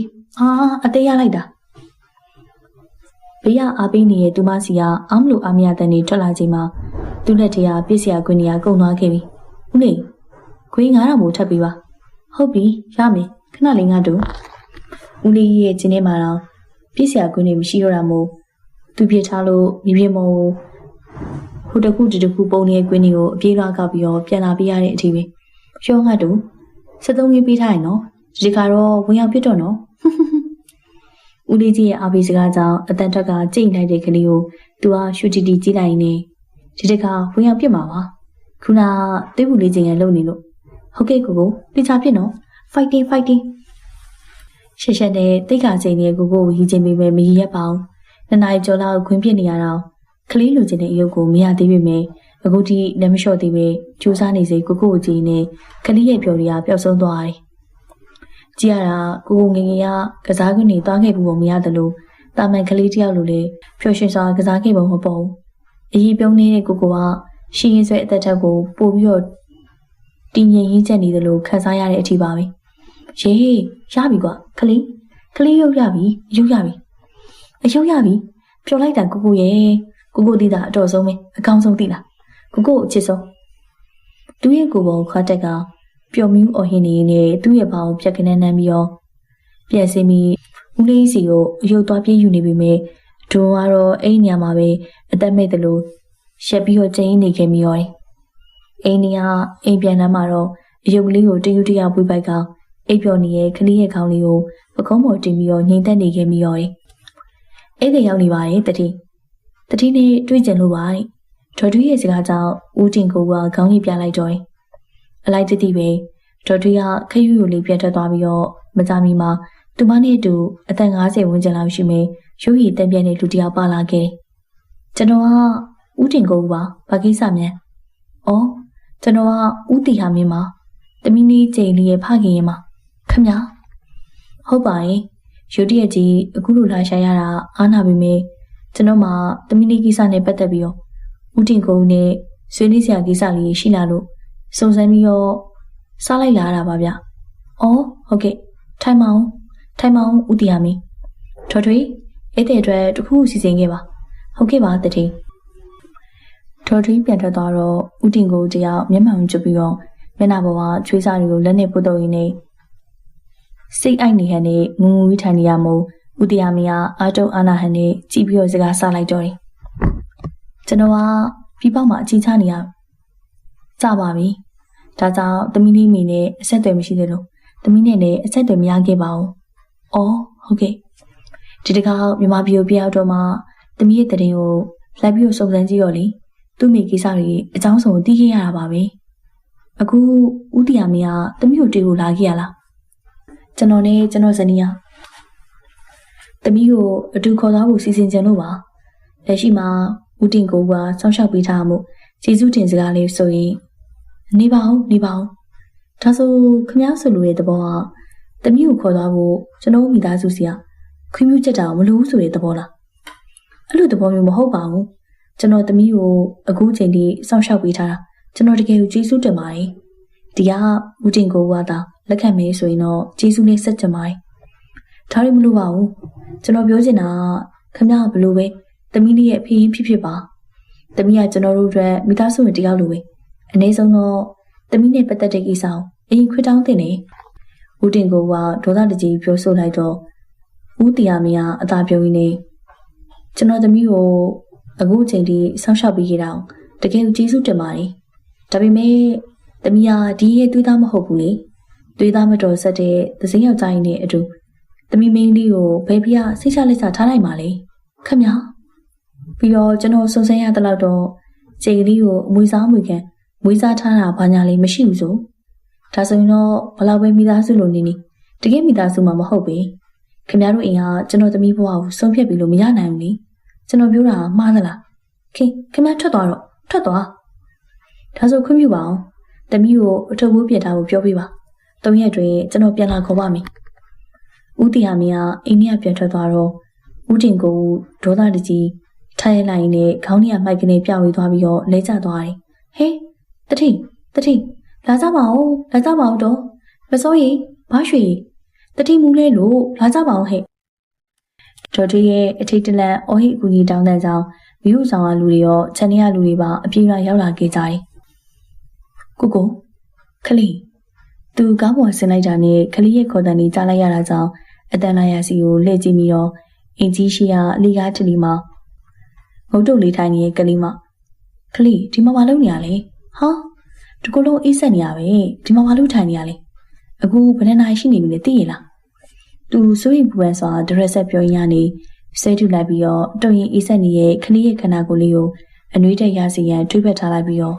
အသေးရလိုက်တာ။ဘေးကအားပေးနေတဲ့သူမစီကအားမလို့အားမရတဲ့နေထွက်လာချိန်မှာသူ့လက်ထဲကပြစ်စရာခွင်းတွေကကုန်သွားခဲ့ပြီ။ဦးလေးခွေး9000မို့ထပ်ပြီးပါ။ဟုတ်ပြီရမယ်ခဏလေးငါတို့ဦးလေးရဲ့ကျင်းထဲမှာတော့ပြစ်စရာခွင်းတွေမရှိတော့တာမို့သူပြစ်ထားလို့မြေပြင်မော်ဟိုတခုတခုပုံနေတဲ့ကွင်းတွေကိုအပြေးလွှားကောက်ပြီးတော့ပြန်လာပေးရတဲ့အထိပဲရောငါတို့73ကြီးပေးထားရင်နော်ဒီကတော့ဝင်ရောက်ပြစ်တော့နော်ဦးလေးကြီးရဲ့အားပေးစကားကြောင့်အတန်ထက်ကကြိတ်လိုက်တဲ့ကလေးကိုသူကရှူတီတီကြီးလိုက်နေဒီတခါဝင်ရောက်ပြစ်မှာပါခုနသွေးပူလေးချင်းရလုံနေလို့ဟုတ်ကဲ့ကိုပြစ်ချပြစ်နော် fighting ရှက်နဲ့တိတ်ခါချိန်နဲ့ကိုရီးချင်းပေးမယ်မရရက်ပါဘူးနှစ်နာရီကျော်လောက်ခွင်းပြစ်နေရတော့ကလေးလူချင်းတဲ့အယုတ်ကိုမရသေးပေမဲ့အခုထိလက်မလျှော့သေးပဲကြိုးစားနေစေကိုကြည့်နေကလေးရဲ့ပြော်တွေကပျောက်ဆုံးသွားတယ်။ကြည့်ရတာကိုငငယ်ကကစားခွင့်နေသွားခဲ့ဘူးပုံမရတယ်လို့တာမန်ကလေးတယောက်လိုလေပျော်ရွှင်စွာကစားခဲ့ပုံမပေါ်ဘူး။အရေးပြုံးနေတဲ့ကိုကရှင်းရင်းဆွဲအသက်ထက်ကိုပို့ပြီးတော့တင်းငင်ရင်းချက်နေတယ်လို့ခံစားရတဲ့အထိပါပဲ။ရေရပြီကွာကလေးရုပ်ရပြီအယုတ်ရပြီပျော်လိုက်တာကိုရဲ့ကိုသိတာအတော်ဆုံးပဲအကောင်းဆုံးသိလားကိုအချစ်ဆုံးသူရဲ့ကိုပေါ်ခွားတက်ကပျော်မြူးအော်ဟင်းနေနဲ့သူ့ရဲ့ဘာကိုပြက်ကနေနှမ်းပြီးတော့ပြန်စင်းပြီးဦးလေးစီကိုအယုတ်သွားပြေးယူနေပြီမဲ့ဒွန်ကတော့အဲ့ညမှာပဲအသက်မဲ့တယ်လို့ရှက်ပြီးတော့ကျင်းနေခဲ့မိရောတယ်အိမ်ကြီးကအိမ်ပြန်လာမှတော့အယုတ်ကလေးကိုတယူတရပွေးပိုက်ကအိပ်ပျော်နေတဲ့ကလေးရဲ့ခေါင်းလေးကိုပကုံးပေါ်တင်ပြီးတော့ငိမ့်သက်နေခဲ့မိရောတယ်အဲ့ဒီရောက်နေပါတယ်တတိနဲ့တွေ့ကြလို့ပါဒေါ်တူရဲ့စကားကြောင့်ဦးတင်ကိုကခေါင်းရည်ပြလိုက်တော့အလိုက်တတိပဲဒေါ်တူကခရွယူလေးပြတ်ထွက်သွားပြီးတော့မကြမီမှာသူမနဲ့အတူအသက်50ဝန်းကျင်လောက်ရှိမယ်ရုပ်ရည်တန်ပြည့်တဲ့လူတစ်ယောက်ပါလာခဲ့ကျွန်တော်ကဦးတင်ကိုပါဘာကိစ္စမြန်ကျွန်တော်ကဦးတီဟာမင်းပါတမီးလေးကျိန်လေးရဲ့ဖခင်ရင်ပါခမဟုတ်ပါရဲ့ရုတ်တရက်ကြီးအခုလိုလာရှာရတာအားနာပြီမေကျွန်တော်မှတမီးလေးကိစ္စနဲ့ပတ်သက်ပြီးတော့ဦးတင်ကိုနဲ့ဆွေးနွေးစရာကိစ္စလေးရှိလာလို့စုံစမ်းပြီးတော့စားလိုက်လာတာပါဗျဟုတ်ကဲ့ထိုင်မအောင်ဦးတီဟာမင်းထွထွေအဲ့တဲ့အတွက်တခုစီစဉ်ခဲ့ပါဟုတ်ကဲ့ပါတတိထော်ထွေးပြန်ထွက်သွားတော့ဦးတင်ကိုတယောက်မျက်မှောင်ကျပြီးတော့မျက်နှာပေါ်ကချွေးစားတွေကိုလက်နဲ့ပုတ်တော့ရင်းနဲ့စိတ်အိုက်နေဟန်နဲ့ငူငူထိုင်နေရမို့ဦးတရားမင်းကအာတုံအာနာဟန်နဲ့ကြည့်ပြီးတော့စကားဆလိုက်တော့တယ်ကျွန်တော်ကပြီးပေါက်မှာအချီချနေရကြပါပြီဒါကြောင့်သမီးလေးမိနဲ့အဆက်အသွယ်မရှိသေးလို့သမီးနဲ့လည်းအဆက်အသွယ်မရခဲ့ပါဘူးဟုတ်ကဲ့ဒီတခါမြန်မာပြည်ကိုပြောက်တော့မှသမီးရဲ့တရင်ကိုလိုက်ပြီးစုံစမ်းကြည့်တော့လေသူ့မိကိစ္စတွေအကြောင်းစုံသိခဲ့ရတာပါပဲအခုဦးတရားမင်းကသမီးကိုတွေ့ဖို့လာခဲ့ရလားကျွန်တော်နဲ့ကျွန်တော်ဇနီးသမီးကိုအတူခေါ်သွားဖို့စီစဉ်ကြလို့ပါလက်ရှိမှာဦးတင်ကိုကစောင့်ရှောက်ပေးထားမှုကျေးဇူးတင်စကားလေးဆိုရင်နေပါဦးဒါဆိုခမည်းဆိုလိုတဲ့သဘောကသမီးကိုခေါ်သွားဖို့ကျွန်တော်မိသားစုစီကခွင့်ပြုချက်တာမလိုဘူးဆိုတဲ့သဘောလားအဲ့လိုသဘောမျိုးမဟုတ်ပါဘူးကျွန်တော်သမီးကိုအခုချိန်ထိစောင့်ရှောက်ပေးထားတာကျွန်တော်တကယ်ကိုကျေးဇူးတင်ပါတယ်ဒီကဦးတင်ကိုကသာလက်ခံမေးဆိုရင်တော့ကျေးဇူးလေးဆက်ကြပါတယ်ဒါရီမလို့ပါဘူးကျွန်တော်ပြောချင်တာခမဘလို့ပဲသမီးလေးရဲ့အဖေဖြစ်ပါသမီးကကျွန်တော်တို့အတွက်မိသားစုဝင်တယောက်လိုပဲအနည်းဆုံးတော့သမီးနဲ့ပတ်သက်တဲ့ကိစ္စကိုအရင်ခွေတောင်းတင်နေဦးတင်ကိုကဒေါသတကြီးပြောဆိုလိုက်တော့ဦးတရားမင်းကအသာပြုံးရင်းနေကျွန်တော်သမီးကိုအခုအချိန်ထိစောင့်ရှောက်ပြီးခဲ့တာတကယ်ကိုကျေးဇူးတင်ပါတယ်ဒါပေမဲ့သမီးကဒီရဲ့သွေးသားမဟုတ်ဘူးလေသွေးသားမတော်ဆက်တဲ့သစိမ်းယောက်ျားကြီးနဲ့အတူသမီးမင်းလေးကိုဘယ်ပြစိတ်ချလက်ချထားလိုက်ပါလေခမပြီးတော့ကျွန်တော်စုံစမ်းရတဲ့လောက်တော့ခြေကလေးကိုအမွေစားခံမွေးစားထားတာဘာညာလေးမရှိဘူးဆို ဒါဆိုရင်တော့ဘလောက်ပဲမိသားစုလိုနေနေတကယ်မိသားစုမှမဟုတ်ပဲခင်ဗျားတို့အိမ်ကကျွန်တော်သမီးဘဝကိုဆုံးဖြတ်ပြီးလို့မရနိုင်ဘူးလေကျွန်တော်ပြောတာမှားသလားခင်ဗျားထွက်သွားတော့ထွက်သွားဒါဆိုခွင့်ပြုပါအောင်သမီးကိုအထုပ်ဘူးပြင်ထားဖို့ပြောပြပါ3ရက်တွင်ကျွန်တော်ပြန်လာခေါ်ပါမယ်ဦးတီဟာမင်းကအိမ်ကြီးပြန်ထွက်သွားတော့ဦးတင်ကိုဒေါသတကြီးထိုင်လိုက်နဲ့ခေါင်းကြီးကမိုက်ကနေပြောင်းဝေးသွားပြီးတော့လဲကျသွားတယ်ဟေးတတိလာကြပါဦးတော့မစိုးရိမ်ဘာရွှေတတိမူလဲလို့လာကြပါဦးဟဲ့ဒေါ်တီရဲ့အထိတ်တလန့်အော်ဟိအကူကြီးတောင်းတဲ့ကြောင့်မိဟုဆောင်ကလူတွေရောခြံထဲကလူတွေပါအပြေးလာရောက်လာခဲ့ကြတယ်ကိုခလီသူကားပေါ်ဆင်းလိုက်တာနဲ့ခလီရဲ့ခေါ်တန်ကြီးကြားလိုက်ရတာကြောင့်အတန်လာရစီကိုလှည့်ကြည့်ပြီးတော့အင်ကြီးရှိကအလီကားထလီမှာငုတ်တုတ်လေးထိုင်နေတဲ့ကလေးမခလီဒီမှာမလုပ်နေရလဲဟာဒီကုလုံးအေးဆက်နေရပဲဒီမှာမလုပ်ထိုင်နေရလဲအခုဘယ်နှနာရီရှိနေပြီလဲသိရလားသူစိုးရိမ်ပူပန်စွာဒရက်ဆက်ပြောရင်းကနေဆွဲထုတ်လိုက်ပြီးတော့တုံရင်အေးဆက်နေတဲ့ခလီရဲ့ခန္ဓာကိုယ်လေးကိုအနှွေးတက်ရစီရန်ထွေးဖက်ထားလိုက်ပြီးတော့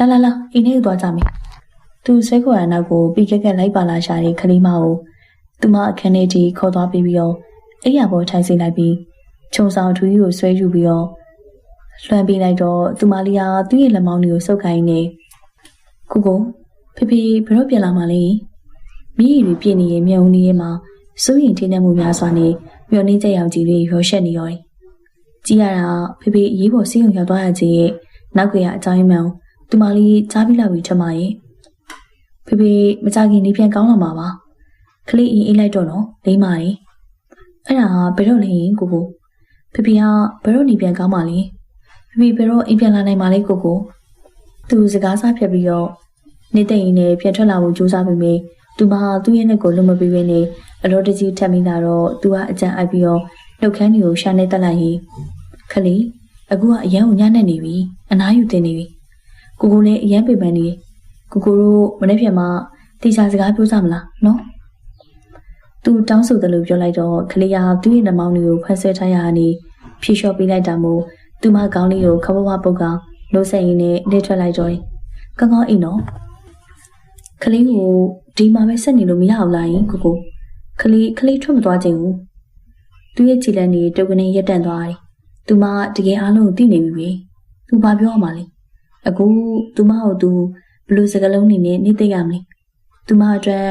လာအိမ်ထဲကိုသွားကြမယ်သူဆွဲခေါ်ရနောက်ကိုပြီးကက်ကက်လိုက်ပါလာရှာတဲ့ခလေးမကိုသူမအခန်းထဲကြီးခေါ်သွားပြီးတော့အိယာပေါ်ထိုင်စေလိုက်ပြီးခြုံဆောင်ထူကြီးကိုဆွဲယူပြီးတော့လွှမ်းပေးလိုက်တော့သူမလေးဟာသူ့ရဲ့လက်မောင်းတွေကိုစုပ်ကိုင်းနေကိုဖေဘယ်တော့ပြန်လာမှလဲမိရီတွေပြည့်နေရဲ့မြေုံနေရဲ့မှာစိုးရင်ထင်းတဲ့မှုများစွာနဲ့မျောနေကြရောင်ကြီးတွေရောရှက်နေရောတယ်ကြည့်ရတာဖေအရေးပေါ်စီးုံရောက်သွားရခြင်းရဲ့နောက်ကအကြောင်းရင်းမှန်သူမလေးကြားပြီးလာပြီထမရဲ့ဖေမကြခင်နေပြန်ကောင်းလာမှာပါခလေးအေးလိုက်တော့နော်လိမ့်ပါလေအဲ့ဒါဘယ်တော့လဲကိုဖေကဘယ်တော့နေပြန်ကောင်းမှာလဲဖေဘယ်တော့အိမ်ပြန်လာနိုင်မှာလဲကိုသူစကားစားဖြတ်ပြီးတော့နေတဲ့ရင်နဲ့ပြန်ထွက်လာဖို့ကြိုးစားပြီးမြဲသူမသူ့ရဲ့လက်ကိုလွတ်မပေးဘဲနဲ့အလောတကြီးထပ်မိလာတော့သူကအကြံအိုက်ပြီးတော့နှုတ်ခမ်းတွေကိုရှာနေတက်လိုက်ရင်ခလေးအခုကအရန်ကိုညနေနေပြီအနားယူတင်နေပြီကိုလည်းအရန်ပေပန်းနေတယ်ကိုတို့မနေ့ပြန်မှတေချာစကားပြောကြမလားနော်သူတောင်းဆိုတယ်လို့ပြောလိုက်တော့ခလေးကသူ့ရဲ့နှမောင်းလေးကိုဖန်ဆွဲထားရကနေဖြေလျှော့ပေးလိုက်တာမို့သူမကောင်းလေးကိုခဘဝပုတ်ကောင်လို့ဆက်ရင်းနဲ့လက်ထွက်လိုက်တော့ကောင်းအိမ်နော်ခလေးကိုဒီမှာပဲဆက်နေလို့မရအောင်လားယင်ကိုခလေးထွက်မသွားခြင်းဘူးသူ့ရဲ့ခြေလက်နေတုတ်ကနေရက်တန့်သွားတယ်သူမတကယ်အားလုံးကိုသိနေပြီပဲသူဘာပြောရမှာလဲအခုသူမကိုသူဘလို့စကလုံးနေနဲ့နေသိရမလဲသူမအတွက်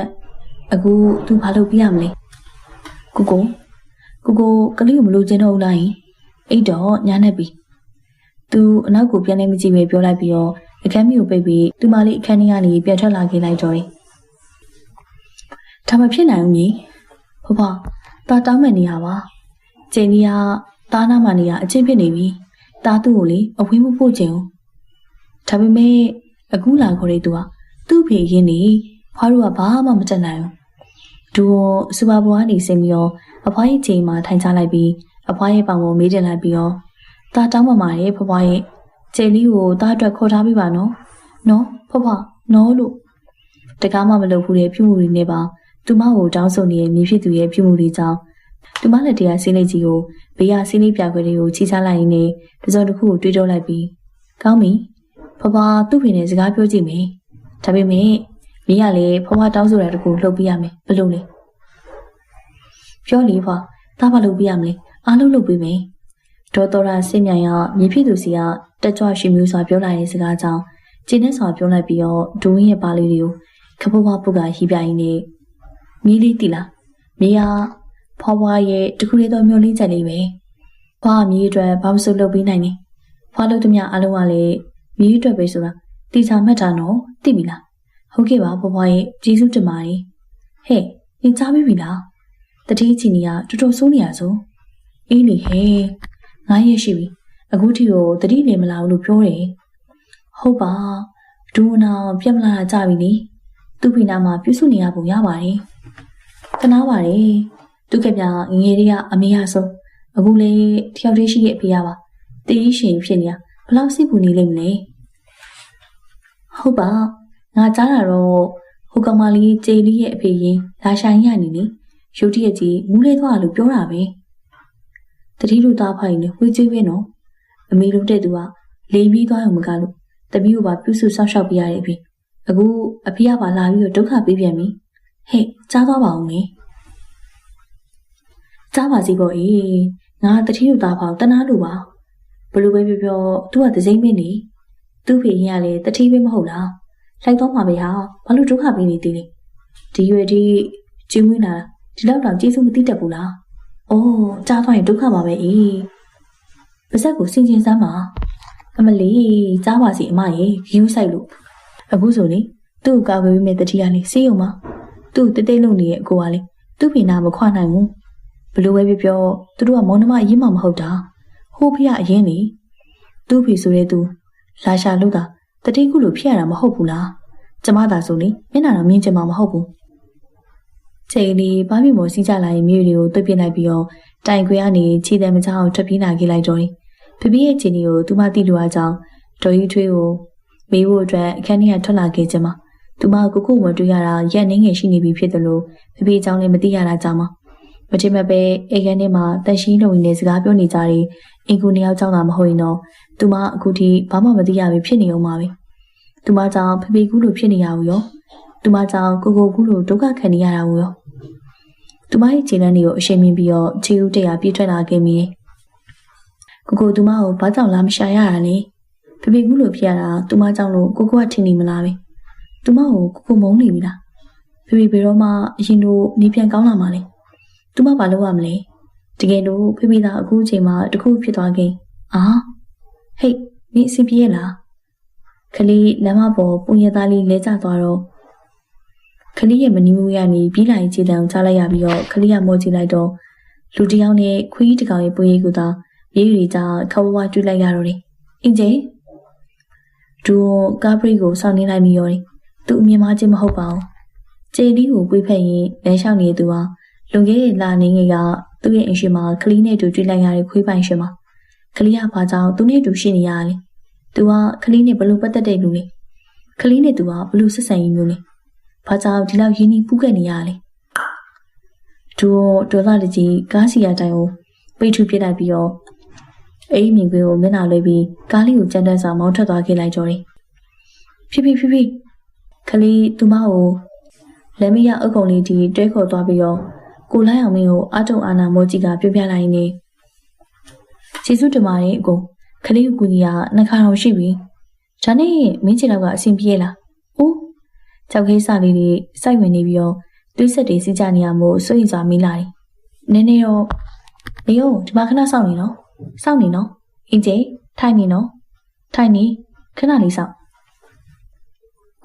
အခုသူဘာလုပ်ပြရမလဲကိုကလေးကိုမလို့ကျင်းတော့ဘူးလားယင်အိတ်တော့ညာနေပြီသူအနောက်ကိုပြန်နေမကြည့်ပဲပြောလိုက်ပြီးတော့အခန်းမျိုးပိတ်ပြီးသူမလေးအခန်းထဲကနေပြန်ထွက်လာခဲ့လိုက်တော့တယ်ဒါမဖြစ်နိုင်ဘူးကြီးဖတာတောင်းမဲ့နေရပါကျင်းကြီးကတားနာမှနေရအချင်းဖြစ်နေပြီတားသူ့ကိုလေအဝေးမပို့ချင်ဘူးဒါပေမဲ့အခုလာခေါ်တဲ့သူကသူ့ဖေရင်းနေဖွားတို့ကဘာမှမတတ်နိုင်ဘူးသူစူပါဘွားနေစင်ပြီးတော့အဖွားရဲ့ချိန်မှာထိုင်ချလိုက်ပြီးအဖွားရဲ့ပေါင်ကိုမေးတင်လိုက်ပြီးတော့တားတောင်းမှမှာရဲ့ဖွားရဲ့ကျယ်လေးကိုတားအတွက်ခေါ်ထားပြီးပါနော်ဖွားနော်လို့တကားမှမလုပ်ဘူးတဲ့ပြုမှုတွေနဲ့ပါသူမကိုတောင်းဆိုနေတဲ့မြေဖြစ်သူရဲ့ပြုမှုတွေကြောင့်သူမလက်တရားဆေးလိပ်ကြီးကိုဘေးကဆေးလိပ်ပြခွဲလေးကိုချီချလိုက်ရင်းနဲ့တစုံတစ်ခုကိုတွေးတော့လိုက်ပြီးကောင်းပြီဖွားသူ့ဖေနဲ့စကားပြောကြည့်မယ်ဒါပေမဲ့မင်းကလည်းဖွားတောင်းဆိုတဲ့တကူလှုပ်ပြရမယ်ဘယ်လိုလဲပြောလေဖွားဒါဘာလုပ်ပြရမလဲအားလုံးလုပ်ပေးမယ်ဒေါ်တော်ရာစင်မြန်ရမြေဖြစ်သူစီကတက်ကြွရှိမျိုးစွာပြောလာတဲ့စကားကြောင့်ကျင်းနဲ့စွာပြောလိုက်ပြီးတော့ဒူဝင်းရဲ့ပါလေးတွေကိုခပဝပုတ်ကဟိပြရင်းနဲ့မြေးလေးတီလာမြေးကဖွားဖွားရဲ့တခုလေးတော့မျိုးလေးချက်လေးပဲဖွားမြေးအတွက်ဘာမှမလုပ်ပေးနိုင်နဲ့ဖွားလို့တမအားလုံးကလည်းမြေးအတွက်ပဲဆိုတာတီချာမှတ်တာနော်သိပြီလားဟုတ်ကဲ့ပါဖွားဖွားရဲ့ကျေးဇူးတင်ပါတယ်ဟဲ့နင်ကြားပြီလားတတိချီနီကတော်တော်ဆိုးနေရဆိုအေးလေဟဲ့9 ရက်ရှိပြီအခုထိကိုတတိနေမလာဘူးလို့ပြောတယ်ဟုတ်ပါဒူနာပြက်မလာကြပြီလေသူ့ဖိနာမှာပြုစုနေရပုံရပါတယ်တနာပါတယ်သူကပြငယ်လေးကအမေရဆုံးအခုလေတယောက်တည်းရှိရဲ့အဖေရပါတေးရှင်ဖြစ်နေရဘလောက်စိတ်ပူနေလိမ့်မလဲဟုတ်ပါငါကြားတာတော့ဟိုကောင်မလေးကျေလေးရဲ့အဖေရင်လာရှာရနေနေရုတ်တရက်ကြီးမူးလဲသွားလို့ပြောတာပဲတတိလူသားဖိုင်နဲ့ဝေးကျွေးပဲနော်အမေလုပ်တဲ့သူကလေပြီးသွားအောင်မကလို့တပီးကိုပါပြုစုဆောက်ရှောက်ပြရတဲ့အပြင် အခုအဖေကပါလာပြီးတော့ဒုက္ခပေးပြန်ပြီဟဲ့ကြားသွားပါအောင်လေကြားပါစီပေါ့အေးငါတတိယသားဖောက်တနာလို့ပါဘလို့ပဲပြောပြောသူကတစိမ့်မင်းနေသူ့ဖေရင်ကလည်းတတိပဲမဟုတ်လားလိုက်တော့မှာပဲဟာဘာလို့ဒုက္ခပေးနေသေးလဲဒီရွယ်ဒီကျင်းမွေးလာဒီလောက်တော့ကျေးဇူးမသိတတ်ဘူးလားအိုးကြားသွားရင်ဒုက္ခပါပဲအေးပါဇက်ကိုစင်ကျင်စမ်းပါအမလေးကြားပါစီအမရေဂယူးဆိုင်လို့အခုဆိုလေသူ့ကိုကာဝေးပေးမဲ့တတိကလေစေးုံမှာသူ့တိတ်တိတ်လုံနေရဲ့အကိုကလေသူ့ဖေနာမခွနိုင်ဘူးဘလို့ပဲပြောပြောသူတို့ကမောင်နှမအရင်မှမဟုတ်တာဟိုဖေကအရင်လေသူ့ဖေဆိုတဲ့သူလာရှာလို့တာတတိကုလို့ဖြစ်ရတာမဟုတ်ဘူးလားကျမသာဆိုလေမျက်နှာတော့မြင်ချင်မှာမဟုတ်ဘူးချိန်လီဘာဖြစ်မို့စီးကြလာရင်မြေတွေကိုသွတ်ပြစ်လိုက်ပြီးတော့တိုင်ခွေကနေခြေတယ်မချအောင်ထွက်ပြေးလာခဲ့လိုက်တော့ဖဖေရဲ့ခြေတွေကိုသူမသိလို့အားကြောင့်ဒေါ်ကြီးထွေးကိုမေးဖို့အတွက်အခန်းထဲကထွက်လာခဲ့ကြမှာသူမကိုကိုဝင်တွေ့ရတာရက်နှင်းငယ်ရှိနေပြီဖြစ်တယ်လို့ဖဖေအကြောင်းလည်းမသိရတာကြောင့်မထင်မဲ့ပဲအိမ်ခန်းထဲမှာတန်ရှင်းလုံနေစကားပြောနေကြတယ်အင်ကူနှစ်ယောက်ကြောင့်သာမဟုတ်ရင်တော့သူမအခုထိဘာမှမသိရပဲဖြစ်နေအောင်ပါပဲသူမကြောင့်ဖဖေကူးလို့ဖြစ်နေရဘူးရောသူမကြောင့်ကိုကူးလို့ဒုက္ခခံနေရတာဘူးရောသူမရဲ့ခြေလမ်းတွေကိုအရှိန်မြင်ပြီးတော့ခြေဦးတရားပြေးထွက်လာခဲ့မိတယ်ကိုသူမကိုဘာကြောင့်လာမရှာရတာလဲဖဖေကူးလို့ဖြစ်ရတာသူမကြောင့်လို့ကိုကထင်နေမလားပဲသူမကိုမုန်းနေပြီလားဖဖေဘယ်တော့မှအရင်တို့နေပြန်ကောင်းလာမှာလဲသူမဘာလုပ်ရမလဲတကယ်လို့ဖဖေသာအခုချိန်မှာတခုဖြစ်သွားခဲ့အာဟေးနေအစီပြေးလားခလေးလမ်းမပေါ်ပုံရသားလေးလဲကျသွားတော့ခလေးရဲ့မနီးမှုရနေပြီးလိုက်ခြေတံကိုချလိုက်ရပြီးတော့ခလေးကမောကြည့်လိုက်တော့လူတစ်ယောက်နဲ့ခွေးတကောင်ရဲ့ပွေးရည်ကူသာရေးရီကြခဝဝတွေ့လိုက်ရတော့တယ်အင်းကျဲဒူကာပရီကိုစောင့်နေလိုက်ပြီးရောသူအမြင်မှချင်းမဟုတ်ပါဘူးခြေလေးကိုပွေးဖက်ရင်လမ်းလျှောက်နေသူဟာလွန်ခဲ့တဲ့လနေငယ်ကသူ့ရဲ့အင်ရှင်မှာခလေးနဲ့တူတွေ့လိုက်ရတဲ့ခွေးပိုင်ရှင်မှာခလေးကဘာကြောင့်သူနဲ့တူရှိနေရလဲသူကခလေးနဲ့ဘလို့ပတ်သက်တဲ့လူလဲခလေးနဲ့သူကဘလို့ဆက်ဆံရေးမျိုးလဲဘာကြောင့်ဒီလောက်ရင်းနှီးပူးခဲ့နေရလဲဒေါ်လာကြီးကားစီယာတိုင်ကိုပိတ်ထူပြလိုက်ပြီးတော့အိမ်မြင်ကွင်းကိုမျက်နှာလွှဲပြီးကားလေးကိုကြမ်းတမ်းစွာမောင်းထွက်သွားခဲ့လိုက်ကြတယ်ဖြည်းဖြည်းခလေးသူမကိုလက်မရအုပ်ကုန်လေးဒီတွဲခေါ်သွားပြီးတော့ကိုလိုက်အောင်မင်းကိုအတုံအာနာမောကြီးကပြပြလိုက်နေကျေးဇူးတင်ပါတယ်အကိုခလေးကိုကူညီရနှစ်ခါတော့ရှိပြီဒါနဲ့မင်းချင်တော့ကအဆင်ပြေလားအိုးကြောက်ခဲစလေးတွေစိုက်ဝင်နေပြီးတော့သွေးဆက်တွေစီးကြနေရမို့စိုးရိမ်စွာမိလာတယ်နည်းနည်းတော့လေယုံဒီမှာခဏစောင့်နေနော်အင်းကျထိုင်နေနော်ထိုင်နေခဏလေးစောင့်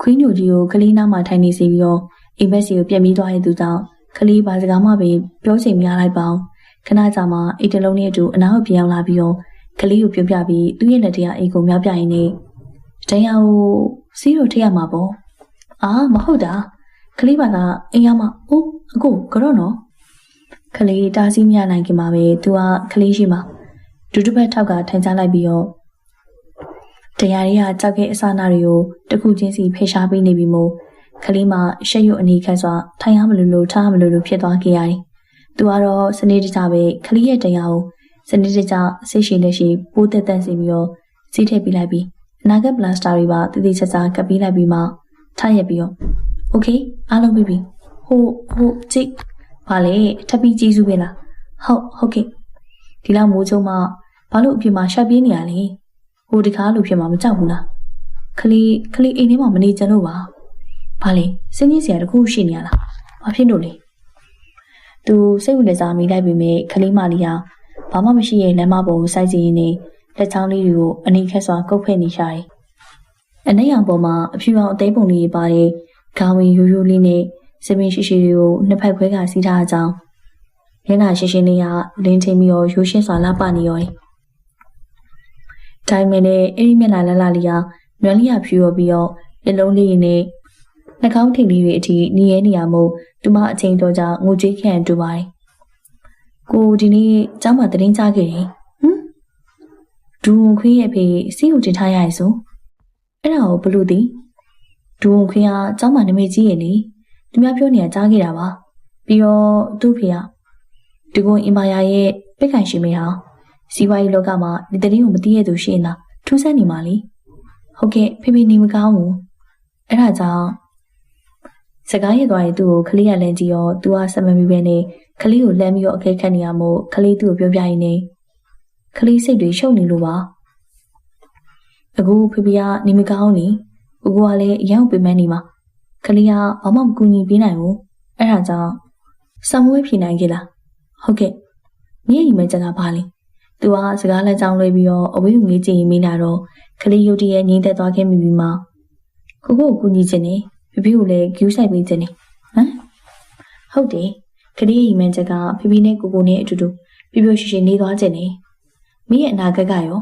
ခွေးညိုကြီးကိုခလေးနားမှာထိုင်နေစီပြီးတော့အိမ်ဘက်စီကိုပြက်ပြီးသွားတဲ့သူကြောင့်ခလေးပါစကားမှပဲပြောချိန်များလိုက်ပါအောင်ခဏကြာမှအိတ်တလုံးနဲ့အတူအနားကိုပြန်ရောက်လာပြီးတော့ခလေးကိုပြောပြပြီးသူ့ရဲ့လက်ထဲကအိတ်ကိုမြောက်ပြရင်းနဲ့တရားကိုစီးတော့ထည့်ရမှာပေါ့အာမဟုတ်တာခလေးပါကအိမ်ရမှာအိုးအကိုကတော့နော်ခလေးတားစီးမရနိုင်ခင်မှာပဲသူကခလေးရှိမှာဒူးတစ်ဖက်ထောက်ကထိုင်ချလိုက်ပြီးတော့တရားတွေကကြောက်ခဲ့အစနာတွေကိုတခုချင်းစီဖယ်ရှားပေးနေပြီမို့ခလေးမှရှက်ရွံ့အနေခက်စွာထိုင်ရမလို့ထားမလို့ဖြစ်သွားခဲ့ရတယ်။သူကတော့စနေတကျပဲခလေးရဲ့တရားကိုစနေတကျစိတ်ရှိလက်ရှိပိုးသက်တန့်စီပြီးတော့စီးထည့်ပေးလိုက်ပြီးအနာဂတ်ပလန်စတာတွေပါတည်တည်ချာချာကပ်ပေးလိုက်ပြီးမှထားရက်ပြီးတော့โอเคအားလုံးပြီဟိုကြည့်ပါလေထပ်ပြီးကျေးဇူးပဲလားဟုတ်ကဲ့ဒီလောက်မိုးချုံမှဘာလို့အပြင်မှာရှက်ပြေးနေရလဲဟိုဒီကားလို့ဖြစ်မှာမကြောက်ဘူးလားခလေးအိမ်ထဲမှာမနေကြလို့ပါဘာလဲစဉ်းကြီးစရာတခုရှိနေရလားဘာဖြစ်လို့လဲသူစိတ်ဝင်စားမိလိုက်ပေမဲ့ခလေးမလေးဟာဘာမှမရှိရဲ့လမ်းမပေါ်ကိုစိုက်ကြည့်ရင်းနဲ့လက်ချောင်းလေးတွေကိုအနီးခက်စွာကုတ်ဖက်နေရှာတယ်အနက်ရောင်ပေါ်မှာအဖြူရောင်အသိပုံလေးပါတဲ့ခေါင်းဝင်ရိုးရိုးလေးနဲ့စပင်ရှိရှိတွေကိုနှစ်ဖက်ခွဲကစီးထားအကြောင်းမျက်နှာရှင်းရှင်းလေးကလင်းထင်းပြီးတော့ရိုးရှင်းစွာလှပနေရောတယ်တိုင်းမင်းနဲ့အဲ့ဒီမျက်နှာလှလှလေးကနွမ်းလေးရဖြူရောပြီးတော့လက်လုံးလေးနဲ့နှာခေါင်းထိပ်လေးတွေအထိနေရဲနေရမို့သူမအချိန်တော်ကြာငိုကြွေးခံတူပါတယ်ကိုဒီနေ့ကျောင်းမှာတရင်ကြားခဲ့တယ်ဒူဝင်ခွေးရဲ့ဖေစီးကိုတင်ထားရရဲ့ဆိုအဲ့ဒါကိုဘလို့သိဒူဝင်ခွေးကကျောင်းမှာနာမည်ကြီးရဲ့လေသူများပြောနေတာကြားခဲ့တာပါပြီးတော့သူ့ဖေကဒီကွန်အင်ပါယာရဲ့ပိတ်ခိုင်ရှင်မေဟာစီးပွားရေးလောကမှာဒီတရင်ကိုမသိရသူရှိရင်လားထူးဆန်းနေမှာလေဟုတ်ကဲ့ဖေနေမကောင်းဘူး အဲ့ဒါကြောင့်စကားရသွားရင်သူ့ကိုခလေးကလန့်ကြည့်ရောသူကစမမီပဲနဲ့ခလေးကိုလှမ်းပြီးတော့အခဲခတ်နေရမို့ခလေးသူ့ကိုပြောပြရင်းနဲ့ခလေးစိတ်တွေရှုပ်နေလို့ပါအခုဖေဖေကနေမကောင်းလေကိုကလည်းအရောက်ပြင်မနေမှာခလေးကဘာမှမကူညီပေးနိုင်ဘူးအဲ့ဒါကြောင့်စံမွေးဖြေနိုင်ကြလားဟုတ်ကဲ့မြေကြီးမဲ့ချက်ကဘာလဲသူကစကားလက်ကြောင်းလွှဲပြီးတော့အဝေးကိုငေးကြည့်ရင်မိလာတော့ခလေးရုတ်တရက်ငိမ့်သက်သွားခဲ့မိပြီးမှကိုကိုကူညီခြင်းနဲ့ဖေဖေကိုလည်းဂူးဆိုင်ပေးခြင်းနဲ့ဟမ်ဟုတ်တယ်ခလေးရီမန်ချက်ကဖေဖေနဲ့ကိုကိုနဲ့အတူတူပြပြရွှင်ရွှင်နေသွားခြင်းနဲ့မိရဲ့အနာဂတ်ကရော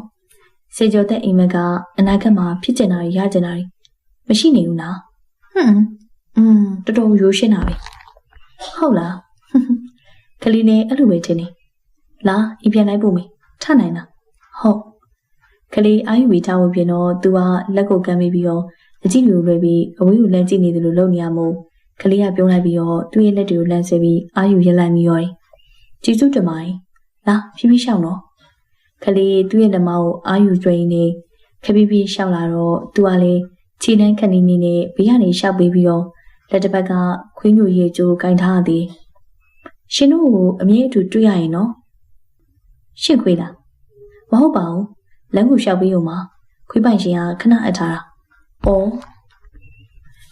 စေကျော်တဲ့အိမ်မက်ကအနာဂတ်မှာဖြစ်ကျင်တာရကျင်တာမရှိနေဘူးလားတော်တော်ရိုးရှင်းတာပဲဟုတ်လားခလေးနဲ့အဲ့လိုပဲခြင်းနဲ့လာအိမ်ပြန်လိုက်ဖို့မေထနိုင်လားဟုတ်ခလေးအာယူဝီထားဖို့ပြင်တော့သူကလက်ကိုကမ်းပြီးတော့အကြည့်လိုလွယ်ပြီးအဝေးကိုလမ်းကြည့်နေတယ်လို့လုပ်နေရမို့ခလေးကပြုံးလိုက်ပြီးတော့သူ့ရဲ့လက်တွေကိုလမ်းဆွဲပြီးအာယူရက်လိုက်ပြီးရောတယ်ကြည်စုတမိုင်းလာဖြည်းဖြည်းရှောင်းတော့ခလေးသူ့ရဲ့လက်မကိုအာယူကျွေးနေခဖြည်းဖြည်းရှောင်းလာတော့သူကလည်းခြေနှမ်းခဏီနေနဲ့ဘေးကနေရှောက်ပေးပြီးတော့လက်တစ်ဖက်ကခွေးညိုရေကျိုးကင်ထားသည်ရှင်တို့ကိုအမြဲတူတွေ့ရရင်နော်ရှင့်ခွေးလားမဟုတ်ပါဘူးလမ်းကိုရှောက်ပေးဦးမှာခွေးပိုင်ရှင်ကခဏအပ်ထားတာအော်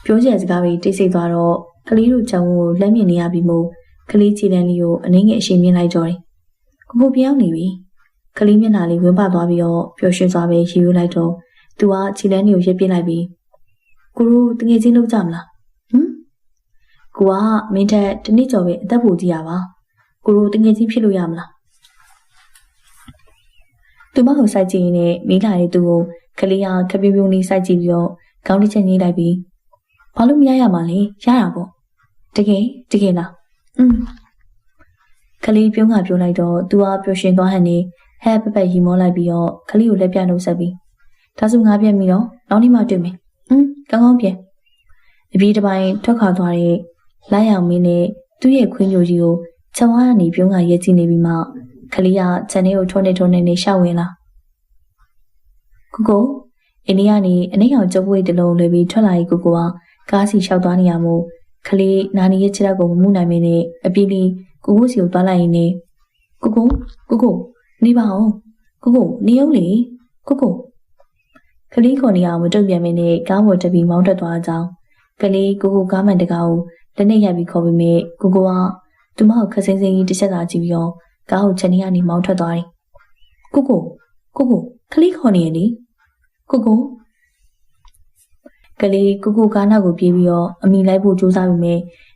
ပြောချင်စကားတွေတိတ်ဆိတ်သွားတော့ကလေးတို့ချောင်းကိုလက်မြင်နေရပြီမို့ကလေးခြေတန်းလေးကိုအနှင်းငယ်အရှိမြင်လိုက်ကြတယ်ကိုပြောင်းနေပြီကလေးမျက်နှာလေးဝင်းပသွားပြီးတော့ပျော်ရွှင်စွာပဲရေယူလိုက်တော့သူကခြေတန်းလေးကိုရက်ပြစ်လိုက်ပြီးကိုတို့တငယ်ချင်းလုပ်ကြမလားကိုကမင်းထက်တနည်းကျော်ပဲအသက်ပိုကြီးရပါကိုတို့တငယ်ချင်းဖြစ်လို့ရမလားသူမကိုစိုက်ကြည့်ရင်လည်းမိလာရဲ့သူကိုကလေးကခပြပြုံလေးစိုက်ကြည့်ပြီးတော့ခေါင်းတစ်ချက်ညှိလိုက်ပြီးဘာလို့မရရမှာလဲရတာပေါ့တကယ်လားကလေးပြုံးကပြောလိုက်တော့သူကပျော်ရွှင်သွားဟန်နေဟဲ့ပပရီမောလိုက်ပြီးတော့ကလေးကိုလက်ပြနှုတ်ဆက်ပြီးဒါဆိုငါပြန်ပြီတော့နောက်နေ့မှတွေ့မယ်ကောင်းကောင်းပြန်အပြေးတစ်ပိုင်းထွက်ခွာသွားတဲ့လိုက်အောင်မင်းနဲ့သူ့ရဲ့ခွေးမျိုးကြီးကိုချောင်းကနေပြုံးကရဲကြည့်နေပြီးမှကလေးကခြံထဲကိုထုံးနေရှောက်ဝင်လာကိုအိန္ဒိယနေအနှိမ့်အောင်ကျုပ်ဝေးတလုံးလွယ်ပြီးထွက်လာရေးကိုကကားစီလျှောက်သွားနေရမို့ကလေးနာနီရဲ့ခြေထောက်ကိုမမှုနိုင်မင်းနဲ့အပြေးလေးကိုစီကိုသွားလိုက်ရင်းနဲ့ကိုနေပါအောင်ကိုနေအောင်လေကိုကလေးခေါ်နေအောင်မတုံ့ပြန်မင်းနဲ့ကားပေါ်တက်ပြီးမောင်းထွက်သွားကြအောင်ကလေးကိုကားမှန်တကားကိုလက်နဲ့ရိုက်ပြီးခေါ်ပြီးမြဲကိုကသူမကိုခက်စင်းစင်းကြီးတစ်ချက်သာကြည့်ပြီးတော့ကားကိုချက်နေရနေမောင်းထွက်သွားတယ်ကိုကလေးခေါ်နေရလေကိုကလေးကိုကားနောက်ကိုပြေးပြီးတော့အမိလိုက်ဖို့ကြိုးစားပြီးမြဲ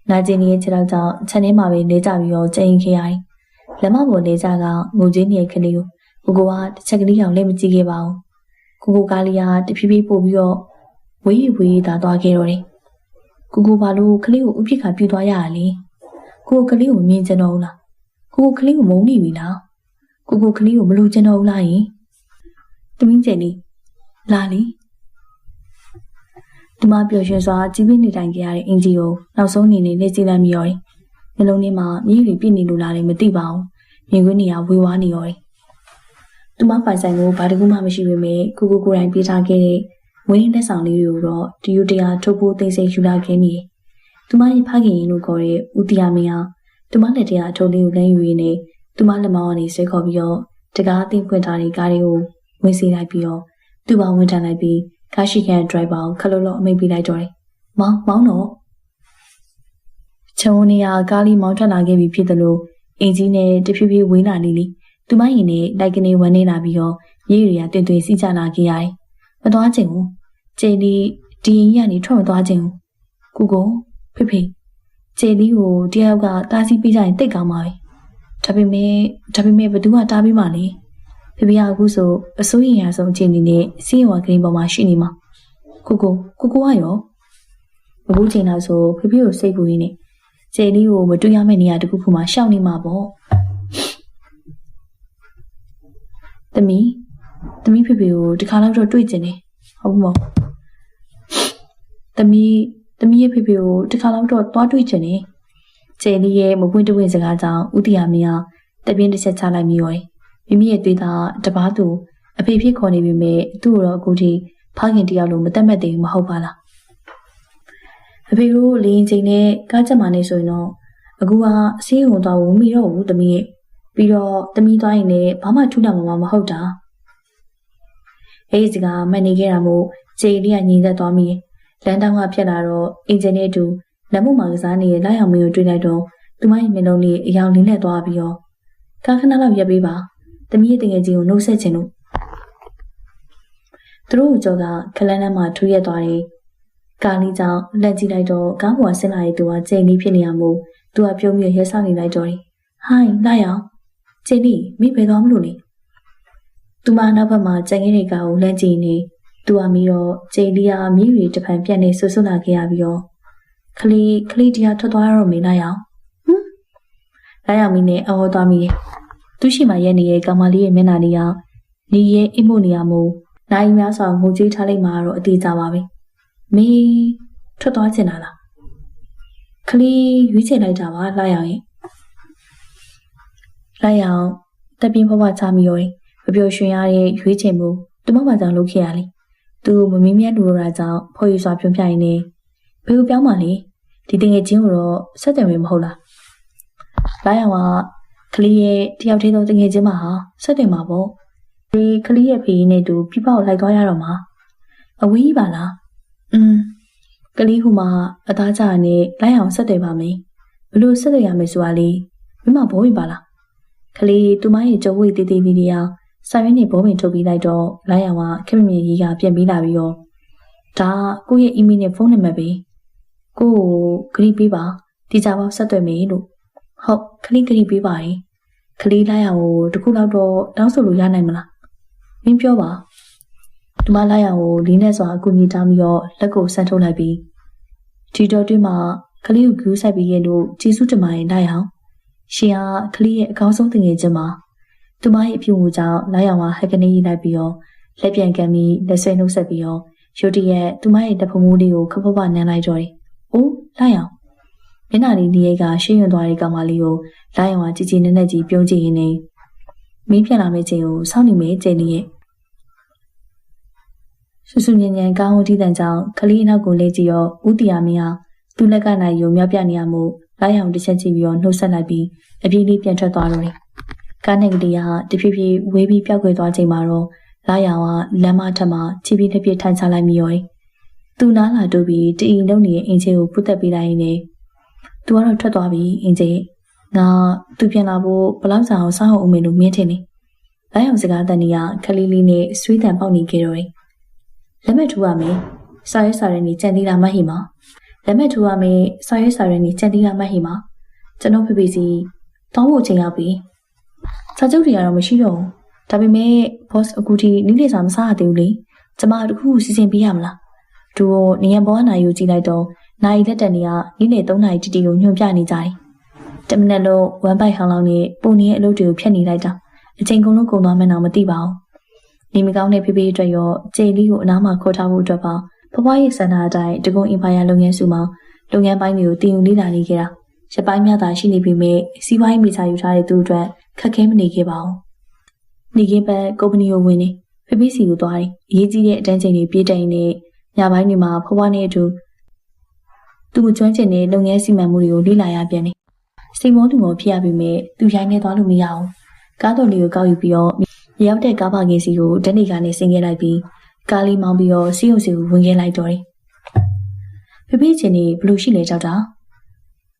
နာကျင်နေတဲ့ခြေထောက်ကြောင့်ခြံထဲမှာပဲနေကြပြီးတော့ကျင်းခဲ့ရတယ်လက်မပေါ်နေကြကငိုချင်းနေတဲ့ကလေးကိုကတစ်ချက်ကလေးအောင်လက်မကြည့်ခဲ့ပါဘူးကိုကားလေးကတဖြည်းဖြည်းပို့ပြီးတော့ဝေးသာသွားခဲ့တော့တယ်ကိုဘာလို့ကလေးကိုဥပိ္ပခါပြူသွားရတာလဲကိုကလေးကိုမြင်ချင်တော့လားကိုကလေးကိုမုန်းနေပြီလားကိုကလေးကိုမလိုချင်တော့ဘူးလားယင်သမီးကျယ်လေးလာလေဒီမှာပျော်ရွှင်စွာကြီးပြင်းနေတိုင်ကြရတဲ့အင်ဂျီကိုနောက်ဆုံးနေလက်ကြည့်လိုက်မိရောတယ်နှလုံးထဲမှာမြေကြီးပြည့်နေလို့လားလည်းမသိပါဘူးမြင်ကွင်းနေရဝေဝါးနေရောတယ်သူမပိုင်ဆိုင်ကိုဘာတကူမှမရှိပေမဲ့ကိုယ်တိုင်ပြေးထားခဲ့တဲ့ဝင်းလက်ဆောင်လေးတွေကိုတော့တယူတရားထုတ်ဖို့သိစိတ်ယူလာခဲ့နေသူမရဲ့ဖခင်ရင်လို့ခေါ်တဲ့ဦးတီယာမင်းဟာသူမလက်ထဲကအထုပ်လေးကိုလက်ယူရင်းနဲ့သူမလက်မောင်းကနေဆွဲခေါ်ပြီးတော့တကားအသိဖွင့်ထားတဲ့ကားလေးကိုဝင်စီလိုက်ပြီးတော့သူ့ဘာဝင်ထန်လိုက်ပြီးကားရှိခံဒရိုက်ဘာကိုခလုတ်လုံးအမိတ်ပေးလိုက်တော့တယ်။မောင်းတော့ချောင်းနေရကားလေးမောင်းထွက်လာခဲ့ပြီဖြစ်တယ်လို့အင်ဂျီနဲ့တဖြည်းဖြည်းဝေးလာနေလေသူမရင်နဲ့လိုက်ကနေဝန်းနေလာပြီးတော့ရေရီရတွင်စီကြလာခဲ့ရတယ်။မသွားချင်ဘူး။ကျေလီဒီရင်ကြီးကနေထွက်မသွားချင်ဘူး။ကိုဖေကျေလီကိုတယောက်ကတားဆီးပေးကြရင်တိတ်ကောင်းပါပဲ။ဒါပေမဲ့ဘသူကတားပေးမှလဲ။ဖေကအခုဆိုအစိုးရရဆုံးအချိန်နေနဲ့စီးရွာကလေးပေါ်မှာရှိနေမှာ။ကိုကရောအခုချိန်တော့ဆိုဖေကိုစိတ်ပူရင်းနဲ့ကျေလီကိုမတွေ့ရမယ့်နေရာတစ်ခုခုမှာရှောင်နေမှာပေါ့။သမီးဖေကိုဒီခါလောက်တော့တွေ့ကျင်တယ်ဟုတ်မဟုတ်သမီးရဲ့ဖေကိုဒီခါလောက်တော့သွားတွေ့ကျင်တယ်ကျယ်လေးရဲ့မပွင့်တဝင့်စကားကြောင့်ဦးတီယာမင်းကတပြင်းတစ်ချက်ချလိုက်မိရောတယ်မိမိရဲ့သွေးသားတပားသူအဖေဖြစ်ခေါ်နေပြီမဲ့သူ့ကိုတော့အခုထိဖခင်တယောက်လိုမတတ်မှတ်သေးဘူးမဟုတ်ပါလား ဖေတို့လင်းချင်းနဲ့ကားချက်မှနေဆိုရင်တော့အခုကဆေးရုံသွားဖို့မိတော့ဘူးသမီးရဲ့ပြီးတော့သမီးသွားရင်လည်းဘာမှထူးတာမှမဟုတ်တာအဲ့ဒီကမနေခဲ့တာမို့ကျေလေးကညီသက်သွားမိလမ်းတောင်းကဖြတ်လာတော့အင်ဂျင်နဲ့အတူလက်မှုမှာကစားနေတဲ့လိုက်အောင်မင်းကိုတွေ့လိုက်တော့သူမရဲ့မျက်လုံးလေးအယောင်လေးနဲ့သွားပြီးတော့ကားခဏလောက်ရပ်ပေးပါသမီးရဲ့တငယ်ချင်းကိုနှုတ်ဆက်ချင်လို့သူတို့ကြောကခလန်းထဲမှာထူရက်သွားတယ်ကားလေးကြောင့်လက်ကြည့်လိုက်တော့ကားပေါ်ဆင်းလာတဲ့သူကကျိန်လေးဖြစ်နေရမို့သူကပြုံးပြီးရဲဆောက်နေလိုက်တော့တယ်ဟိုင်းလာရအောင်ကျိန်လေးမိဘယ်သွားမလို့လဲသူမနောက်ဘက်မှာကျန်ခဲ့တဲ့ကားကိုလှမ်းကြည့်နေသူကမီတော့ကျိန်လေးကမိရီတစ်ဖန်ပြက်နေဆွဆွလာခဲ့ရပြီးတော့ခလေးတရားထွက်သွားတော့မင်းလာရအောင်လာရမင်းနဲ့အော်သွားမိတယ်သူရှိမှရဲ့နေရဲ့ကောင်မလေးရဲ့မျက်နှာလေးကနေရဲ့အိမ်မို့နေရမို့နိုင်များစွာငိုကြွေးထားလိုက်မှာတော့အသေးကြပါပဲမင်းထွက်သွားချင်တာလားခလေးရွေးချယ်လိုက်တာပါလာရအောင်လာရအောင်တပြင်းဖွားဖွားချမိရောမပြောရွှင်ရတဲ့ရွေးချယ်မှုသူမဘာကြောင့်လုပ်ခဲ့ရလဲသူမမင်းမြတ်လူလိုတာကြောင့်ဖော်ယူစွာပြုံးပြရင်နေဘယ်ကိုပြောင်းမှလဲဒီတငယ်ချင်းကိုတော့ဆက်တယ်မဟုတ်လားလာရအောင်ကလေးရဲ့တယောက်တည်းသောတငယ်ချင်းမဟာဆက်တယ်မှာပေါ့ဒီကလေးရဲ့ဖေးနဲ့တူပြပကိုလိုက်သွားရတော့မှာအဝေးပါလားကလေးဟူမှာအသားကြနဲ့လိုက်အောင်ဆက်တယ်ပါမယ်ဘလို့ဆက်တယ်ရမယ်ဆိုတာလေမမဘောဝင်ပါလားကလေးသူမရဲ့ကြုံဝေးတေးသေးလေးတရားစာရွက်နဲ့ဘောဝင်ထုတ်ပြီးလိုက်တော့လိုက်အောင်ကခက်မမြင်ကြီးကပြန်ပြီးလာပြီးတော့ဒါကိုယ့်ရဲ့ email နဲ့ဖုန်းနံပါတ်ပဲကိုဂရီပေးပါဒီကြပေါက်ဆက်သွယ်မယ်လို့ဟုတ်ခလေးဂရီပေးပါတယ်ခလေးလိုက်အောင်ကိုတခုလောက်တော့တောင်းဆိုလို့ရနိုင်မလားမင်းပြောပါဒီမလိုက်အောင်ကိုလေးနဲ့စွာအကူအညီတောင်းပြီးတော့လက်ကိုဆန်းထုတ်လိုက်ပြီးဒီတော့တွင်းမှာခလေးကိုဂူးဆိုင်ပြီးရဲ့လို့ကျေးဇူးတင်ပါတယ်လိုက်အောင်ရှင်ကခလေးရဲ့အကောင်းဆုံးတငယ်ချင်းပါသူမရဲ့အပြုအမူကြောင့်လိုက်အောင်ကဟက်ကနေရေးလိုက်ပြီးတော့လက်ပြန်ကန်ပြီးလက်ဆွဲနှုတ်ဆက်ပြီးတော့ရုတ်တရက်သူမရဲ့တဖုံမိုးလေးကိုခပ်ဖပနမ်းလိုက်တော့တယ်အိုးလိုက်အောင်မျက်နှာလေးလေးကရှင်းရွံသွားတဲ့ကောင်မလေးကိုလိုက်အောင်ကကြည်ကြည်နက်နက်ကြီးပြုံးကြည့်ရင်းနဲ့မင်းပြန်လာမယ့်ချိန်ကိုစောင့်နေမယ်ကျင်းလေးရဲ့ဆူဆူညံ့ညံ့ကောင်းဦးတီးတန်ကြောင့်ခလေးနောက်ကိုလဲကြည့်တော့ဦးတီယာမင်းဟာသူ့လက်ကနိုင်ယုံမြောက်ပြနေရမှုလိုက်အောင်တစ်ချက်ကြည့်ပြီးတော့နှုတ်ဆက်လိုက်ပြီးအပြေးလေးပြန်ထွက်သွားတော့တယ်ကားနဲ့ကလေးကတဖြည်းဖြည်းဝေးပြီးပျောက်ကွယ်သွားချိန်မှာတော့လိုက်အောင်ကလမ်းမထက်မှာချီပြီးတစ်ပြစ်ထိုင်ချလိုက်မိရောတယ်သူနားလာတို့ပြီးတအီလုံးနေတဲ့အင်ဂျင်ကိုပုတ်တက်ပေးလိုက်ရင်းနဲ့သူကတော့ထွက်သွားပြီအင်ဂျင်ငါသူပြန်လာဖို့ဘလောက်စာအောင်စောင့်အောင်မယ်လို့မြင်ထင်နေလိုက်အောင်စကားတန်ကြီးကခလေးလေးနဲ့ဆွေးတန်ပေါက်နေကြတော့တယ်လက်မဲ့ထူရမယ်စာရဲစာရဲနေကြံသေးတာမဟိမလက်မဲ့ထူရမယ်စာရဲစာရဲနေကြံသေးတာမဟိမကျွန်တော်ဖေဖေစီတောင်းဖို့ချိန်ရောက်ပြီစာချုပ်တွေကတော့မရှိတော့ဘူးဒါပေမဲ့ boss အခုထိနီးလေစာမစားရသေးဘူးလေကျမတခုစီစဉ်ပေးရမလားသူနေရဘောနာယူကြည့်လိုက်တော့နိုင်လက်တန်တွေကနီးလေ3နာရီတီတီကိုညွှန်ပြနေကြတယ်တမနက်လုံးဝမ်ပိုက်ဟောင်းလောင်းနဲ့ပုံနေရဲ့အလုပ်တွေကိုဖျက်နေလိုက်တာအချိန်ကုန်လုံးကုန်သွားမှန်းတော့မသိပါဘူးနေမကောင်းတဲ့ဖေဖေအတွက်ရောကျိန်လေးကိုအနားမှာခေါ်ထားဖို့အတွက်ပါဘဘရဲ့စန္ဒာအတိုင်းတကုံအင်ပါယာလုပ်ငန်းစုမှာလုပ်ငန်းပိုင်းတွေကိုတင်ယူလေ့လာနေခဲ့တာရပိုင်းများသာရှိနေပြီမဲ့စီးပွားရေးမိသားယူထားတဲ့သူအတွက်ခက်ခဲမနေခဲ့ပါဘူးနေကင်းပတ်ကုမ္ပဏီကိုဝင်နေဖေဖေစီကိုသွားတယ်အရေးကြီးတဲ့အတန်းချိန်တွေပြေးတိုင်နေညပိုင်းတွေမှာဘဘနဲ့အတူသူ့ကျွမ်းကျင်တဲ့လုပ်ငန်းစီမံမှုတွေကိုလေ့လာရပြန်တယ်စိတ်မောသူမောဖြစ်ရပြီမဲ့သူရိုင်းနေသွားလို့မရအောင်ကားတော်လေးကိုကောက်ယူပြီးတော့ရောက်တဲ့ကားပါကင်စီကိုဓာတ်နေကနေဆင်းခဲ့လိုက်ပြီးကားလေးမောင်းပြီးတော့စီးရုံစီကိုဝင်ခဲ့လိုက်တော့တယ်ဖေဖေချင်းနေဘလို့ရှိလဲကြောက်တာ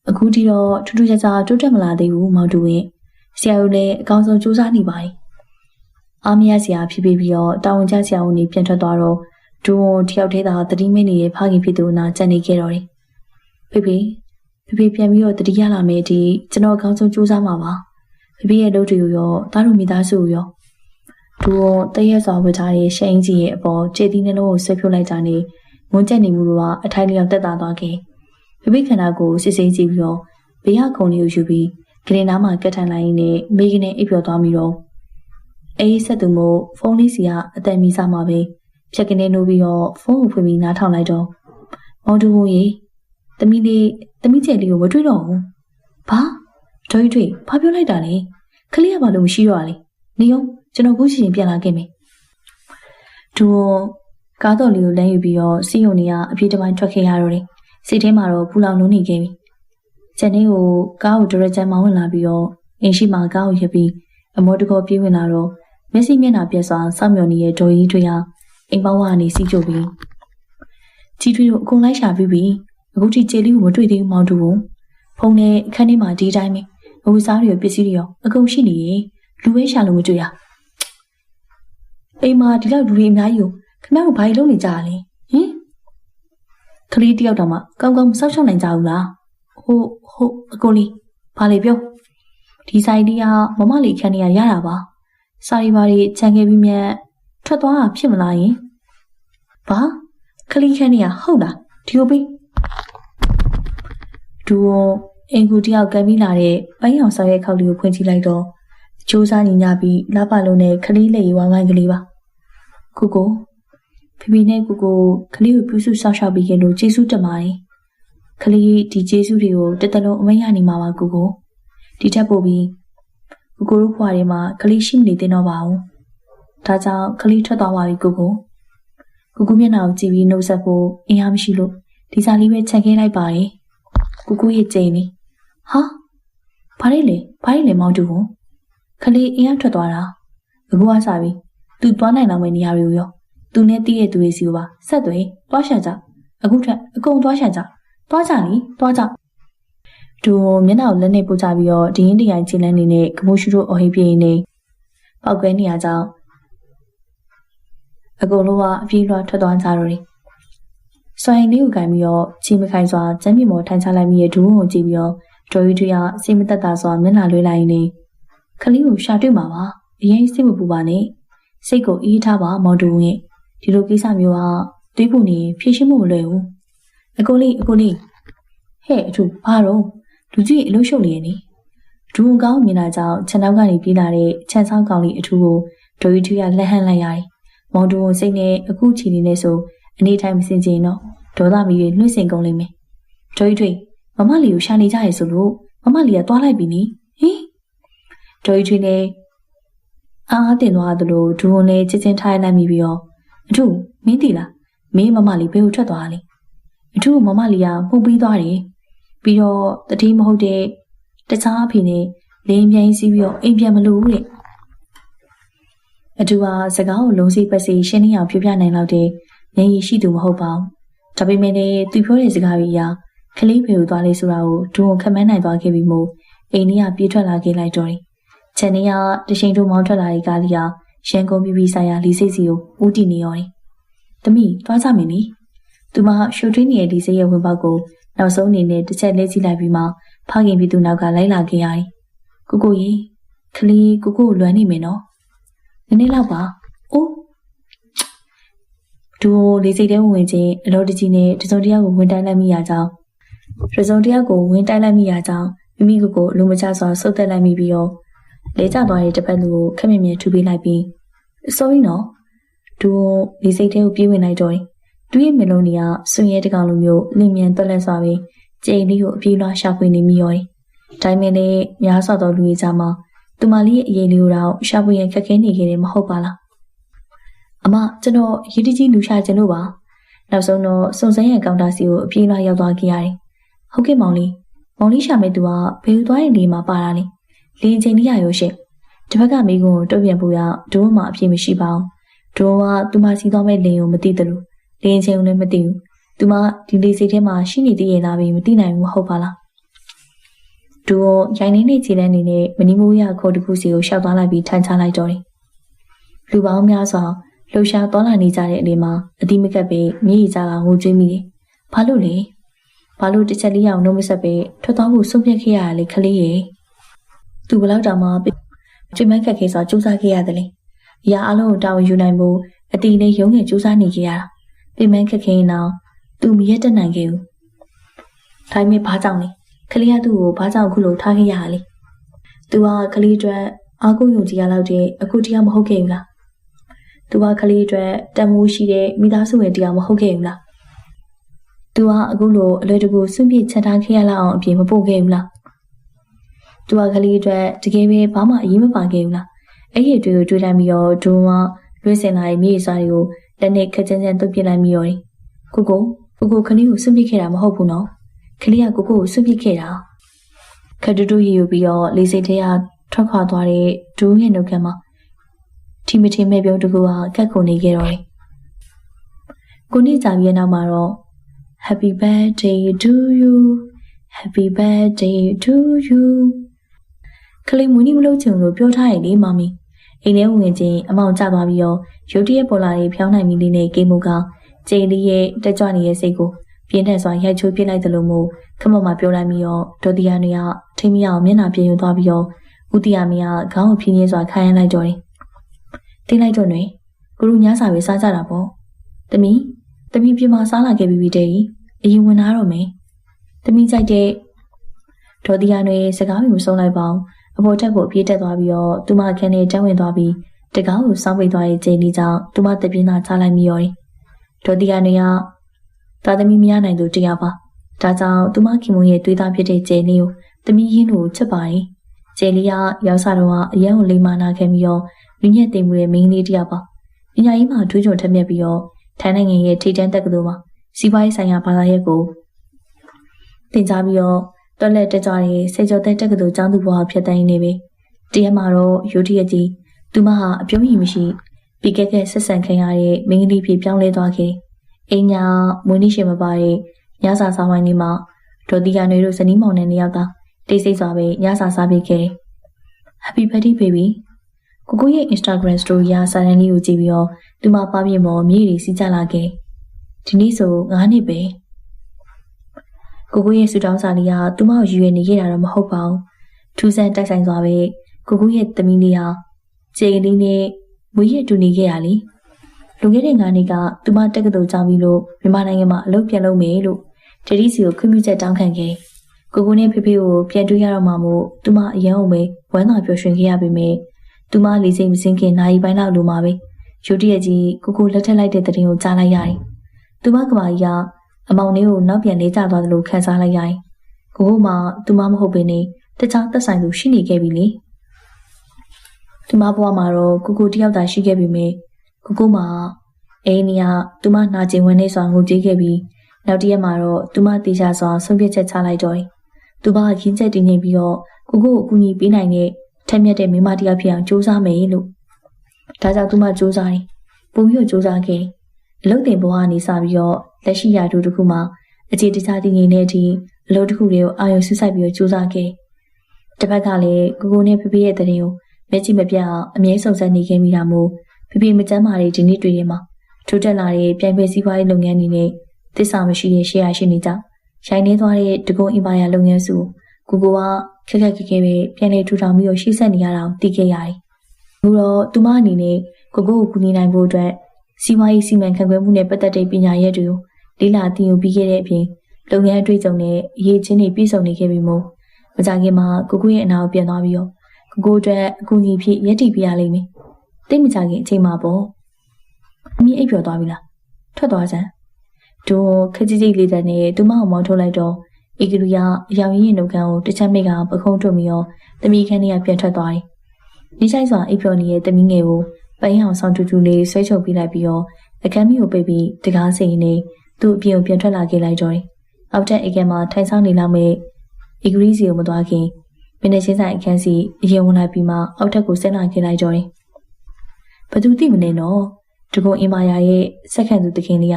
အခုထိတော့ထူးထူးခြားခြားတိုးတက်မလာသေးဘူးမောင်တူဝင်ဆရာတို့လည်းအကောင်းဆုံးစူးစမ်းနေပါတယ်အားမရစရာဖြစ်ပြီးတော့တာဝန်ကျဆရာဝန်ကြီးပြန်ထွက်သွားတော့ဒူဝန်တယောက်တည်းသာတတိမိနေတဲ့ဖခင်ဖြစ်သူနာကြံနေခဲ့တော့တယ်ဖေဖေပြန်ပြီးတော့တတိရလာမယ်ဒီကျွန်တော်အကောင်းဆုံးစူးစမ်းမှာပါဖေဖေရဲ့လုပ်တွေကိုရောသားတို့မိသားစုကိုရောဒူဝန်တရက်စွာဝတ်ထားတဲ့ရှအင်းကြီးရဲ့အပေါ်ခြေသီးနှလုံးကိုဆွဲဖြုတ်လိုက်တာနဲ့ငုံကျက်နေမှုကအထိုင်လျောက်တက်တာသွားခဲ့ဖေဖေခန္ဓာကိုစစ်ဆေးကြည့်ပြီးတော့ဘေးကခုံလေးကိုယူပြီးဂရင်နားမှာကတ်ထိုင်လိုက်ရင်းနဲ့မိကနေအိပ်ပျော်သွားပြီးတော့အေးဆက်သူမို့ဖုန်းလေးစီကအတန်မီစားမှာပဲဖြက်ကနေနိုးပြီးတော့ဖုန်းကိုဖွင့်ပြီးနားထောင်လိုက်တော့မောင်တူဝင်ရေသမီးကျဲလေးကိုမတွေ့တော့ဘူးဘာတွေ့ဘာပြောလိုက်တာလဲခလေးကဘာလို့မရှိတော့လဲနေရောကျွန်တော်ခုချိန်ပြန်လာခဲ့မယ်ဒူကားတော်လေးကိုလမ်းယူပြီးတော့စီယုံနေကအပြေးတစ်ပိုင်းထွက်ခဲ့ရတော့တယ် စိတ်ထဲမှာတော့ပူလောင်လုံးနေခဲ့ပြီ။ကျန်လေးကိုကားကိုဒရဂျန်မောင်းဝင်လာပြီးတော့အိမ်ရှိမှာကားကိုရပ်ပြီးအမောတကောပြေးဝင်လာတော့မျက်စိမျက်နှာပြက်စွာစောင့်မျှော်နေတဲ့ဒေါ်ကြီးထွေးဟာအိမ်ပေါင်းဝကနေစီးကြပြီးကြီးထွေးတို့အကုန်လိုက်ရှာပြီးပြီအခုထိကျေလေးကိုမတွေ့သေးဘူးမောင်တူကိုဖုန်းနဲ့အခန်းထဲမှာဒီတိုင်းပဲအဝတ်စားတွေရောပစ္စည်းတွေရောအကုန်ရှိနေရင်လူဝဲရှာလို့မတွေ့ရအိမ်မှာဒီလောက်လူတွေအများကြီးကိုခင်ဗျားတို့ဘာလို့လုပ်နေကြရလဲဟင်ကလေးတယောက်တောင်မှကောင်းကောင်းမစောင့်ရှောက်နိုင်ကြဘူးလားဟုတ်အကိုလေးဘာလေပြောဒီဆိုင်တီးကမမလေးခန်းနေရတာပါစာရီပါတွေခြံခဲ့ပြီးမြတ်ထွက်သွားတာဖြစ်မလားယင်ဘာကလေးခန်းနေရဟုတ်လားဒီလိုပြီးဒူအင်ကူတယောက်ကမ်းပြီးလာတဲ့ပိုင်းအောင်ဆောင်ရဲ့ခောက်လေးကိုဖွင့်ကြည့်လိုက်တော့ကြိုးစားညီညာပြီးလာပါလုံးနဲ့ခလေးလက်ရီဝိုင်းဝိုင်းကလေးပါကိုဖေဖေနဲ့ကိုခလေးကိုပြုစုဆောက်ရှောက်ပြီးခင်လို့ကျေးဇူးတင်ပါတယ်ခလေးဒီကျေးဇူးတွေကိုတစ်တလုံးအမရနေမှာပါကိုဒီထက်ပိုပြီးကိုတို့ဖွာတွေမှာခလေးရှိမနေသင့်တော့ပါဘူးဒါကြောင့်ခလေးထွက်သွားပါပြီကိုမျက်နှာကိုကြည့်ပြီးနှုတ်ဆက်ဖို့အင်အားမရှိလို့ဒီစားလေးပဲချက်ခဲလိုက်ပါတယ်ကိုရဲ့ကြိမ်နေဟာဘာလဲမောင်တူကိုခလေးအင်အားထွက်သွားတာအခုကစားပြီသူသွားနိုင်တော့မယ့်နေရာတွေကိုရောသူနဲ့တည့်ရဲ့သူတွေစီကိုပါဆက်သွယ်သွားရှာကြအခုထက်အကုန်သွားရှာကြသွားကြလေသွားကြသူမျက်နှာကိုလက်နဲ့ပို့ချပြီးတော့ဒီရင်တရိုင်ချင်းလန်းနေတဲ့ကမိုးရှူတို့အဟိပြေးနေပောက်ကွဲနေရကြောင်းအကုန်လုံးကအပြေးလွှာထွက်သွားကြတော့တယ်စွိုင်းလေးကိုကင်ပြီးတော့ချင်းမခိုင်စွာကျမ်းမြေမော်ထိုင်ချလိုက်မိရဲ့ဒူးကိုကြည့်ပြီးတော့ဒေါ်ရီထွေးကစိတ်မသက်သာစွာမျက်နှာလွှဲလိုက်နေခလေးကိုရှာတွေ့မှာပါအရင်စိတ်မပူပါနဲ့စိတ်ကိုအေးထားပါမောင်တူရဲ့ဒီလိုကိစ္စမျိုးကတွေးဖို့နေဖြေရှင်းမှုမလွယ်ဘူးအကိုလေးဟဲ့အထူဘာတော့လူကြီးအလို့ရှုပ်နေနေဒူးကောင်းမြင်လာကြောင်းခြံနောက်ကနေပြေးလာတဲ့ခြံဆောင်းကောင်လေးအထူကိုဒေါ်ရီထွေးကလက်ဟန်းလိုက်ရတယ်မောင်တူကိုစိတ်နဲ့အခုချီနေနေဆိုအနေထိုင်မစင်ချင်တော့ဒေါသမီးတွေနှွှဲစင်ကုန်လိမ့်မယ်ဒေါ်ရီထွေးမမလီကိုရှာနေကြရဲဆိုလို့မမလီကသွားလိုက်ပြီနိဟင်ဒေါ်ရီထွေးနဲ့အားတင်သွားသလိုဒူဝန်လည်းချစ်ချင်းထားလိုက်မိပြီးတော့အထူမင်းတီလားမင်းမမလီဘယ်ကိုထွက်သွားလဲအထူမမလီကမှုတ်ပြီးသွားတယ်ပြီးတော့တတိမဟုတ်တဲ့တခြားအဖေနဲ့လင်းပြိုင်းစီးပြီးတော့အိမ်ပြန်မလို့တဲ့အထူကစကားကိုလုံးစိပတ်စီရှင်းနေအောင်ပြပြနိုင်တော့တဲ့ဉာဏ်ရည်ရှိသူမဟုတ်ပါဘူးဒါပေမဲ့လည်းသူပြောတဲ့စကားတွေအရခလေးဖေကိုသွားလေဆိုတာကိုဒူဝန်ခမန်းနိုင်သွားခဲ့ပြီးမို့အိမ်ကြီးကပြေးထွက်လာခဲ့လိုက်တော့တယ်ခြံနေရတရှိန်တို့မောင်းထွက်လာတဲ့ကားလေးကရန်ကုန်ပြည်ဆိုင်ရာလီစိတ်စီကိုဦးတည်နေရောတယ်။သမီးသွားကြမယ်နိ။သူမရှိုထွေးနေတဲ့လီစိတ်ရဲ့ဝင်ပေါက်ကိုနောက်ဆုံးအနေနဲ့တစ်ချက်လဲကြည့်လိုက်ပြီးမှဖခင်ပြီးသူနောက်ကလိုက်လာခဲ့ရတယ်။ကိုရေခလေးကိုလွမ်းနေမယ်နော်။နည်းနည်းလောက်ပါ။အိုးဒူလီစိတ်ထဲဝင်ချင်းအလောတကြီးနဲ့တစုံတယောက်ကိုဝင်တိုင်းလိုက်မိရကြောင်းမိမိကိုအလိုမကျစွာဆုတ်သက်လိုက်မိပြီးတော့လဲကျသွားတဲ့တစ်ဖက်လူကိုခက်မြင်မြင်ထူပေးလိုက်ပြီး sorry နော်ဒူဒီစိတ်ထဲကိုပြေးဝင်လိုက်တော့တယ်သူရဲ့မျက်လုံးတွေကစွန်ရဲတကောင်လိုမျိုးလင်းမြန်သွက်လက်စွာပဲကြိမ်လေးကိုအပြေးလွှားရှာဖွေနေမိရောတယ်ဒါပေမဲ့လည်းများစွာသောလူတွေကြားမှာသူမလေးရဲ့အရေးလေးကိုတော့ရှာဖွေရန်ခက်ခဲနေခဲ့တယ်မဟုတ်ပါလားအမကျွန်တော်ရည်တကြီးလူရှာခြင်းလို့ပါနောက်ဆုံးတော့စုံစမ်းရန်ကောင်တာစီကိုအပြေးလွှားရောက်သွားခဲ့ရတယ်ဟုတ်ကဲ့မောင်လေးရှာမဲ့သူကဘယ်လိုသွားရင်လေးမှာပါတာလဲလင်းချိန်လေးရရောရှင့်တစ်ဖက်ကမိကုံကိုတုံ့ပြန်ဖို့ရဒိုးမှအပြည့်မရှိပါဘူးဒိုးကသူမစီးသွားမဲ့လင်းကိုမသိတယ်လို့လင်းချိန်ကိုလည်းမသိဘူးသူမဒီလေးစိတ်ထဲမှာရှိနေသေးရဲ့လားပဲမသိနိုင်ဘူးဟုတ်ပါလားဒိုးရိုင်းနေခြေလန်းနေနဲ့မနီမိုးရခေါ်တခုစီကိုရှောက်သွားလိုက်ပြီးထိုင်ချလိုက်တော့တယ်လူပေါင်းများစွာလှူရှားသွားလာနေကြတဲ့အလေးမှာအတိမကပ်ပဲမြေကြီးကြားကငိုကြွေးမိတယ်ဘာလို့တစ်ချက်လေးအောင်နှုတ်မဆက်ပဲထွက်သွားဖို့ဆုံးဖြတ်ခဲ့ရတာလေခလေးရဲ့သူဘလောက်တောင်မှကျွေးမခက်ခဲစွာစူးစမ်းခဲ့ရတယ်လေအရာအလုံးကိုတာဝန်ယူနိုင်ဖို့အတီလေးရုံးငယ်စူးစမ်းနေခဲ့ရတာပြင်မခက်ခဲနေအောင်သူမရက်တက်နိုင်ခဲ့ဘူးဒါပေမဲ့ဘာကြောင့်လဲခလေးကသူ့ကိုဘာကြောင့်အခုလိုထားခဲ့ရတာလဲသူကခလေးအတွက်အားကိုးယုံကြည်ရလောက်တဲ့အခုတရားမဟုတ်ခဲ့ဘူးလားသူကခလေးအတွက်တန်ဖိုးရှိတဲ့မိသားစုဝင်တရားမဟုတ်ခဲ့ဘူးလားသူကအခုလိုအလွယ်တကူစွန့်ပစ်ချက်ထားခဲ့ရလောက်အောင်အပြင်မပို့ခဲ့ဘူးလားသူကကလေးအတွက်တကယ်ပဲဘာမှအရေးမပါခဲ့ဘူးလားအဲ့ဒီတွေကိုတွေးလိုက်ပြီးတော့ဒုံကလွှဲစင်လာတဲ့မြေစာတွေကိုလက်နဲ့ခက်ချမ်းချမ်းတုပ်ပြလိုက်မိရောတယ်ကို ကိုခလေးကိုစွန့်ပစ်ခဲ့တာမဟုတ်ဘူးနော်ခလေးကကိုစွန့်ပစ်ခဲ့တာခက်တူတူရီယူပြီးတော့လေစိတ်ထဲကထွက်ခွာသွားတဲ့ဒူးရဲ့နှုတ်ခမ်းမှာထီမထီမဲ့ပြုံးတကူကကက်ခုန်နေခဲ့တော့တယ်ကိုနေ့ကြာပြီးနောက်မှာတော့ Happy birthday to you Happy birthday to you ခလေးမွေးနေ့မလုပ်ချင်လို့ပြောထားရလေမမီအိမ်ထဲဝင်ချင်းအမောင်ကျသွားပြီးတော့ရုတ်တရက်ပေါ်လာတဲ့ဖြောင်းနိုင်မီလေးနဲ့ကိမှုကကျိန်လေးရဲ့တက်ကြွနေတဲ့စိတ်ကိုပြင်းထန်စွာရိုက်ချိုးပစ်လိုက်တယ်လို့မို့ခမမပြောလိုက်ပြီးတော့ဒေါ်တီယာနေကထိမရအောင်မျက်နှာပြင်ယူသွားပြီးတော့ဦးတီယာမီကခေါင်းကိုဖြင်းရင်းစွာခိုင်းရလိုက်တော့တယ်။တင်းလိုက်တော့နေကိုလူညစာပဲစားကြတာပေါ့။တမီပြမစားလာခဲ့ပြီးတဲ့အရင်ဝင်လာတော့မယ်။တမီကြိုက်တဲ့ဒေါ်တီယာနေစကားမျိုးမဆုံးလိုက်ပါဘူး။အပေါ်တက်ကိုပြေးတက်သွားပြီးတော့သူမခန်းထဲတန်းဝင်သွားပြီးတကားကိုစောင်းပိတ်သွားတဲ့ကျိန်လေးကြောင့်သူမတပြင်းသာချလိုက်မိရောတယ်။ဒေါ်တီယာနေကသားသမီးမရနိုင်သူတရားပါဒါကြောင့်သူမခင်မွန်ရဲ့တွေးသားဖြစ်တဲ့ကျဲလေးကိုသမီးရင်းတို့ချစ်ပါတယ်ကျဲလေးကရောက်စားတော့အရန်ကိုလိမ္မာနာခဲ့ပြီးတော့လူညက်သိမ်မှုရဲ့မင်းလေးတရားပါပညာရေးမှာထွေးကြုံထက်မြက်ပြီးတော့ထိုင်းနိုင်ငံရဲ့ထိပ်တန်းတက္ကသိုလ်မှာစီးပွားရေးဆိုင်ရာဘာသာရပ်ကိုသင်ကြားပြီးတော့တော်လက်တက်ကြတဲ့စေကျော်တဲ့တက္ကသိုလ်ကျောင်းသူဘဝဖြစ်တိုင်းနေပဲတရားမှာတော့ယူထီရဲ့ကြီးသူမဟာအပြုံးရည်မရှိပြီးခဲ့တဲ့ဆက်ဆံခံရတဲ့မင်းလေးဖြစ်ပြောင်းလဲသွားခဲ့အိညာမွေးနေ့ရှင်မပါတဲ့ညစာစားဝိုင်းလေးမှာဒေါ်တီယာနေတို့ဇနီးမောင်နဲ့နှစ်ယောက်ကတိတ်ဆိတ်စွာပဲညစာစားပြီးခဲ့တယ်။ Happy birthday baby ကိုရဲ့ Instagram story ရာစာတန်းလေးကိုကြည့်ပြီးတော့သူမပါပြင်ပေါ်မြေတွေစီးကြလာခဲ့။ဒီနေ့ဆို9နှစ်ပဲ။ကိုရဲ့ဆူတောင်းစာလေးကသူမကိုယူရနေခဲ့တာတော့မဟုတ်ပါဘူး။ထူးဆန်းတိုက်ဆိုင်စွာပဲကိုရဲ့သမီးလေးဟာကျေကလေးနဲ့မွေးရတူနေခဲ့ရလေ။လွန်ခဲ့တဲ့9နှစ်ကသူမတက္ကသိုလ်ကျောင်းပြီးလို့မြန်မာနိုင်ငံမှာအလုပ်ပြန်လုပ်မယ်လို့ဒေဒီစီကိုခွင့်ပြုချက်တောင်းခံခဲ့ကိုနဲ့ဖေဖေကိုပြန်တွေ့ရတော့မှမို့သူမအရန်အောင်ပဲဝမ်းသာပျော်ရွှင်ခဲ့ရပေမဲ့သူမလေးစိတ်မစင်းခင်နိုင်ပိုင်းလောက်လိုမှာပဲရုတ်တရက်ကြီးကိုလက်ထက်လိုက်တဲ့တဲ့တင်ကိုကြားလိုက်ရတယ်သူမကဘာကြီးကအမောင်လေးကိုနောက်ပြန်နေကြသွားသလိုခံစားလိုက်ရတယ်ကိုမှသူမမဟုတ်ဘဲနဲ့တခြားသက်ဆိုင်သူရှိနေခဲ့ပြီလေသူမဘဝမှာတော့ကိုတယောက်သာရှိခဲ့ပြီမဲ့ကိုမှအိနီကသူမနာကျင်ဝင်နေစွာငိုကြွေးခဲ့ပြီးနောက်တရက်မှာတော့သူမတေချာစွာဆုံးဖြတ်ချက်ချလိုက်တော့တယ်။သူမရင်းချက်တင်နေပြီးတော့ကိုအကူအညီပေးနိုင်တဲ့ထက်မြက်တဲ့မိမတယောက်ဖြစ်အောင်ကြိုးစားမယ်လို့ဒါကြောင့်သူမကြိုးစားတယ်။ပုံပြီးကြိုးစားခဲ့တယ်။အလုပ်တင်ဘဝကနေစပြီးတော့လက်ရှိရာထူးတစ်ခုမှာအခြေတခြားတည်ငြိမ်တဲ့အထိအလုပ်တစ်ခုတွေကိုအာရုံစိုက်ပြီးတော့ကြိုးစားခဲ့တယ်။တစ်ဖက်ကလည်းကိုနဲ့ဖေဖေရဲ့တဲ့တင်ကိုမျက်ကြည့်မပြတ်အောင်အမြဲစုံစမ်းနေခဲ့မိတာမို့ဖေဖေမကျမ်းမာတဲ့ဒီနေ့တွေ့ရင်မှာထိုးတက်လာတဲ့ပြိုင်ပွဲစည်းပွားရေးလုပ်ငန်းတွေနဲ့သစ္စာမရှိတဲ့ရှေ့ရရှိနေကြရိုင်းနေသွားတဲ့တကုံအင်ပါယာလုပ်ငန်းစုကိုကခက်ခက်ခဲပဲပြန်လေထူထောင်ပြီးတော့ရှေ့ဆက်နေရတာကိုသိခဲ့ရတယ်။အခုတော့သူမအနေနဲ့ကိုကူညီနိုင်ဖို့အတွက်စီးပွားရေးစီမံခန့်ခွဲမှုနဲ့ပတ်သက်တဲ့ပညာရပ်တွေကိုလေ့လာသင်ယူပြီးခဲ့တဲ့အပြင်လုပ်ငန်းအတွေ့အကြုံနဲ့အရေးချင်းတွေပြည့်စုံနေခဲ့ပြီမို့မကြခင်မှာကိုရဲ့အနာကိုပြန်သွားပြီးတော့ကိုအတွက်အကူအညီဖြစ်ရည်တည်ပြရလိမ့်မယ်။တိတ်မကြခင်အချိန်မှာပေါ့။အမီးအိပ်ပျော်သွားပြီလား။ထွက်သွားစမ်း။သူခက်ကြီးလေးတဲ့နဲ့သူမအောင်မောင်းထုတ်လိုက်တော့ဧကလူရအယောင်ရင်းနှုတ်ခမ်းကိုတစ်ချက်မိကပခုံးထုတ်ပြီးတော့တမီခန်းထဲကပြန်ထွက်သွားတယ်။ဒီဆိုင်စွာအိပ်ပျော်နေတဲ့တမီငယ်ကိုပန်းအောင်ဆောင်တူလေးဆွဲချုပ်ပြီးလိုက်ပြီးတော့အခန်းမီကိုပိတ်ပြီးတကားစိန်နေသူ့အပြင်ကိုပြန်ထွက်လာခဲ့လိုက်တော့တယ်။အောက်ထပ်အိမ်ကမှာထိုင်ဆောင်နေလောက်မဲ့ဧကရီစီကိုမသွားခင်မင်းနဲ့ချင်းဆိုင်အခန်းစီအရင်ဝင်လာပြီးမှအောက်ထပ်ကိုဆင်းလာခဲ့လိုက်တော့တယ်။ဘသူသိမနေတော့တကုံအင်မာယာရဲ့စက္ကန့်သူတခင်လေးက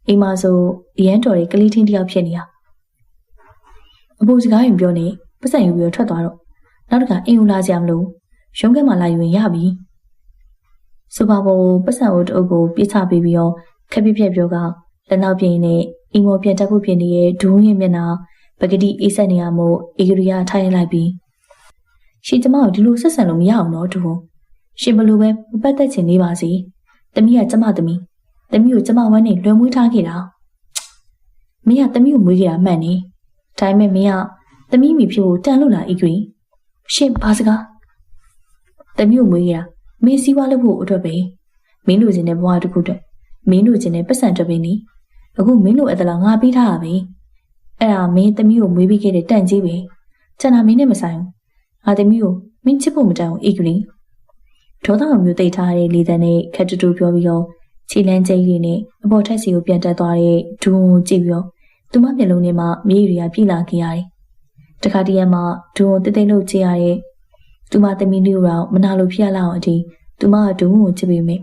အိမ်မှာဆိုအရန်တော်တွေကလေးထင်းတယောက်ဖြစ်နေတာအဖိုးစကားရင်ပြောနေပတ်စံယူပြီးထွက်သွားတော့နောက်တခါအင်ဦးလာကြမလို့ရုံးခက်မှလာယူရင်ရပြီဆိုပါဘောပတ်စံအိုတအုပ်ကိုပြစ်ချပေးပြီးတော့ခက်ပြပြပြောကလက်နောက်ပြင်းနဲ့အိမ်မော်ပြန်တက်ဖို့ဖြစ်နေတဲ့ဒူးရဲ့မျက်နှာပကတိအေးဆက်နေရမို့ဧကရိယာထားရလိုက်ပြီးရှင်ကျမကိုဒီလိုဆက်ဆံလို့မရအောင်တော့ဒူးရှင်ဘလို့ပဲမပတ်သက်ချင်နေပါစေတမီးကကျမသမီးကိုကျမဝမ်းနဲ့လွယ်မွေးထားခဲ့တာမင်းကသမီးကိုမွေးခဲ့တာမှန်နေဒါပေမဲ့မင်းကသမီးမိဖြစ်ဖို့တန်လို့လားဤကွေရှင်ဘာစကားသမီးကိုမွေးခဲ့တာမင်းစီးပွားလုပ်ဖို့အတွက်ပဲမင်းလိုချင်တဲ့ဘဝတစ်ခုအတွက်မင်းလိုချင်တဲ့ပတ်စံအတွက်ပဲနိအခုမင်းလိုအပ်သလားငါပေးထားတာပဲအဲ့ဒါမင်းသမီးကိုမွေးပြီးခဲ့တဲ့တန်ကြီးပဲကျန်တာမင်းနဲ့မဆိုင်ဘူးငါသမီးကိုမင်းချစ်ဖို့မတန်ဘူးဤကွေဒေါသမျိုးတိတ်ထားတဲ့လေတန်းနဲ့ခက်တူတူပြောပြီးတော့ ခြေလန်းကျိတ်ရည်နဲ့အပေါ်ထက်စီကိုပြန်တက်သွားတဲ့ဒူးကိုကြည့်ပြီးတော့သူမမျက်လုံးထဲမှာမြေရီကပြိလာခဲ့ရတယ်။တခါတည်းမှာဒူးကိုတိတ်တိတ်လို့ကြည့်ရတဲ့သူမသမီးလေးတော့မနာလို့ဖြစ်ရလောက်အထိသူမကဒူးကိုကြည့်ပြီးမြင်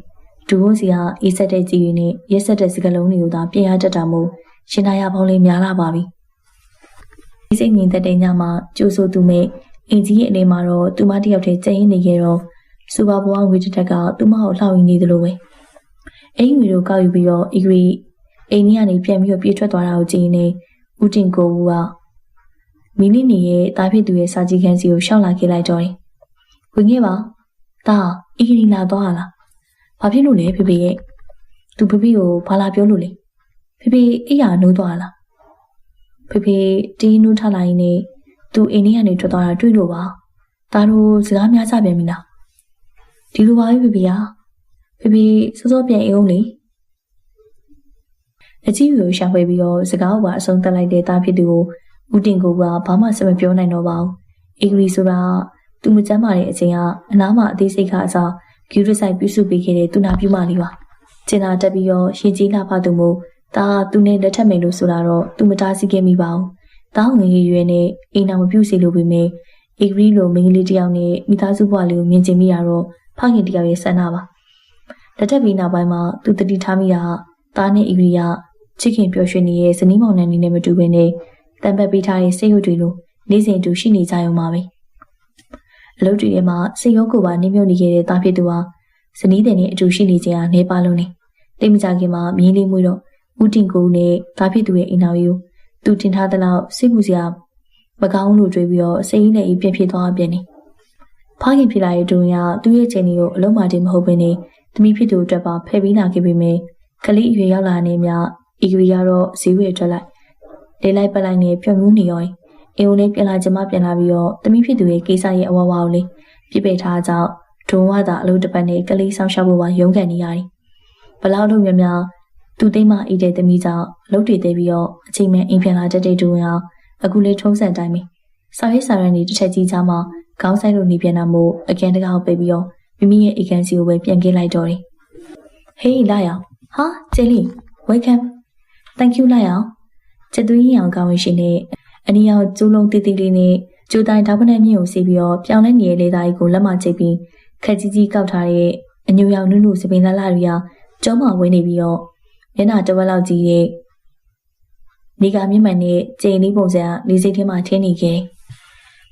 ဒူးစီကအေးဆက်တဲ့ကြည်ရည်နဲ့ရက်ဆက်တဲ့စကလုံးတွေကိုသာပြင်ရတတ်တာမို့ရှင်နာရပေါင်းလေးများလာပါပြီ။ဒီစိတ်ငြိမ်သက်တဲ့ညမှာကျိုးဆိုသူမဲ့အင်ကြီးရဲ့အနေမှာတော့သူမတယောက်တည်းကြင်ရင်းနေခဲ့တော့စူပါဘွားငွေတစ်ထက်ကသူမကိုလှောက်ရင်းနေသလိုပဲအိမ်ငွေတို့ကောက်ယူပြီးတော့အီဂရီအိမ်ကြီးကနေပြန်ပြီးတော့ပြေးထွက်သွားတာကိုကြည့်နေဦးတင်ကိုဦးကမီလီနီရဲ့တားဖြစ်သူရဲ့စာကြည့်ခန်းစီကိုရှောက်လာခဲ့လိုက်တော့တယ်။ဝင်ခဲ့ပါ။ဒါအီဂရီလာသွားလား။ဘာဖြစ်လို့လဲဖေဖေရဲ့။သူဖေဖေကိုဘာလာပြောလို့လဲ။ဖေဖေအိယာနိုးသွားလား။ဖေဖေတင်းနိုးထလာရင်ねသူအိမ်ထဲကနေထွက်သွားတာတွေ့လို့ပါ။ဒါတို့စကားများကြပြန်ပြီလား။ဒီလိုပါပဲဖေဖေဟာ။ဖေဖေစောစောပြန်အိမ်အောင်လေ။အကြီးကိုရှာဖွေပြီးတော့စကားကိုပါအဆုံးသတ်လိုက်တဲ့တားဖြစ်သူကိုဦးတင်ကိုကဘာမှစမပြောနိုင်တော့ပါဘူး။အီဂရီဆိုတာသူမကျမ်းမာတဲ့အချိန်ကအနားမှာအသေးစိတ်ကအစားဂူရဆိုင်ပြုစုပေးခဲ့တဲ့သူနာပြုမလေးပါ။ကျင်နာတက်ပြီးတော့ရှင်ကြီးလာဖသူမို့ဒါသူနဲ့လက်ထပ်မယ်လို့ဆိုတာတော့သူမတားဆီးခဲ့မိပါဘူး။တောင်းငယ်ငယ်ရွယ်နဲ့အိမ်တော်မပြုစေလို့ပြီးမြင်အီဂရီလိုမိန်းကလေးတယောက်နဲ့မိသားစုဘဝလေးကိုမြင်ကျင်မိရတော့ဖခင်တယောက်ရဲ့ဆန္ဒပါ။လက်ထပ်ပြီးနောက်ပိုင်းမှာသူတတိထားမိတာတားနဲ့အီဂရီကချစ်ခင်ပျော်ရွှင်နေတဲ့ဇနီးမောင်နှံနေနဲ့မတူဘဲနဲ့တံပတ်ပေးထားတဲ့စိတ်ရုပ်တွေလိုနေ့စဉ်တူရှိနေကြရုံပါပဲအလုပ်တွေထဲမှာစိတ်ရောကိုယ်ပါနှိမ့်မြုပ်နေခဲ့တဲ့တာဖြစ်သူဟာဇနီးတဲ့နဲ့အတူရှိနေကြနေပါလုံးနေတိတ်မကြခင်မှာမြင်းလေးမွေးတော့ဦးတင်ကိုနဲ့တာဖြစ်သူရဲ့အိမ်တော်ယူသူတင်ထားတဲ့လောက်စိတ်မှုစရာမကောင်းလို့တွေးပြီးတော့စိတ်ရင်းနဲ့ပြင်းဖြစ်သွားပြန်နေဖခင်ဖြစ်လာတဲ့တူကသူ့ရဲ့ချိန်တွေကိုအလုံးမတင်မဟုတ်ဘဲနဲ့သမီးဖြစ်သူအတွက်ပါဖယ်ပြီးလာခဲ့ပေမဲ့ကလေးအရွယ်ရောက်လာနေမြအီဂရီကတော့ဈေးဝယ်ထွက်လိုက်လေးလိုက်ပတ်လိုက်နဲ့ပြုံမှုနေရောအိမ်ကိုလည်းပြန်လာချင်မှပြန်လာပြီးတော့သမီးဖြစ်သူရဲ့ကိစ္စရဲ့အဝဝကိုလေးပြပိတ်ထားကြောင်းဒုံဝတာအလုပ်တစ်ပတ်နဲ့ကလေးဆောင်ရှောက်ဖို့ပါရုန်းကန်နေရတယ်ဘလောက်လို့များများသူသိမအေးတဲ့သမီးကြောင့်အလုပ်တွေသိပြီးတော့အချိန်မှအိမ်ပြန်လာတတ်တဲ့ဒုံကအခုလေးထုံးစံတိုင်းပဲဆောက်ရေးဆောင်ရနေတစ်ချက်ကြီးချမှခေါင်းဆိုင်လို့နေပြန်တာမို့အကန်တကာကိုပိတ်ပြီးတော့မိမိရဲ့အိမ်ကန်စီကိုပဲပြန်ခဲ့လိုက်တော့တယ်ဟေးလာရအောင်ဟာကျေးလေး welcome thank you လာရအောင်ချက်သွေးရင်အောင်ကောင်းဝင်ရှင်နဲ့အနီရောက်ကျိုးလုံးတိတိလေးနဲ့ကျိုးတိုင်းဓာတ်ပနက်မြင့်ကိုစီးပြီးတော့ပြောင်းလဲနေတဲ့လေသားကြီးကိုလက်မချိတ်ပြီးခက်ကြီးကြီးကောက်ထားတဲ့အညူရောင်နုနုစပင်သားလာတွေကကျောင်းမှာဝင်နေပြီးတော့မျက်နှာတဝက်လောက်ကြီးရဲ့နေကမြင့်မှန်တဲ့ကျိန်လေးပုံစံလေးစိတ်ထဲမှာထင်းနေခဲ့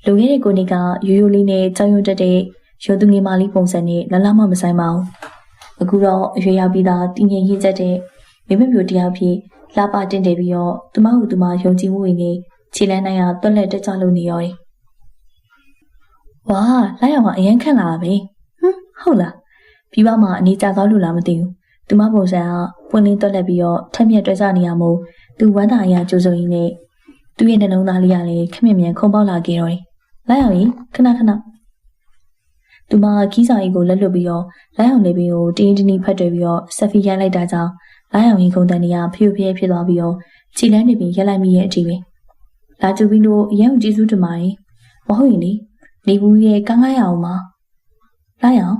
လူငယ်တဲ့ကိုနေကရိုးရိုးလေးနဲ့ကြောင်ရွံ့တက်တဲ့ရိုးသူငယ်မလေးပုံစံနဲ့လလမမဆိုင်ပါဘူးအခုတော့အရွယ်ရောက်ပြီးသားတည်ငြိမ်ရည်ကျက်တဲ့မိမမျိုးတယောက်ဖြစ်လာပါတင်တယ်ပြီးတော့သူမဟုသူမယုံကြည်မှုတွေနဲ့ခြေလန်းနိုင်အောင်တွက်လက်တက်ကြလို့နေရတယ်။ဝါလိုက်အောင်ကအရင်ခန့်လာပဲ။ဟုတ်လား။ပြီးပါမှအနေကြသွားလို့လားမသိဘူး။သူမပုံစံကပွင့်လင်းတွက်လက်ပြီးတော့ထက်မြက်တွဲကြနေရမို့သူဝမ်းသာအရာကြိုးစုံရင်းနဲ့သူ့ရဲ့နှလုံးသားလေးကလည်းခက်မြက်မြန်ခုန်ပေါက်လာခဲ့တော့တယ်။လိုက်အောင်ခဏခဏသူမခီးဆောင်ကြီးကိုလက်လွတ်ပြီးတော့လိုက်အောင်လေးပြီးကိုတင်းတင်းနီးဖတ်တွေ့ပြီးတော့ဆက်ဖီရိုက်လိုက်တာကြောင့်လိုက်အောင်ရင်ခုန်တန်တွေကဖျို့ဖျဲဖြစ်သွားပြီးတော့ခြေလန်းနေပြီးရက်လိုက်မိရဲ့အထိပဲလာကျူပြီးလို့အရင်ကကျေးဇူးတင်ပါတယ်မဟုတ်ရင်လေနေဘူးရဲ့ကန်းကားရအောင်ပါလိုက်အောင်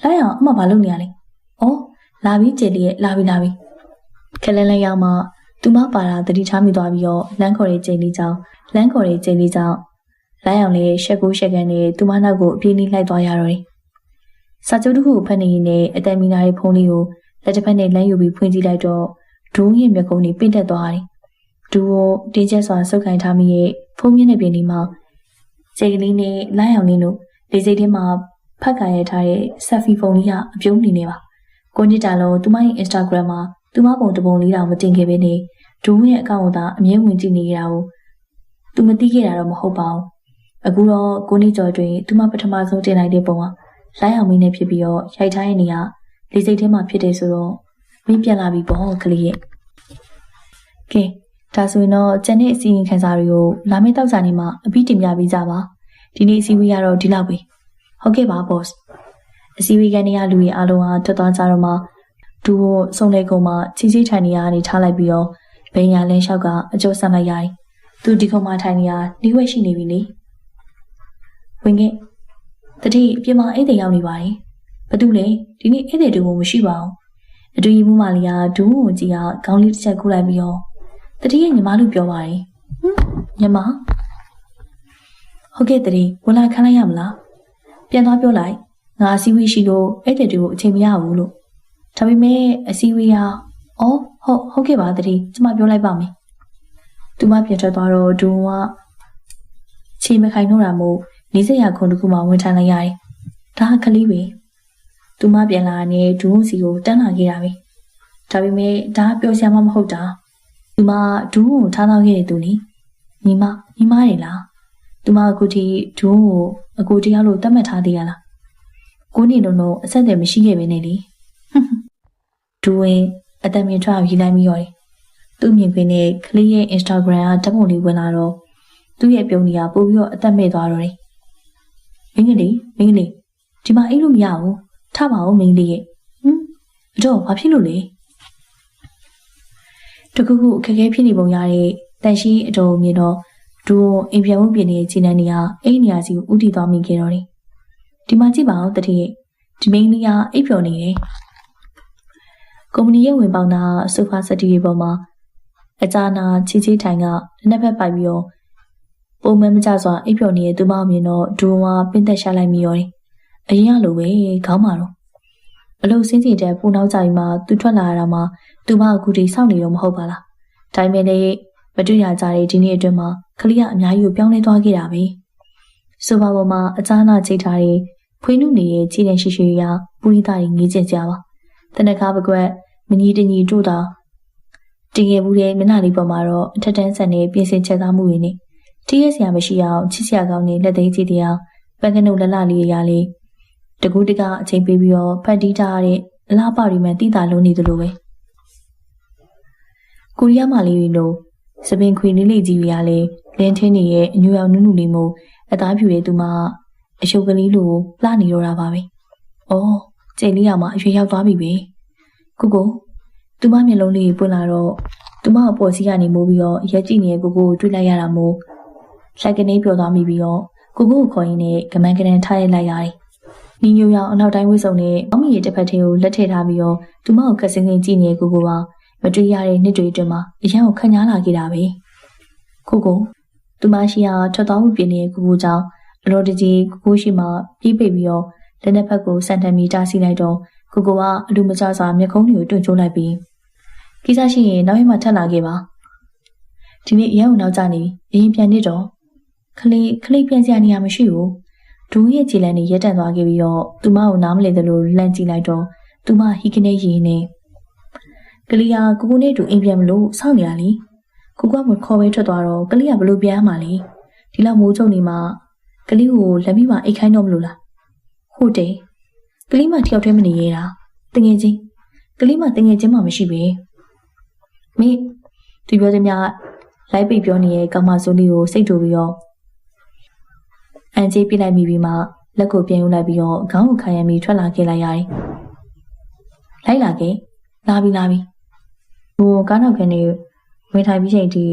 လိုက်အောင်အမဘာလုပ်နေရလဲဩလာပြီးကျေလေးရဲ့လာပြီခက်လန်းလန်းရောက်မှသူမပါတာတတိထားမိသွားပြီးတော့လမ်းခေါ်တဲ့ချိန်လေးကြောင့်လိုက်အောင်လေးရှက်ကူးရှက်ကန်နဲ့သူမနောက်ကိုအပြေးနှီးလိုက်သွားရတော့တယ်စာချုပ်တစ်ခုကိုဖတ်နေရင်လည်းအတန်မီနာရဲ့ဖုန်းလေးကိုလက်တစ်ဖက်နဲ့လမ်းယူပြီးဖွင့်ကြည့်လိုက်တော့ဒုံးရဲ့မျက်ကုံးတွေပင့်တက်သွားတယ်။ဒူကိုတင်းကျပ်စွာဆုပ်ကိုင်ထားမိရဲ့ဖုန်းမျက်နှာပြင်လေးမှာခြေကလေးနဲ့လိုက်အောင်လေးတို့လေစိတ်ထဲမှာဖတ်ကန်ရထားတဲ့ဆက်ဖီဖုန်းလေးကအပြုံးနေပါ။ကိုညစ်တာလုံးသူမရဲ့ Instagram မှာသူမပုံတစ်ပုံလေးတောင်မတင်ခဲ့ပဲနဲ့ဒူရဲ့အကောင့်ကိုသာအမြဲဝင်ကြည့်နေကြတာကိုသူမသိခဲ့တာတော့မဟုတ်ပါဘူး။အခုတော့ကိုနေကျော်တွင်သူမပထမဆုံးတင်လိုက်တဲ့ပုံကလိုက်အောင်မင်းနဲ့ဖြစ်ပြီးတော့ရိုက်ထားတဲ့နေရာလေစိတ်ထဲမှာဖြစ်တယ်ဆိုတော့မင်းပြန်လာပြီပေါ့ကလေးရဲ့ကဲဒါဆိုရင်တော့ကျန်တဲ့အစီရင်ခံစာတွေကိုလာမယ့်တောက်စာနေမှာအပြီးတင်ပြပေးကြပါဒီနေ့အစည်းအဝေးကတော့ဒီလောက်ပဲဟုတ်ကဲ့ပါ boss အစည်းအဝေးကနေရလူတွေအားလုံးဟာထွက်သွားကြတော့မှဒူကိုစုံလေကုံမှာချီချီထိုင်နေရကနေထားလိုက်ပြီးတော့ဘိန်းရလင်းလျှောက်ကအကျိုးဆန်လိုက်ရတယ်သူဒီကုံမှာထိုင်နေရနှီးဝဲရှိနေပြီလေဝင်ခဲ့တတိပြမဧည့်သည်ရောက်နေပါတယ်ဘာတူလဲဒီနေ့ဧည့်သည်တူမရှိပါဘူး အတူကြီးဘူးမလေးကဒူးကိုကြီးကခေါင်းလေးတစ်ချက်ကူးလိုက်ပြီးတော့တတိရဲ့ညီမလို့ပြောပါတယ်ညီမဟုတ်ကဲ့တတိဝင်လာခံလိုက်ရမလားပြန်သွားပြောလိုက်ငါအစည်းအဝေးရှိလို့အဲ့တဲ့တူကိုအချိန်မရဘူးလို့ဒါပေမဲ့အစည်းအဝေးကဟုတ်ကဲ့ပါတတိကျမပြောလိုက်ပါမယ်သူမပြန်ထွက်သွားတော့ဒူးကချီမခိုင်တော့တာမို့နေစရာခုံတစ်ခုမှဝင်ထိုင်လိုက်ရတယ်ဒါကလေးပဲသူမပြန်လာနေဒူးစီကိုတန်းလာခဲ့တာပဲဒါပေမဲ့ဒါကပြောစရာမှမဟုတ်တာသူမဒူးကိုထားထားခဲ့တဲ့သူလေညီမရလားသူမအခုထိဒူးကိုအကိုတရားလို့တတ်မှတ်ထားသေးရလားကိုနေလုံးအဆက်အသွယ်မရှိခဲ့ပဲနဲ့လေဒူးဝင်အတမင်ထွက်ရေးလိုက်ပြီးရောသူ့မြင်ခွင့်နဲ့ကလေးရဲ့ Instagram ကဓာတ်ပုံလေးဝင်လာတော့သူ့ရဲ့ပြုံးကြီးကပို့ပြီးတော့အသက်မဲ့သွားတော့တယ်မင်းကလေးဒီမှာအိတ်လို့မရဘူးထပါဦးမင်းလေးရဲ့အတော့ဘာဖြစ်လို့လဲတခုခုအခက်အခဲဖြစ်နေပုံရတဲ့တန်ရှိအတော်မြင်တော့ဒူအိမ်ပြန်ဖို့ပြင်နေတဲ့ခြေနှံနေရအိမ်နေရာစီကိုဥတီသွားမိခဲ့တော့တယ်ဒီမှာကြည့်ပါဦးတတိယဒီမင်းလေးကအိပ်ပျော်နေတယ်ကုမ္ပဏီရဲ့ဝင်ပေါင်းတာဆိုဖာစတီတွေပေါ်မှာအကြာနာချီထိုင်ကလက်ဖက်ပိုက်ပြီးတော့ပုံမှန်မကြစွာအိပ်ပျော်နေတဲ့သူမအမြင်တော့ဒူဝါပင်းသက်ရှာလိုက်မိရောတယ်အရင်ကလိုပဲခေါင်းမှာတော့အလုပ်စင်းစီတဲ့ပူနောက်ကြပြီးမှသူထွက်လာတာမှသူမအခုထိစောင့်နေတော့မဟုတ်ပါလားဒါပေမဲ့လည်းမတွေ့ရကြတဲ့ဒီနေ့အတွင်းမှာကလေးကအများကြီးကိုပြောင်းလဲသွားခဲ့တာပဲဆိုပါပေါ်မှာအကြာနာချိတ်ထားတဲ့ဖွေးနုနေရဲ့ခြေတန်းရှိရှိရာပူရိသားကြီးငေးကျင်ကြပါတနခါပကွက်မညီတညီတို့တာတင်ခဲ့ဘူးတဲ့မျက်နှာလေးပေါ်မှာတော့အထက်တန်းဆန်တဲ့ပြင်ဆင်ချက်သားမှုတွေနဲ့တည့်ရစရာမရှိအောင်ချစ်စရာကောင်းတဲ့လက်သိမ်းကြီးတရားပန်းကနုပ်လလလေးရလေးတကူတကအချိန်ပေးပြီးတော့ဖတ်တီးထားတဲ့အလားပါရီမှန်တိတာလုံးနေသလိုပဲကိုရီးယားမလေးတွေလိုစပင်ခွေလေးလေးကြီးတွေကလည်းလင်းထင်းနေရဲ့အညူရောင်နုနုလေးမို့အသားဖြူတဲ့သူမအရှုပ်ကလေးလိုလှနေတော့တာပါပဲ။အော်ကျိန်လေးရမှာအရွယ်ရောက်သွားပြီပဲ။ကိုသူမမျက်လုံးလေးပွင့်လာတော့သူမအပေါ်စီကနေမိုးပြီးတော့ရက်ကြည့်နေတဲ့ကိုတွေ့လိုက်ရတာမို့လိုက်ကနေပျော်သွားမိပြီးတော့ကိုခေါ်ရင်းနဲ့ကမန်းကနန်ထားရလိုက်ရတယ်။နီညိုရောင်အနောက်တိုင်းဝိစုံနဲ့အောက်မီရဲ့တစ်ဖက်ထဲကိုလက်ထည့်ထားပြီးတော့သူမကိုခက်စင်းစင်းကြည့်နေတဲ့ကိုပါမတွေ့ရတဲ့နှစ်တွေအတွင်းမှာအရန်ကိုခန့်ညားလာခဲ့တာပဲ။ကိုသူမရှိအောင်ထွက်သွားမှုပြင်းနေတဲ့ကိုကြောင့်အလော်တကြီးကိုရှိမှပြေးပိတ်ပြီးတော့လက်နှစ်ဖက်ကိုစန်တမီတားစီလိုက်တော့ကိုကအလူမကျစွာမျက်ခုံးတွေကိုတွန့်ကျိုးလိုက်ပြီးကိစ္စရှိရင်နောက်ရက်မှထပ်လာခဲ့ပါဒီနေ့အရင်ကနောက်ကျနေအရင်ပြန်နေတော့ခလေးပြန်စရာနေရာမရှိဘူးဒူးရဲ့ခြေလမ်းတွေရက်တန့်သွားခဲ့ပြီးတော့သူမကိုနားမလည်သလိုလှမ်းကြည့်လိုက်တော့သူမဟိကနေရင်းနေကလေးကကိုနဲ့တူအိမ်ပြန်မလို့စောင့်နေရလေကိုကမခေါ်ပဲထွက်သွားတော့ကလေးကဘလို့ပြန်မှလဲဒီလောက်မိုးချုံနေမှကလေးကိုလက်မိမှအိတ်ခိုင်းတော့မလို့လားဟုတ်တယ်ကလေးမတယောက်တည်းမနေရတာတငယ်ချင်းကလေးမတငယ်ချင်းမှမရှိပဲမင်းသူပြောသည်များလိုက်ပိတ်ပြောနေတဲ့ကောင်မစိုးလေးကိုစိတ်တူပြီးတော့အန်ကြီးပြလိုက်မိပြီးမှလက်ကိုပြန်ယူလိုက်ပြီးတော့ခေါင်းကိုခံရမိထွက်လာခဲ့လိုက်ရတယ်လိုက်လာခဲ့လာပြီဟိုကားနောက်ကနေဝင်ထိုင်ပြီးချိန်ထိ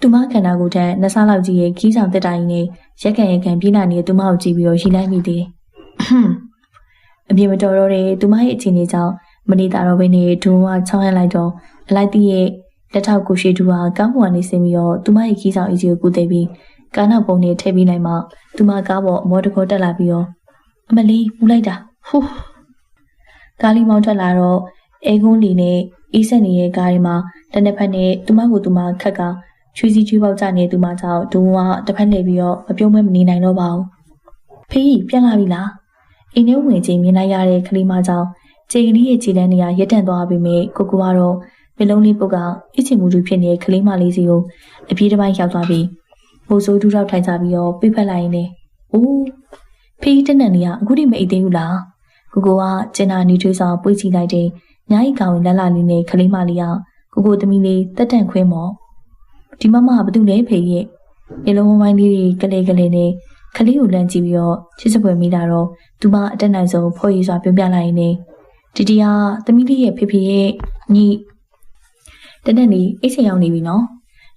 သူမခန္ဓာကိုယ်ထက်နှစ်ဆလောက်ကြီးရဲ့ခီးဆောင်တက်တာကြီးနဲ့ရက်ကန်ပြေးလာနေတဲ့သူမကိုကြည့်ပြီးတော့ရီလိုက်မိသေးတယ်အပြေမတော်တော့တဲ့သူမရဲ့အခြေအနေကြောင့်မနေတာတော့ဘဲနဲ့ဒူဝါချောင်းရလိုက်တော့အလိုက်တီးရဲ့လက်ထောက်ကိုရှိဒူဝါကားပေါ်ကနေဆင်းပြီးတော့သူမရဲ့ခီးဆောင်အကြီးကိုကူးသိပြီးကားနောက်ပုံနဲ့ထည့်ပြီးလိုက်မှသူမကားပေါ်အမောတကောတက်လာပြီးတော့အမလေးပူလိုက်တာဟူးကားလေးမောင်းထွက်လာတော့အဲကုန်းလီနဲ့အေးဆက်နေတဲ့ကားတွေမှာတစ်နှစ်ဖက်နဲ့သူမကိုသူမခက်ကချွေးစီချွေးပေါက်ကြနေသူမကြောင့်ဒူဝါတစ်ဖက်နေပြီးတော့မပြုံးမဲမနေနိုင်တော့ပါဘူးဖေးပြန်လာပြီလားအိမ်ထဲဝင်ချင်းမြင်လိုက်ရတဲ့ကလေးမကြောင့်ခြေကလေးရဲ့ခြေလမ်းတွေကရက်တန့်သွားပြီမဲ့ကိုကတော့မျက်လုံးလေးပုတ်ကအချင်မူတူဖြစ်နေတဲ့ကလေးမလေးစီကိုအပြေးတစ်ပိုင်းရောက်သွားပြီးမိုးစိုးဒူးတော့ထိုင်ကြပြီးတော့ပြိဖက်လိုက်ရင်းနဲ့အိုးဖေးတနန်လေးကအခုထိမအိတ်သေးဘူးလားကိုကကျင်နာနေထွေးဆောင်ပွေးချလိုက်တဲ့ညာကြီးကောင်လက်လာလေးနဲ့ကလေးမလေးကကိုသမီးလေးတက်တန့်ခွင်းမော်ဒီမမကဘာတူလဲဖေးရဲ့မျက်လုံးဝိုင်းလေးတွေကလေးနဲ့ကလေးကိုလန့်ကြည့်ပြီးတော့ချစ်စပွဲမိတာတော့သူမအတက်နိုင်ဆုံးဖော်ရည်စွာပြောပြလိုက်ရင်းနဲ့ဒီတရားသမီးလေးရဲ့ဖေရဲ့ညီတနက်နေ့အိတ်ဆင်ရောက်နေပြီနော်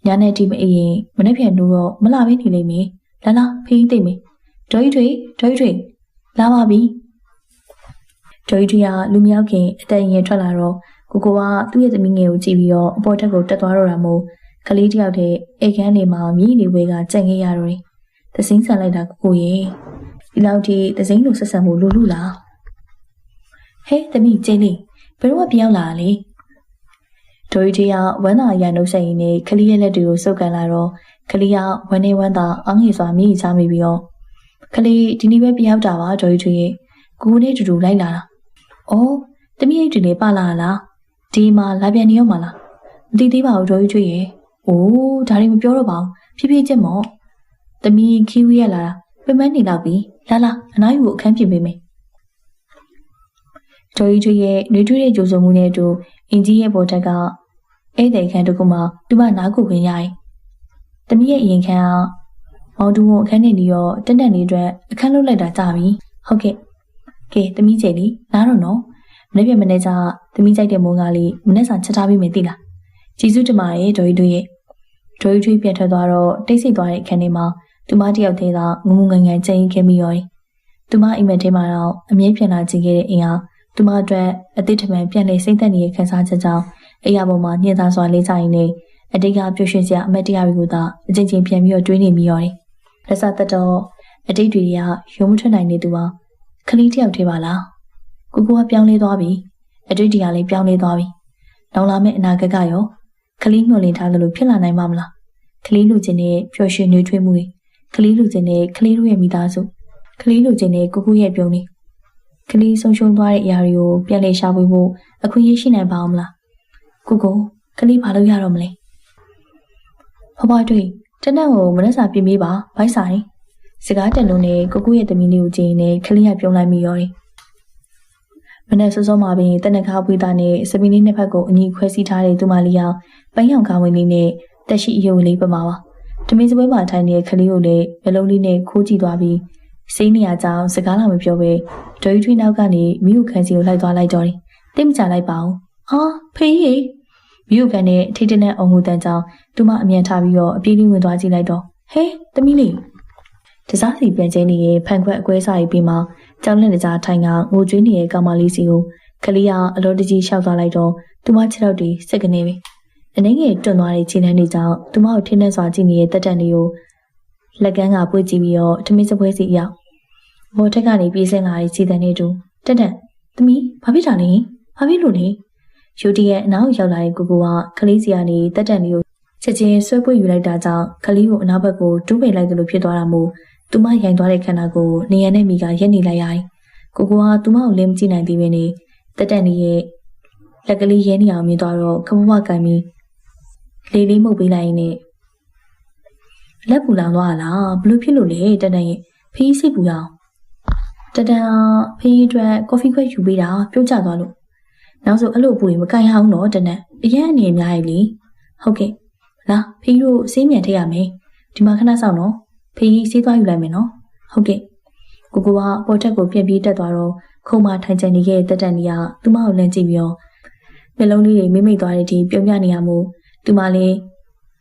ညနေဒီမအေးရင်မနေ့ပြန်လို့တော့မလာပဲနေလိမ့်မယ်လာဖေးသိမ့်မယ်ဒေါ်ကြီးထွေလာပါပြီ ဒေါ်ကြီးကလူမရောက်ခင်အတန်ရင်ထွက်လာတော့ကိုကသူ့ရဲ့သမီးငယ်ကိုကြည့်ပြီးတော့အပေါ်ထက်ကိုတက်သွားတော့တာမို့ကလေးတယောက်တည်းအိတ်ခမ်းနေမှာမြည်နေဝဲကကြံခဲ့ရတော့တယ်။သစင်းဆန်လိုက်တာကိုရဲ့ဒီလောက်ထိသစင်းလိုဆက်ဆံမှုလူလား။ဟဲ့သမီးကျင်းလေးဘယ်တော့ပြောင်းလာလဲ။ဒေါ်ကြီးကဝမ်းသာရနှုတ်ဆက်ရင်းနဲ့ကလေးရဲ့လက်တွေကိုစုပ်ကန်လာတော့ကလေးကဝမ်းနေဝမ်းသာအငြိစွာမြည်ချမိပြီးတော့ကလေးဒီနေ့ပဲပြောင်းတာပါဒေါ်ကြီးရဲ့ကိုနဲ့တူတူလိုက်လာတာ။အော်သမီးအိတ်တွေလည်းပါလာလား။ဒီမှာလာပြန်နေရောမလား။မသိသေးပါဘူးဒေါ်ကြီးရဲ့။အိုးဒါတွေမပြောတော့ပါဘူး။ဖြည်းဖြည်းချင်းမော့။သမီးခီးဝေးရလာတာပြမနေတော့ပြီ။လာအနားယူကိုအခန်းပြင်ပေးမယ်။ဒေါ်ကြီးရဲ့နှွေးထွေးတဲ့ကြိုးစုံမှုနဲ့အတူအင်ကြီးရဲ့ပေါ်ထက်ကဧည့်သည်ခန်းတစ်ခုမှာသူမနားကိုဝင်ရရင်သမီးရဲ့အရင်ခန်းကမောင်တူကိုအခန်းနေပြီးတော့တက်တက်လေးအတွက်အခန်းလုပ်လိုက်တာကြာပြီ။ဟုတ်ကဲ့။ကဲသမီးကျယ်လေးနားတော့နော်။မနေ့မနေ့ကသမီးကြိုက်တဲ့မိုးကားလေးမနေ့ကချက်ထားပြီးမယ်သိလား။ကျေးဇူးတင်ပါတယ်ဒေါ်ကြီးတို့ရဲ့ဒေါ်ကြီးပြန်ထွက်သွားတော့တိတ်ဆိတ်သွားတဲ့အခန်းထဲမှာသူမတယောက်တည်းကငုံငုံငန်ငန်ကြင်ခဲ့မိရော။သူမအိမ်မက်ထဲမှာတော့အမြဲပြန်လာကြည့်ခဲ့တဲ့အိမ်ဟာသူမအတွက်အသစ်ထမှန်ပြန်လေစိမ့်သက်နေတဲ့ခန်းစားချက်ကြောင့်အိယာပေါ်မှာညှင်သာစွာလေးကြရင်နဲ့အတိတ်ကပျော်ရွှင်စရာအမတ်တရားတွေကိုသာအချင်းချင်းပြန်ပြီးတော့တွေးနေမိရောတယ်။လက်စားသက်တော့အတိတ်တွေကရုံမထွက်နိုင်နေသူဟာခလေးတယောက်တည်းပါလား။ကိုကပြောင်းလဲသွားပြီ။အတိတ်တွေကလည်းပြောင်းလဲသွားပြီ။နောက်လာမယ့်အနာဂတ်ကရောခလေးမျှော်လင့်ထားသလိုဖြစ်လာနိုင်မှာမလား။ခလေးလူချင်းနဲ့ပျော်ရွှင်နှွေးထွေးမှုတွေခလေးလူချင်းနဲ့ခလေးတို့ရဲ့မိသားစုခလေးလူချင်းနဲ့ကိုရဲ့ပြုံးနေကလေးဆုံးရှုံးသွားတဲ့အရာတွေကိုပြန်လည်ရှာဖွေဖို့အခွင့်အရေးရှိနိုင်ပါအောင်မလားကိုကလေးဘာလို့ရတော့မလဲဖွားတွေ့တနက်ကိုမနှက်စာပြင်ပေးပါဘိုက်ဆိုင်စကားတန်လုံးနဲ့ကိုရဲ့သမီးလေးကိုကြည့်နေကလေးကပြုံးလိုက်မိရောတယ်မနှက်စောစောမှာပင်တနက်ကားပွေးသားနဲ့စပင်းလေးနှစ်ဖက်ကိုအညီခွဲစီးထားတဲ့သူမလေးရောက်ပန်းရောင်ကားဝင်လေးနဲ့တက်ရှိအယုံလေးပမာပါတမင်းစပွဲမှာထိုင်နေတဲ့ကလေးကိုလည်းမျက်လုံးလေးနဲ့ခိုးကြည့်သွားပြီးစိတ်နေရကြောင်းစကားလာမပြောပဲဒေါ်ကြီးထွေးနောက်ကနေမိကိုခန်းစီကိုလိုက်သွားလိုက်တော့တယ်။တိတ်မကြလိုက်ပါဘူး။ဟာဖေးကြီးမိကိုခန်းနဲ့ထိတ်တနဲ့အုံငူတန်ကြောင်းသူမအမြန်ထားပြီးတော့အပြေးလေးဝင်သွားကြည့်လိုက်တော့ဟဲသမီးလေးတစားစီပြန်ကျင်းနေတဲ့ဖန်ခွက်အကွဲစားရီပြီးမှကြောင်းလက်တကြားထိုင်ကငိုကြွေးနေတဲ့ကောင်မလေးစီကိုကလေးကအလောတကြီးရှောက်သွားလိုက်တော့သူမခြေထောက်တွေစက်ကနေပဲ။အနေငယ်တွန့်သွားတဲ့ခြေနှမ်းတွေကြောင့်သူမကိုထင်းထန်စွာကြည့်နေတဲ့တက်တန်လေးကိုလက်ကန်းကပွေ့ကြည့်ပြီးတော့ထမင်းစပွဲစီရောက်ဘော်ထက်ကနေပြေးဆင်းလာတဲ့ခြေတံနဲ့တူတက်သမီးဘာဖြစ်တာလဲဘာဖြစ်လို့လဲယူတီရဲ့အနောက်ရောက်လာတဲ့ကိုကကလေးစီကနေတက်တန်လေးကိုချက်ချင်းဆွဲပွေယူလိုက်တာကြောင့်ကလေးကိုအနောက်ဘက်ကိုတူးပိတ်လိုက်သလိုဖြစ်သွားတာမို့သူမရိုင်သွားတဲ့ခန္ဓာကိုနေရနဲ့မိကရက်နေလိုက်ရတယ်ကိုကသူမကိုလင်းမကြည့်နိုင်သေးဘဲနဲ့တက်တန်လေးရဲ့လက်ကလေးရဲနေအောင်မြင်သွားတော့ခမမကန်ပြီးလေးလေးမှုတ်ပေးလိုက်ရင်နဲ့လက်ပူလောင်သွားလားဘလို့ဖြစ်လို့လဲတက်တန်ရဲ့ဖေးစိတ်ပူရအောင်တတန်ဖေးအတွက်ကော်ဖီခွက်ယူပေးတာပြုတ်ကျသွားလို့နောက်ဆိုအဲ့လိုပူရင်မကန်ရအောင်တော့တနက်အရင်အနေအများကြီးလေဟုတ်ကဲ့လာဖေးတို့စေးမြန်ထည့်ရမယ်ဒီမှာခဏဆောင်တော့ဖေးစေးသွားယူလိုက်မယ်နော်ဟုတ်ကဲ့ကိုကပေါ်ထက်ကိုပြက်ပြေးတက်သွားတော့ခုံမထိုင်ချင်နေခဲ့တဲ့တက်တန်ကြီးကသူမကိုလမ်းကြည့်ပြီးတော့မျက်လုံးလေးတွေမိမ့်သွားတဲ့အထိပြုံးပြနေရမို့သူမလည်း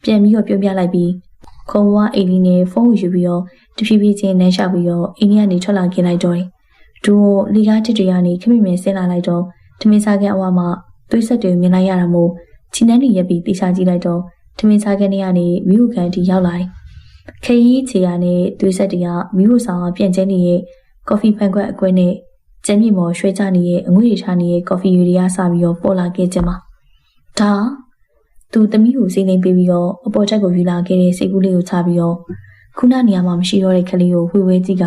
ပြန်ပြီးတော့ပြုံးပြလိုက်ပြီးခုံဝါအိမ်လေးနဲ့ဖုန်းကိုယူပြီးတော့တဖြည်းဖြည်းချင်းနှမ်းရှောက်ပြီးတော့အိမ်ကနေထွက်လာခဲ့လိုက်တော့တယ်။သူလီကားတစ်တွေကနေခမိမင်းဆင်းလာလိုက်တော့ထမင်းစားကန်အဝမှာသွေးဆက်တွေမြင်လိုက်ရတာမို့ချီနှန်းနေရက်ပြီးတေချာကြည့်လိုက်တော့ထမင်းစားကန်တွေကနေမိဟုကန်တီရောက်လာတယ်။ခရီးချေရနဲ့သွေးဆက်တွေကမိဟုဆောင်ကပြန်ကျင်းနေတဲ့ကော်ဖီဖန်ခွက်အကွဲနဲ့ကျန်းမြေမော်ရွှဲချနေတဲ့အငွေ့ထားနေတဲ့ကော်ဖီယူတွေကစပြီးတော့ပေါ်လာခဲ့ကြမှာ။ဒါသူသမီးကိုစိတ်နှိမ်ပေးပြီးတော့အပေါ်ချက်ကိုယူလာခဲ့တဲ့စိတ်ကူးလေးကိုချပြီးတော့ခုနနေရာမှာမရှိတော့တဲ့ကလေးကိုဝေဝဲကြည့်က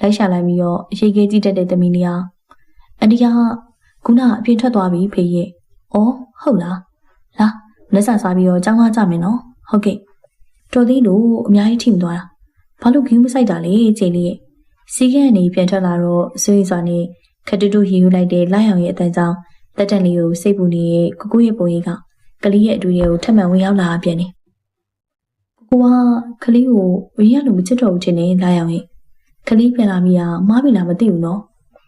လိုက်ရှာလိုက်ပြီးတော့အရေးကြီးကြည့်တတ်တဲ့သမီးလေးဟာအန်တီကခုနအပြင်ထွက်သွားပြီဖေးရဲ့။အော်ဟုတ်လား။လာလက်ဆာစားပြီးတော့ကြောင်းကားကြမယ်နော်။ဟုတ်ကဲ့။တော်သေးလို့အများကြီးထိမသွားတာ။ဘာလို့ဂင်းမဆိုင်တာလဲခြေလေးရဲ့။စီးကဲကနေပြန်ထွက်လာတော့ဆွေးစွာနဲ့ခတူတူရီယူလိုက်တဲ့လိုက်အောင်ရဲ့အတန်ကြောင့်တက်တန်လေးကိုစိတ်ပူနေတဲ့ကိုရဲ့ပုံရိပ်ကကလေးရဲ့အတူတွေကိုထပ်မံဝင်ရောက်လာပြန်နေ။ကိုကကလေးကိုဝေးရလို့မချစ်တော့ဘူးထင်နေလာရောက်ရင်ကလေးပြန်လာမိတာမားပြီလားမသိဘူးနော်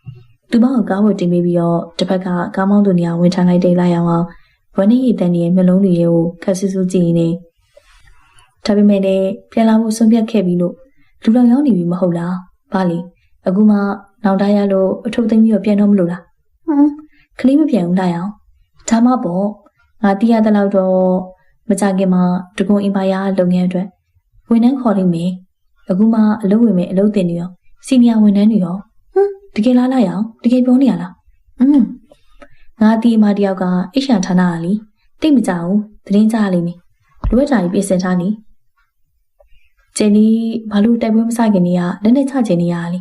။သူမကကားဝတ်တင်ပြီးတော့တစ်ဖက်ကကားမောင်းသူနေရာဝင်ထားလိုက်တဲ့လာရောက်အောင်ဝန်းနေရည်တန်ရဲ့မျက်လုံးတွေကိုခက်ဆူဆူကြည့်နေ။ဒါပေမဲ့လည်းပြန်လာဖို့ဆုံးဖြတ်ခဲ့ပြီးလို့လူတော်ရောက်နေပြီမဟုတ်လား။ဘာလဲအခုမှ နောက်တိုင်းရလို့အထုပ်သိမ်းပြီးတော့ပြန်တော့မလို့လားခလေးမပြန်ဘူးလိုက်အောင်ဒါမှပေါ့ငါတီးရတဲ့လောက်တော့မကြခင်မှာတကုံအင်ပါယာလုပ်ငန်းအတွက်ဝန်ထမ်းခေါ်လိမ့်မယ်အခုမှအလုပ်ဝင်မယ်အလုပ်တင်နေရောစီနီယာဝန်ထမ်းတွေရောတကယ်လားလိုက်အောင်တကယ်ပြောနေရလားငါတီးအမတယောက်ကအိရှာဌာနကလေတိတ်မကြဘူးသတင်းကြားလိမ့်မယ်လိုအပ်တာကြီးပြင်ဆင်ထားနေကျင်းဒီဘာလို့တိုက်ပွဲမဆိုင်ခင်နေရလက်နဲ့ချချင်နေရလေ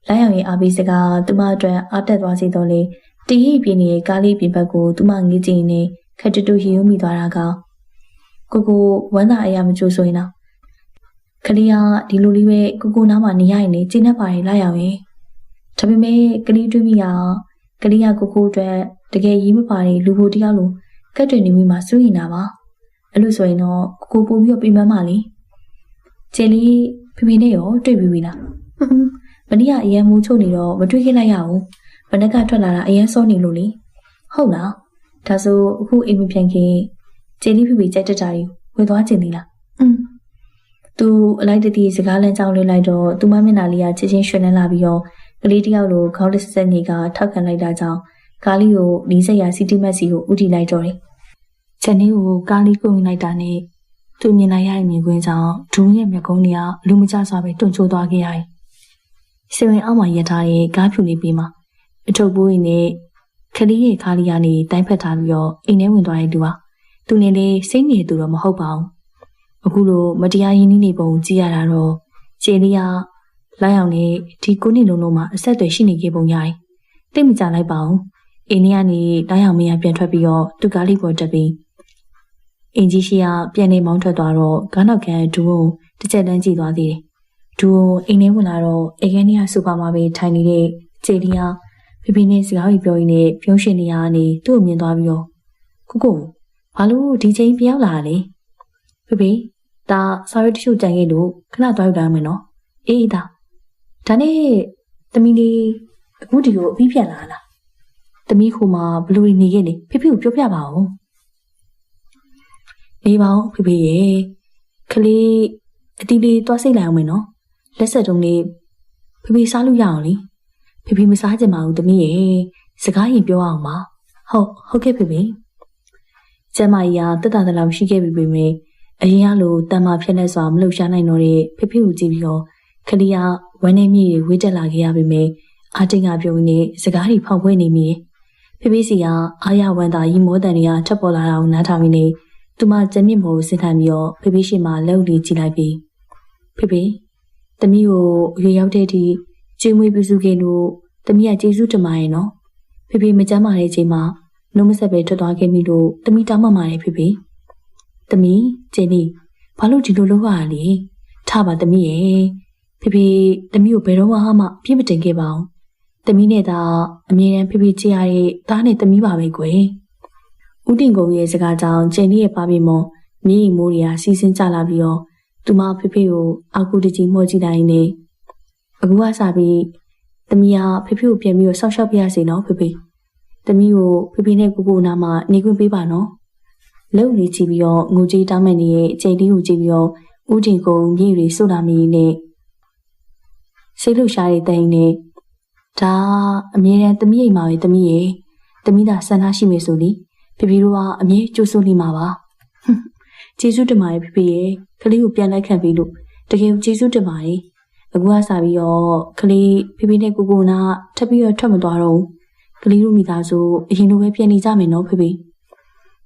လိုက်အောင်ရဲ့အားပေးစကားသူမအတွက်အားတက်သွားစေတော့လေတရိပ်ပြင်းနေတဲ့ကားလေးပြင်ဘက်ကိုသူမငေးကြည့်နေခက်တူတူရီယုံမိသွားတာကကိုဝမ်းသာအရာမကြိုးဆိုရင်တော့ခလေးကဒီလိုလေးပဲကိုနားမှာနေရရင်လေကျင်းနေပါလေလိုက်အောင်ရဲ့ဒါပေမဲ့ကလေးတွေးမိတာကလေးကကိုအတွက်တကယ်ရေးမပါတဲ့လူဖို့တရားလိုကတ်တွေနေမိမှစိုးရင်တာပါအဲ့လိုဆိုရင်တော့ကိုပို့ပြီးတော့ပြင်ပန်းပါလေကျင်းလေးဖေဖေနဲ့ရောတွေ့ပြီးပြီလားမနေ့ကအရန်မိုးချုပ်နေတော့မတွေ့ခဲ့လိုက်ရဘူးမနက်ကထွက်လာတာအရန်စောနေလို့လေဟုတ်လားဒါဆိုအခုအိမ်မပြန်ခင်ကျင်းလေးဖေဖေကြိုက်တတ်တာကြီးဝင်သွားကျင်သေးလားသူအလိုက်တတိစကားလမ်းကြောင်းလေးလိုက်တော့သူမမျက်နှာလေးကချစ်ချင်းရွှင်လန်းလာပြီးတော့ကလေးတယောက်လိုခေါင်းလက်ဆက်နေကထောက်ခံလိုက်တာကြောင့်ကားလေးကိုနီးစက်ရစီတီမက်စီကိုဥတီလိုက်တော့တယ်။ချက်လေးကိုကားလေးကိုဝင်လိုက်တာနဲ့သူမြင်လိုက်ရတဲ့မြင်ကွင်းကြောင့်ဒူးရဲ့မျက်ကုန်းတွေကလူမကျစွာပဲတွန့်ချိုးသွားခဲ့ရတယ်။စေဝင်အောက်မှာရထားတဲ့ကားဖြူလေးပြီးမှအထုပ်ပိုးရင်းနဲ့ခလေးရဲ့ခါးလေးကနေတိုင်းဖက်ထားပြီးတော့အိမ်ထဲဝင်သွားတဲ့သူဟာသူနဲ့လေစိတ်နေသူတော့မဟုတ်ပါဘူး။အခုလိုမတရားရင်းနှီးနေပုံကြည့်ရတာတော့ခြေလေးကလိုက်အောင်နဲ့ဒီ9နှစ်လုံးလုံးမှာအဆက်အသွယ်ရှိနေခဲ့ပုံရတယ်။တိတ်မကြလိုက်ပါဘူး။အိမ်ထဲကနေလိုက်အောင်မရပြန်ထွက်ပြီးတော့သူ့ကားလေးပေါ်တက်ပြီးအင်ကြီးရှိကပြန်နေမောင်းထွက်သွားတော့ကားနောက်ကန်ဒူကိုတစ်ချက်တန်းကြည့်သွားသေးတယ်။ဒူကိုအိမ်ထဲဝင်လာတော့အိမ်ကနေကစူပါမှာပဲထိုင်နေတဲ့ခြေလေးကဖေဖေနဲ့စကားပြောရင်းနဲ့ပြုံးရှင်နေရကနေသူ့ကိုမြင်သွားပြီးတော့ကိုဘာလို့ဒီချိန်ပြောင်းလာလဲ။ဖေဖေဒါစာရွက်တချို့ကြံခဲ့လို့ခဏသွားယူတာမယ်နော်။အေးဒါနဲ့သမီးလေးအခုဒီကိုအပြီးပြန်လာလားသမီးခုမှဘလူးနေခဲ့လေဖေဖေကိုပြောပြပါဦးအေးပါဦးဖေဖေရဲ့ခလေးအတီးလေးသွားစိတ်လိုက်အောင်မယ်နော်လက်ဆက်တုံးလေးဖေဖေစားလို့ရအောင်လေဖေဖေမစားကြပါဘူးသမီးရဲ့စကားရင်ပြောအောင်ပါဟုတ်ကဲ့ဖေဖေကျမကြီးကတက်တာတလောက်ရှိခဲ့ပြီပေမဲ့အရင်ကလိုတန်မာဖြစ်နေစွာမလှုပ်ရှားနိုင်တော့တဲ့ဖေဖေကိုကြည့်ပြီးတော့ခလေးကဝမ်းနေမြေဝေးတက်လာခဲ့ရပေမဲ့အာတိန်ကပြုံးနေစကားတွေဖောက်ဖွဲ့နေမိဖေဖေစီကအာရဝန်တာရီမောတန်တွေကထပ်ပေါ်လာတာကိုနားထောင်နေသူမကျမျက်မို့စင်ထိုင်ပြီးတော့ဖေဖေရှိမှလက်ဦးလေးကြည့်လိုက်ပြီးဖေဖေသမီးကိုရွေရောက်တဲ့အထိကျွေးမွေးပြုစုခဲ့လို့သမီးကကျေးဇူးတင်ပါတယ်နော်ဖေဖေမကြမ်းပါတဲ့အချိန်မှာနှုတ်မဆက်ပဲထွက်သွားခဲ့ပြီလို့သမီးတောင်းပန်ပါတယ်ဖေဖေသမီးကျင်းလေးဘာလို့ဒီလိုလုပ်ရလဲထားပါသမီးရဲ့ဖေဖေသမီးကိုဘယ်တော့မှပြစ်မတင်ခဲ့ပါဘူးသမီးနဲ့သာအမြဲတမ်းဖေဖေချစ်ရတဲ့သားနဲ့သမီးပါပဲကွယ်ဦးတင်ကုန်ရဲ့စကားကြောင့်ကျင်းလေးရဲ့ပါပြမောမြေကြီးမိုးတွေကစီးစင်းကြလာပြီးတော့သူမဖေဖေကိုအောက်ကူတကြီးမှော့ကြည့်တိုင်းနဲ့အခုကစားပြီးသမီးကဖေဖေကိုပြန်ပြီးတော့ဆောက်ရှောက်ပြရစီနော်ဖေဖေသမီးကိုဖေဖေနဲ့ကိုနာမှာနေခွင့်ပေးပါနော်လုံလေးကြည့်ပြီးတော့ငိုကြီးတောင်းမဲ့နေရဲ့ကျင်းလေးကိုကြည့်ပြီးတော့ဦးတင်ကုန်မြေကြီးတွေစုလာမိနဲ့စိတ်လှုပ်ရှားတဲ့တိုင်နဲ့ဒါအမြဲတမ်းသမီးအိမ်မှာပဲသမီးရဲ့သမီးသာဆန္ဒရှိမယ်ဆိုလေဖေဖေတို့ကအမြဲကြိုးစိုးနေမှာပါကျေးဇူးတင်ပါတယ်ဖေဖေရဲ့ကလေးကိုပြန်လိုက်ခံပြီးလို့တကယ်ကျေးဇူးတင်ပါတယ်အခုကစားပြီးတော့ကလေးဖေဖေနဲ့ကိုနာထပ်ပြီးတော့ထွက်မသွားတော့ဘူးကလေးတို့မိသားစုအရင်လိုပဲပြန်နေကြမယ်နော်ဖေဖေ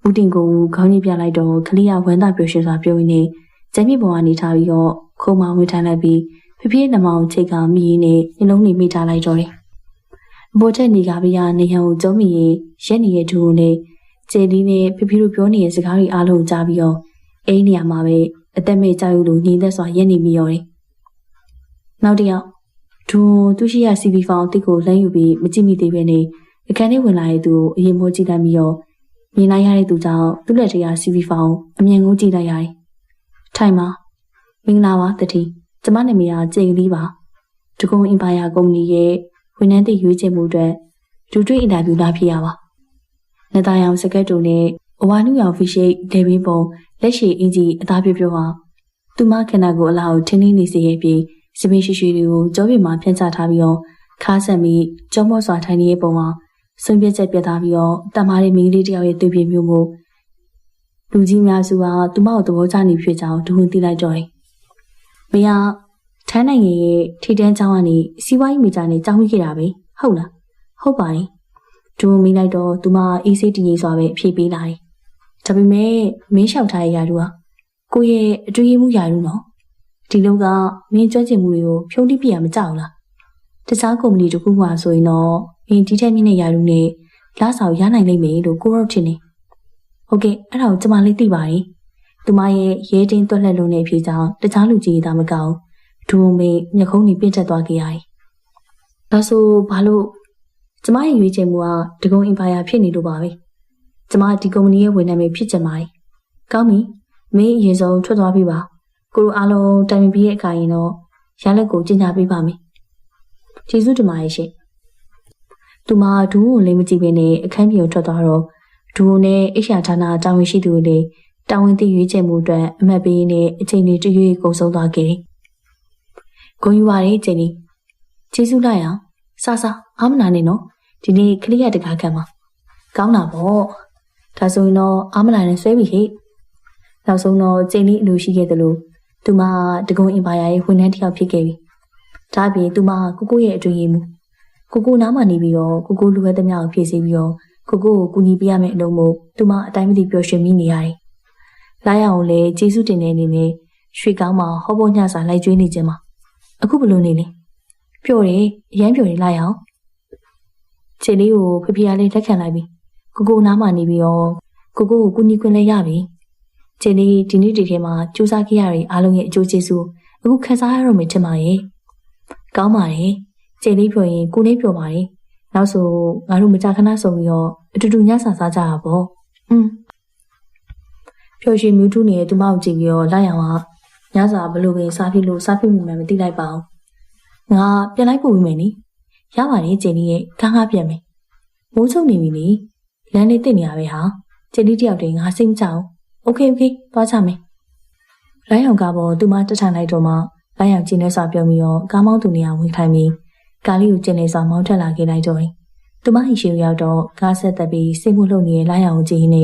ဦးတင်ကိုခေါင်းကြီးပြလိုက်တော့ကလေးကဝမ်းသာပျော်ရွှင်စွာပြောရင်းနဲ့ကျမ်းမြေပေါ်ကနေထားပြီးတော့ခုံမဝင်ထိုင်လိုက်ပြီးဖေဖေနှမောင်ချိတ်ကမိရင်းနဲ့နှလုံးနေမိထားလိုက်တော့တယ်အပေါ်ထက်နေကပြရနေဟန်ကိုကျုံးမိရင်ရက်နေတဲ့သူကိုလည်းကျေလီနဲ့ဖေဖေတို့ပြောနေတဲ့စကားတွေအားလုံးကြားပြီးတော့အိမ်နေရာမှာပဲအသက်မဲ့ကြောက်ရွံ့လို့ညီသက်စွာရက်နေမိရောတယ်နောက်တစ်ယောက်သူရှိရ CV ဖောင်တစ်ကိုလှမ်းယူပြီးမကြည့်မိသေးပဲနဲ့အခန်းထဲဝင်လာတဲ့သူကိုအရင်မိုးကြည့်လိုက်ပြီးတော့မြင်လိုက်ရတဲ့သူကြောင့်သူ့လက်ထဲက CV ဖောင်အမြန်ကိုကြည့်လိုက်ရတယ်ထိုင်ပါမင်္ဂလာပါတတိကျမနာမည်ကကျေကလေးပါဒဂုံအင်ပါယာကုမ္ပဏီရဲ့ဝန်ထမ်းသစ်ရွေးချယ်မှုအတွက်ဒူတွေ့အင်တာဗျူးလာဖြစ်ရပါနေသားရောင်စကတ်တူနဲ့အဝါနုရောင်ဖီရှိတ်လေဘင်းပုံလက်ရှိအင်ကြီးအသားပြပြဟာသူမခန္ဓာကိုယ်အလားကိုထင်းထင်းနေစေရဲ့ပြီးစပင်းရှိရှိတွေကိုကြောပြင်မှာဖြန့်ချထားပြီးတော့ ခါဆက်ပြီးကြောမော့စွာထိုင်နေတဲ့ပုံမှာဆွန့်ပြက်ချက်ပြထားပြီးတော့တမားလေးမိန်းကလေးတယောက်ရဲ့တွေ့ပြမျိုးကိုလူကြီးများစုကသူမကိုသဘောကျနေဖြစ်ကြောင်းဒူဝင်သိလိုက်တော့တယ်။မင်းကထိုင်းနိုင်ငံရဲ့ထိတန်းကျောင်းကနေစီးပွားရေးမိသားနဲ့ကျောင်းပြီးခဲ့တာပဲဟုတ်လား။ဟုတ်ပါတယ်။ဒူဝင်မိလိုက်တော့သူမအေးဆေးတည်ငြိမ်စွာပဲအဖြေပေးလာတယ်။ဒါပေမဲ့မင်းလျှောက်ထားတဲ့ယာတူကကိုရဲ့အတွေ့အမှုယာတူနော်။ဒီလုံးကမင်းကြွကျင်မှုတွေကိုဖြုံးတိပြရမကြောက်လား။တခြားကုမ္ပဏီတစ်ခုမှဆိုရင်တော့အင်းဒီထက်မြင့်တဲ့ယာတူနဲ့လာဆောင်ရနိုင်လိမ့်မယ်လို့ကိုရော့ထင်နေ။ဟုတ်ကဲ့အဲ့ဒါကိုကျမလေးသိပါတယ်။သူမရဲ့ရဲတင်းတွက်လက်လုံးနဲ့အဖြစ်ကြောင့်တခြားလူကြီးသားမကောင်းဒူမေမျက်ခုံးကြီးပြင့်တက်သွားခဲ့ရတယ်။ဒါဆိုဘာလို့ကျမရဲ့ရွေးချယ်မှုကဒဂုံအင်ပါယာဖြစ်နေလို့ပါပဲ။ကျမဒီကုမ္ပဏီရဲ့ဝန်ထမ်းပဲဖြစ်ချင်ပါတယ်။ကောင်းပြီ။မင်းအရင်ဆုံးထွက်သွားပြီပါ။ကိုတို့အားလုံးတိုင်ပင်ပြီးရဲ့အခါရင်တော့ရလက်ကိုကြီးညာပေးပါမယ်။ကျေးဇူးတင်ပါတယ်ရှင်။သူမဒူကိုလည်းမကြည့်ဘဲနဲ့အခန်းပြင်ကိုထွက်သွားတော့ဒူနဲ့အိရှာဌာနတာဝန်ရှိသူတွေလည်းတာဝန်သိရွေးချယ်မှုအတွက်အမှတ်ပေးနဲ့အချိန်တွေတရွေ့ကုန်ဆုံးသွားခဲ့တယ်။ဂုဏ်ယူပါရကျင်းကြီးကျေးဇူးလိုက်အောင်စားအားမနာနဲ့နော်ဒီနေ့ခလေးရတကားခံမှာကောင်းတာပေါ့ဒါဆိုရင်တော့အားမနာနဲ့ဆွဲပြီဟဲ့နောက်ဆုံးတော့ကျင်းကြီးအလိုရှိခဲ့တယ်လို့သူမတကုံအင်ပါယာရဲ့ဝန်ထမ်းတစ်ယောက်ဖြစ်ခဲ့ပြီဒါအပြင်သူမကိုရဲ့အတွေ့အကြုံကိုနားမှာနေပြီးတော့ကိုလူဝဲသမျှကိုဖြည့်ဆည်းပြီးတော့ကိုကူညီပေးရမယ့်အလုပ်မို့သူမအတိုင်းမသိပျော်ရွှင်မိနေရတယ်။လာရအောင်လေကျေးဇူးတင်တဲ့အနေနဲ့ရွှေကောင်းမှာဟောပေါ်ညစာလိုက်ကျွေးနေခြင်းမှာအခုဘလို့နေလဲပျော်တယ်အရန်ပျော်တယ်လာရအောင်ခြေလေးကိုဖဖေလေးလက်ခံလိုက်ပြီကိုနားမှာနေပြီးတော့ကိုကူညီခွင့်လည်းရပြီခြေလေးဒီနေ့ဒီထဲမှာစူးစမ်းခဲ့ရတဲ့အားလုံးရဲ့အကျိုးကျေးဇူးအခုခံစားရတော့မယ်ထင်ပါရဲ့ကောင်းပါတယ်ခြေလေးပျော်ရင်ကိုလေးပျော်ပါတယ်နောက်ဆိုငါတို့မကြခဏဆုံပြီးတော့အတူတူညစာစားကြတာပေါ့ပျော်ရွှင်မြူးထူးနေတဲ့သူမကိုကြည့်ပြီးတော့လိုက်အောင်ကညစာဘလို့ပဲစားဖြစ်မိမှမသိလိုက်ပါဘူးငါပြန်လိုက်ပို့ပြီးမယ်နိရပါတယ်ကျင်းလေးရဲ့ကားပြန်မယ်မိုးချုပ်နေပြီလေလမ်းလေးတက်နေရပဲဟာကျင်းလေးတယောက်တည်းငါစိတ်မချအောင်โอเคသွားကြမယ်လိုက်အောင်ကပေါ်သူမတက်ထိုင်လိုက်တော့မှလိုက်အောင်ကျင်းနေစွာပြောပြီးတော့ကားမောင်းသူနေရာဝင်ထိုင်ပြီးကားလေးကိုကျင်းနေစွာမောင်းထက်လာခဲ့လိုက်တော့သူမဟိရှိကိုရောက်တော့ကားဆက်သက်ပြီးစိတ်မှုလှုပ်နေတဲ့လိုက်အောင်ကိုကြည့်နေ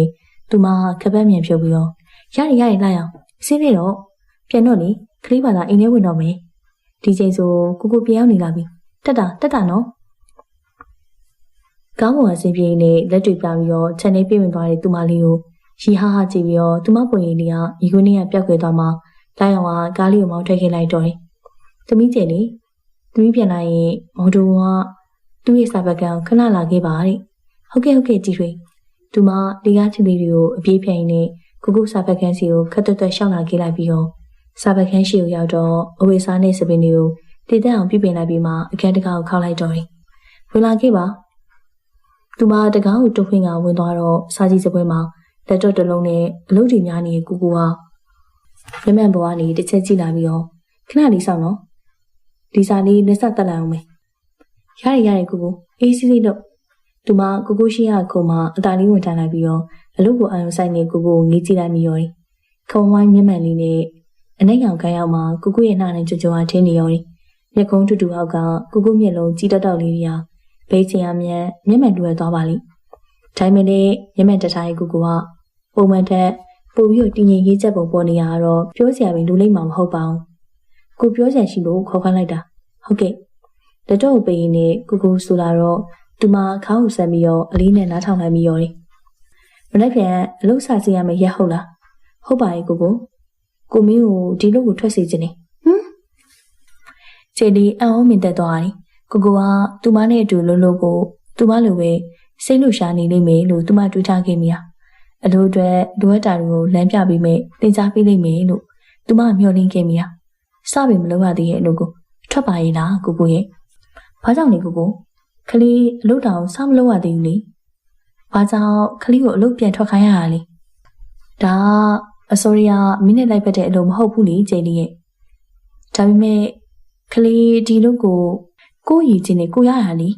သူမခပတ်မြန်ဖြုတ်ပြီးတော့ရလိုက်အောင်အစင်းလေးတော့ပြန်တော့လေခလေးပါသာအိမ်ထဲဝင်တော့မယ်ဒီချိန်ဆိုကိုပြောင်းနေလာပြီတက်တာနော်ကောင်းပေါ်အစင်းပြေးနေလက်တွေပြပြီးတော့ခြံထဲပြေးဝင်သွားတဲ့သူမလေးကိုရီဟာကြည့်ပြီးတော့သူမပွင့်ရည်လေးကရီခွင်းလေးကပျောက်ခဲ့သွားမှလိုက်အောင်ကကားလေးကိုမောင်းထွက်ခဲ့လိုက်တော့တယ်သမီးကျင်လေသမီးပြန်လာရင်မော်ဒိုကသူ့ရဲ့စာပတ်ကံကိုခဏလာခဲ့ပါတဲ့ဟုတ်ကဲ့ကြည်ထွေသူမဒီကားချီလေးတွေကိုအပြေးဖြိုင်နေကိုစာပတ်ကံစီကိုခက်တွတ်ရှောက်လာခဲ့လိုက်ပြီးတော့စာပတ်ကံရှိကိုရောက်တော့အဝေစားနဲ့စပင်းတွေကိုတည်တဲ့အောင်ပြပြင်လိုက်ပြီးမှအခန်းတကားကိုခောက်လိုက်တော့တယ်ဝင်လာခဲ့ပါသူမတကားကိုတွခွင်းကဝင်သွားတော့စာကြီးစပွဲမှာလက်တော့တစ်လုံးနဲ့အလုပ်တွေများနေကိုဟာမျက်မှန်ပေါ်ကနေတစ်ချက်ကြည့်လာပြီးတော့ခဏလေးစောင့်နော်ဒီစာလေးလက်ဆက်တက်လာအောင်မယ်ရတယ်ကိုအေးစီးလေးတော့သူမကိုရှိရခုံမှာအတားလေးဝင်ထားလိုက်ပြီးတော့အလုပ်ကိုအာရုံစိုက်နေကိုငေးကြည့်လိုက်မိရောတယ်ခုံဝိုင်းမျက်မှန်လေးနဲ့အနှိမ်ရောင်ခိုင်းအောင်မှာကိုရဲ့နှာနဲ့ကြွအားထင်းနေရောတယ်မျက်ခုံးတူအောက်ကကိုမျက်လုံးကြီးတောက်လေးတွေကဘေးချင်ရမျက်မှန်တူရသွားပါလိဒါပေမဲ့လည်းမျက်မှန်တထားရဲ့ကိုကပုံမှန်ထက်ပို့ပြီးတော့တည်ငြိမ်ရေးချက်ပုံပေါ်နေရတော့ပြောစရာပဲလူလိမ့်မှာမဟုတ်ပါဘူးကိုပြောချင်ရှိလို့ခေါ်ခိုင်းလိုက်တာဟုတ်ကဲ့လက်တော့ပေးရင်လည်းကိုဆိုလာတော့သူမခေါင်းကိုဆက်ပြီးတော့အလေးနဲ့နားထောင်လိုက်ပြီးရောတယ်မနေ့ပြန်အလုပ်စာစီရမယ်ရက်ဟုတ်လားဟုတ်ပါရဲ့ကိုမင်းကိုဒီလိုကိုထွက်စေခြင်းနဲ့ခြေလီအံ့ဩမြင်သက်သွားတယ်ကိုကသူမနဲ့အတူလို့ကိုသူမလိုပဲစိတ်လှရှာနေလိမ့်မယ်လို့သူမတွေးထားခဲ့မိတာအလိုအတွက်လိုအပ်တာတွေကိုလမ်းပြပေးမယ်သင်ကြားပေးလိမ့်မယ်လို့သူမမျှော်လင့်ခဲ့မိတာစပင်မလုပ်ရသေးရဲ့အလုပ်ကိုထွက်ပါရဲ့လားကိုရဲ့ဘာကြောင့်လဲကိုခလေးအလုပ်တောင်စမလုပ်ရသေးဘူးလေဘာကြောင့်ခလေးကိုအလုပ်ပြန်ထွက်ခိုင်းရတာလဲဒါအစိုးရမိနစ်လိုက်ပတ်တဲ့အလုပ်မဟုတ်ဘူးလေကျင်းလေးရဲ့ဒါပေမဲ့ခလေးဒီလုပ်ကိုရည်ချင်းနဲ့ကိုရရလေ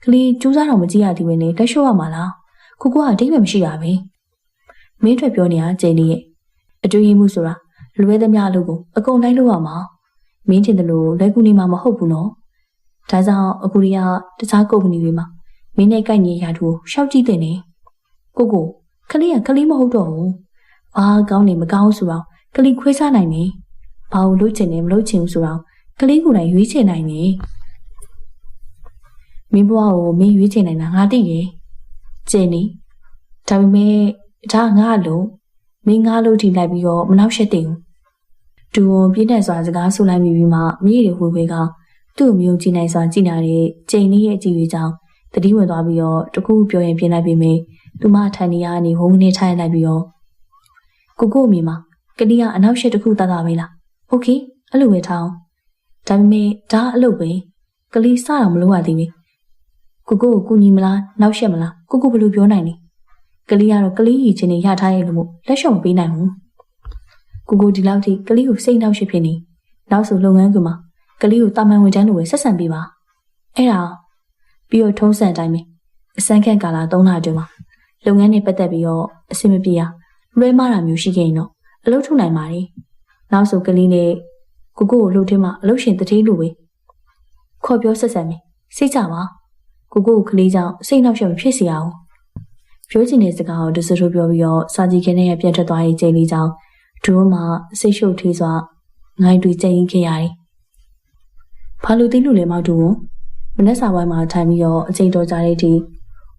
ခလေးကြိုးစားတော့မကြည့်ရသေးဘဲနဲ့လက်လျှော့ရမှာလားကိုကအတိတ်ပဲမရှိတာပဲမင်းထွက်ပြောနေတာကျင်းလေးရဲ့အတွေ့အမှုဆိုတာလွဲသမျှအလုပ်ကိုအကုန်လိုက်လို့ရမှာမင်းထင်တယ်လို့လက်ကူနေမှာမဟုတ်ဘူးနော် ဒါကြောင့်အခုရီးယားတခြားကုမ္ပဏီတွေမှာမင်းနဲ့ကိုက်ညီရာထူးရှောက်ကြည့်တဲ့နေကိုခလေးကခလေးမဟုတ်တော့ဘူးဘာကောင်းနေမကောင်းဆိုတော့ကလေးခွဲခြားနိုင်ပြီဘာလို့လုပ်ချင်တယ်မလုပ်ချင်ဘူးဆိုတော့ကလေးကိုယ်တိုင်ရွေးချယ်နိုင်ပြီမင်းဘဝကိုမင်းရွေးချယ်နိုင်တာငါသိရဲ့ကျင်းနေဒါပေမဲ့ဒါငါလို့မင်းငါလို့ထိလိုက်ပြီးတော့မနှောက်ရှက်သေးဘူးတူဝန်ပြင်းတဲ့စွာစကားဆိုလိုက်ပြီးမှမြေးတွေဝေဝေကသူ့မျိုးကြည့်နိုင်စွာကြည်နာတဲ့ကျင်းလေးရဲ့အကြည့်တွေကြောင့်တတိဝင်သွားပြီးတော့တကူပြောရင်ပြင်းလိုက်ပြီးမေသူမထိုင်နေရနေဝုန်းနေထိုင်လိုက်ပြီးတော့ကိုအမေမကလေးကအနောက်ရှက်တခုတတ်တာပဲလားโอเคအဲ့လိုပဲထားအောင်ဒါပေမဲ့ဒါအလုပ်ပဲကလေးစတော့မလုပ်ရသေးဘူးကိုကူညီမလားနောက်ရှက်မလားကိုဘယ်လိုပြောနိုင်လဲကလေးကတော့ကလေးရည်ချင်းနေရထားရဲ့လို့မို့လက်လျှော့မပေးနိုင်ဘူးကိုဒီလောက်ထိကလေးကိုစိတ်နှောက်ရှက်ဖြစ်နေနောက်ဆိုလုပ်ငန်းကမှာကလေးကိုတာမန်ဝင်ချမ်းလိုပဲဆက်ဆံပေးပါအဲ့ဒါပြီးတော့ထုံးစံအတိုင်းပဲအစမ်းခန့်ကာလ3လအတွင်းမှာလုပ်ငန်းတွေပတ်သက်ပြီးတော့အဆင်မပြေရလွဲမှားတာမျိုးရှိခဲ့ရင်တော့အလုပ်ထုတ်နိုင်ပါတယ်နောက်ဆိုကလေးနဲ့ကိုလှုပ်ထင်းမှာအလုပ်ရှင်တတိလိုပဲခေါ်ပြောဆက်ဆံမယ်စိတ်ကြပါကိုကလေးကြောင့်စိတ်နှောက်ရှက်မဖြစ်စေရအောင်ပြောချင်တဲ့စကားကိုတစထိုးပြောပြီးတော့စာကြည့်ခင်းနဲ့ပြန်ထွက်သွားရေးချိန်လေးကြောင့်ဒုမှစိတ်ရှုပ်ထေးစွာငိုင်းတွေကြိတ်ခဲ့ရတယ်ဘာလို့သိလို့လဲမောက်တူမနေ့စာပိုင်းမှာထိုင်ပြီးတော့အချိန်တော်ကြာတဲ့အထိ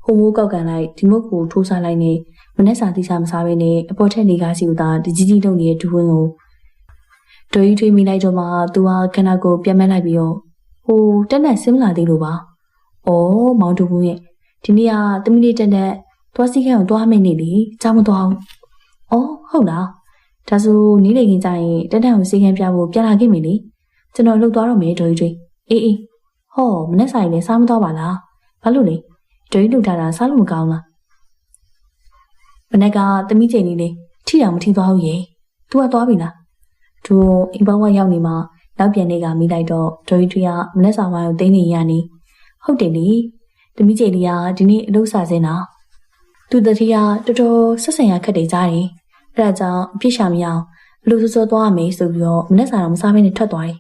ဟိုမိုးကောက်ကန်လိုက်ဒီမုတ်ကိုထိုးစားလိုက်နေမနေ့စာတိကျမစားဘဲနဲ့အပေါ်ထက်နေကားစီကဒီကြီးလုံးနေတဲ့ဒူဝင်းကိုဒိုကြီးထွေးမိလိုက်တော့မှသူကခဏကိုပြန်မလိုက်ပြီးတော့ဟိုတက်နဲ့ဆင်းမလာသေးလို့ပါ။အော်မောင်တူဘူးရဲ့ဒီနေ့ကတမီးလေးတက်သွားစီခန်းကိုသွားမိနေလေကြောက်မသွားဘူး။အော်ဟုတ်လားဒါဆိုနီးလေခင်ကြရင်တက်ကိုစီခန်းပြဖို့ပြန်လာခဲ့မိလေကျွန်တော်လှုပ်သွားတော့မယ်ဒိုကြီးထွေးအေးဟောမနေ့စာရင်လည်းစားမသွားပါလားဘာလို့လဲဒိုကြီးလှုပ်ထားတာစားလို့မကောင်းလားမနေ့ကတမီးချိန်လေးလေထိတောင်မထိသွားဘူးရဲ့သူကသွားပြီလားသူအိမ်ဘဝရောက်နေမှနောက်ပြန်နေကမိလိုက်တော့ဒိုကြီးထွေးကမနေ့စာဝိုင်းကိုတင်းနေရနေဟုတ်တယ်လေတမီးချိန်လေးကဒီနေ့အလုပ်စာစင်းတာသူတတိယတော်တော်ဆက်ဆံရခက်တယ်ကြားတယ်အဲဒါကြောင့်အပြစ်ရှာမရအောင်အလိုစောသွားရမယ်ဆိုပြီးတော့မနေ့စာတော့မစားဘဲနဲ့ထွက်သွားတယ်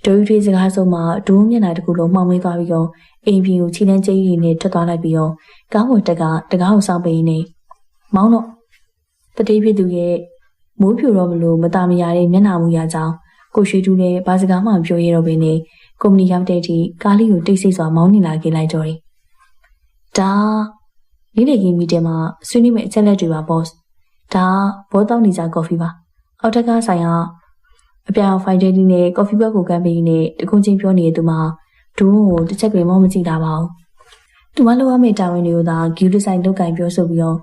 ဒိုကြီးထွေးစကားဆုံးမှာဒိုးမျက်နှာတစ်ခုလုံးမှောင်မေးသွားပြီးတော့အိမ်ပြင်ကိုခြေလမ်းကျိကြီးနဲ့ထွက်သွားလိုက်ပြီးတော့ကားပေါ်တကားကိုစောင့်ပေးနေမောင်းတော့တတိဖြစ်သူရဲ့မိုးဖြူတော့မလို့မตาမရတဲ့မျက်နှာမူရကြောင်းကိုရွှေတူလည်းဘာစကားမှမပြောရတော့ဘဲနဲ့ကုမ္ပဏီရောက်တဲ့အထိကားလေးကိုတိတ်ဆိတ်စွာမောင်းနေလာခဲ့လိုက်တော့တယ်ဒါနေ့လေကင်းမီတင်မှာဆွေးနွေးမယ့်အချက်လက်တွေပါ boss ဒါဘောတောက်နေကြကော်ဖီပါအောက်ထက်ကဆိုင်ကအပြောင်ဖိုင်ဒေးလေးနဲ့ကော်ဖီဘက်ကိုကမ်းပေးနေတခုချင်းပြောနေတဲ့သူမှဒူးကိုတစ်ချက်ပြင်မကြည့်တာပါဘူးသူမလိုရမယ့်တာဝန်တွေကိုသာဂီယူဒီဇိုင်းလုပ်ကင်ပြောဆိုပြီးတော့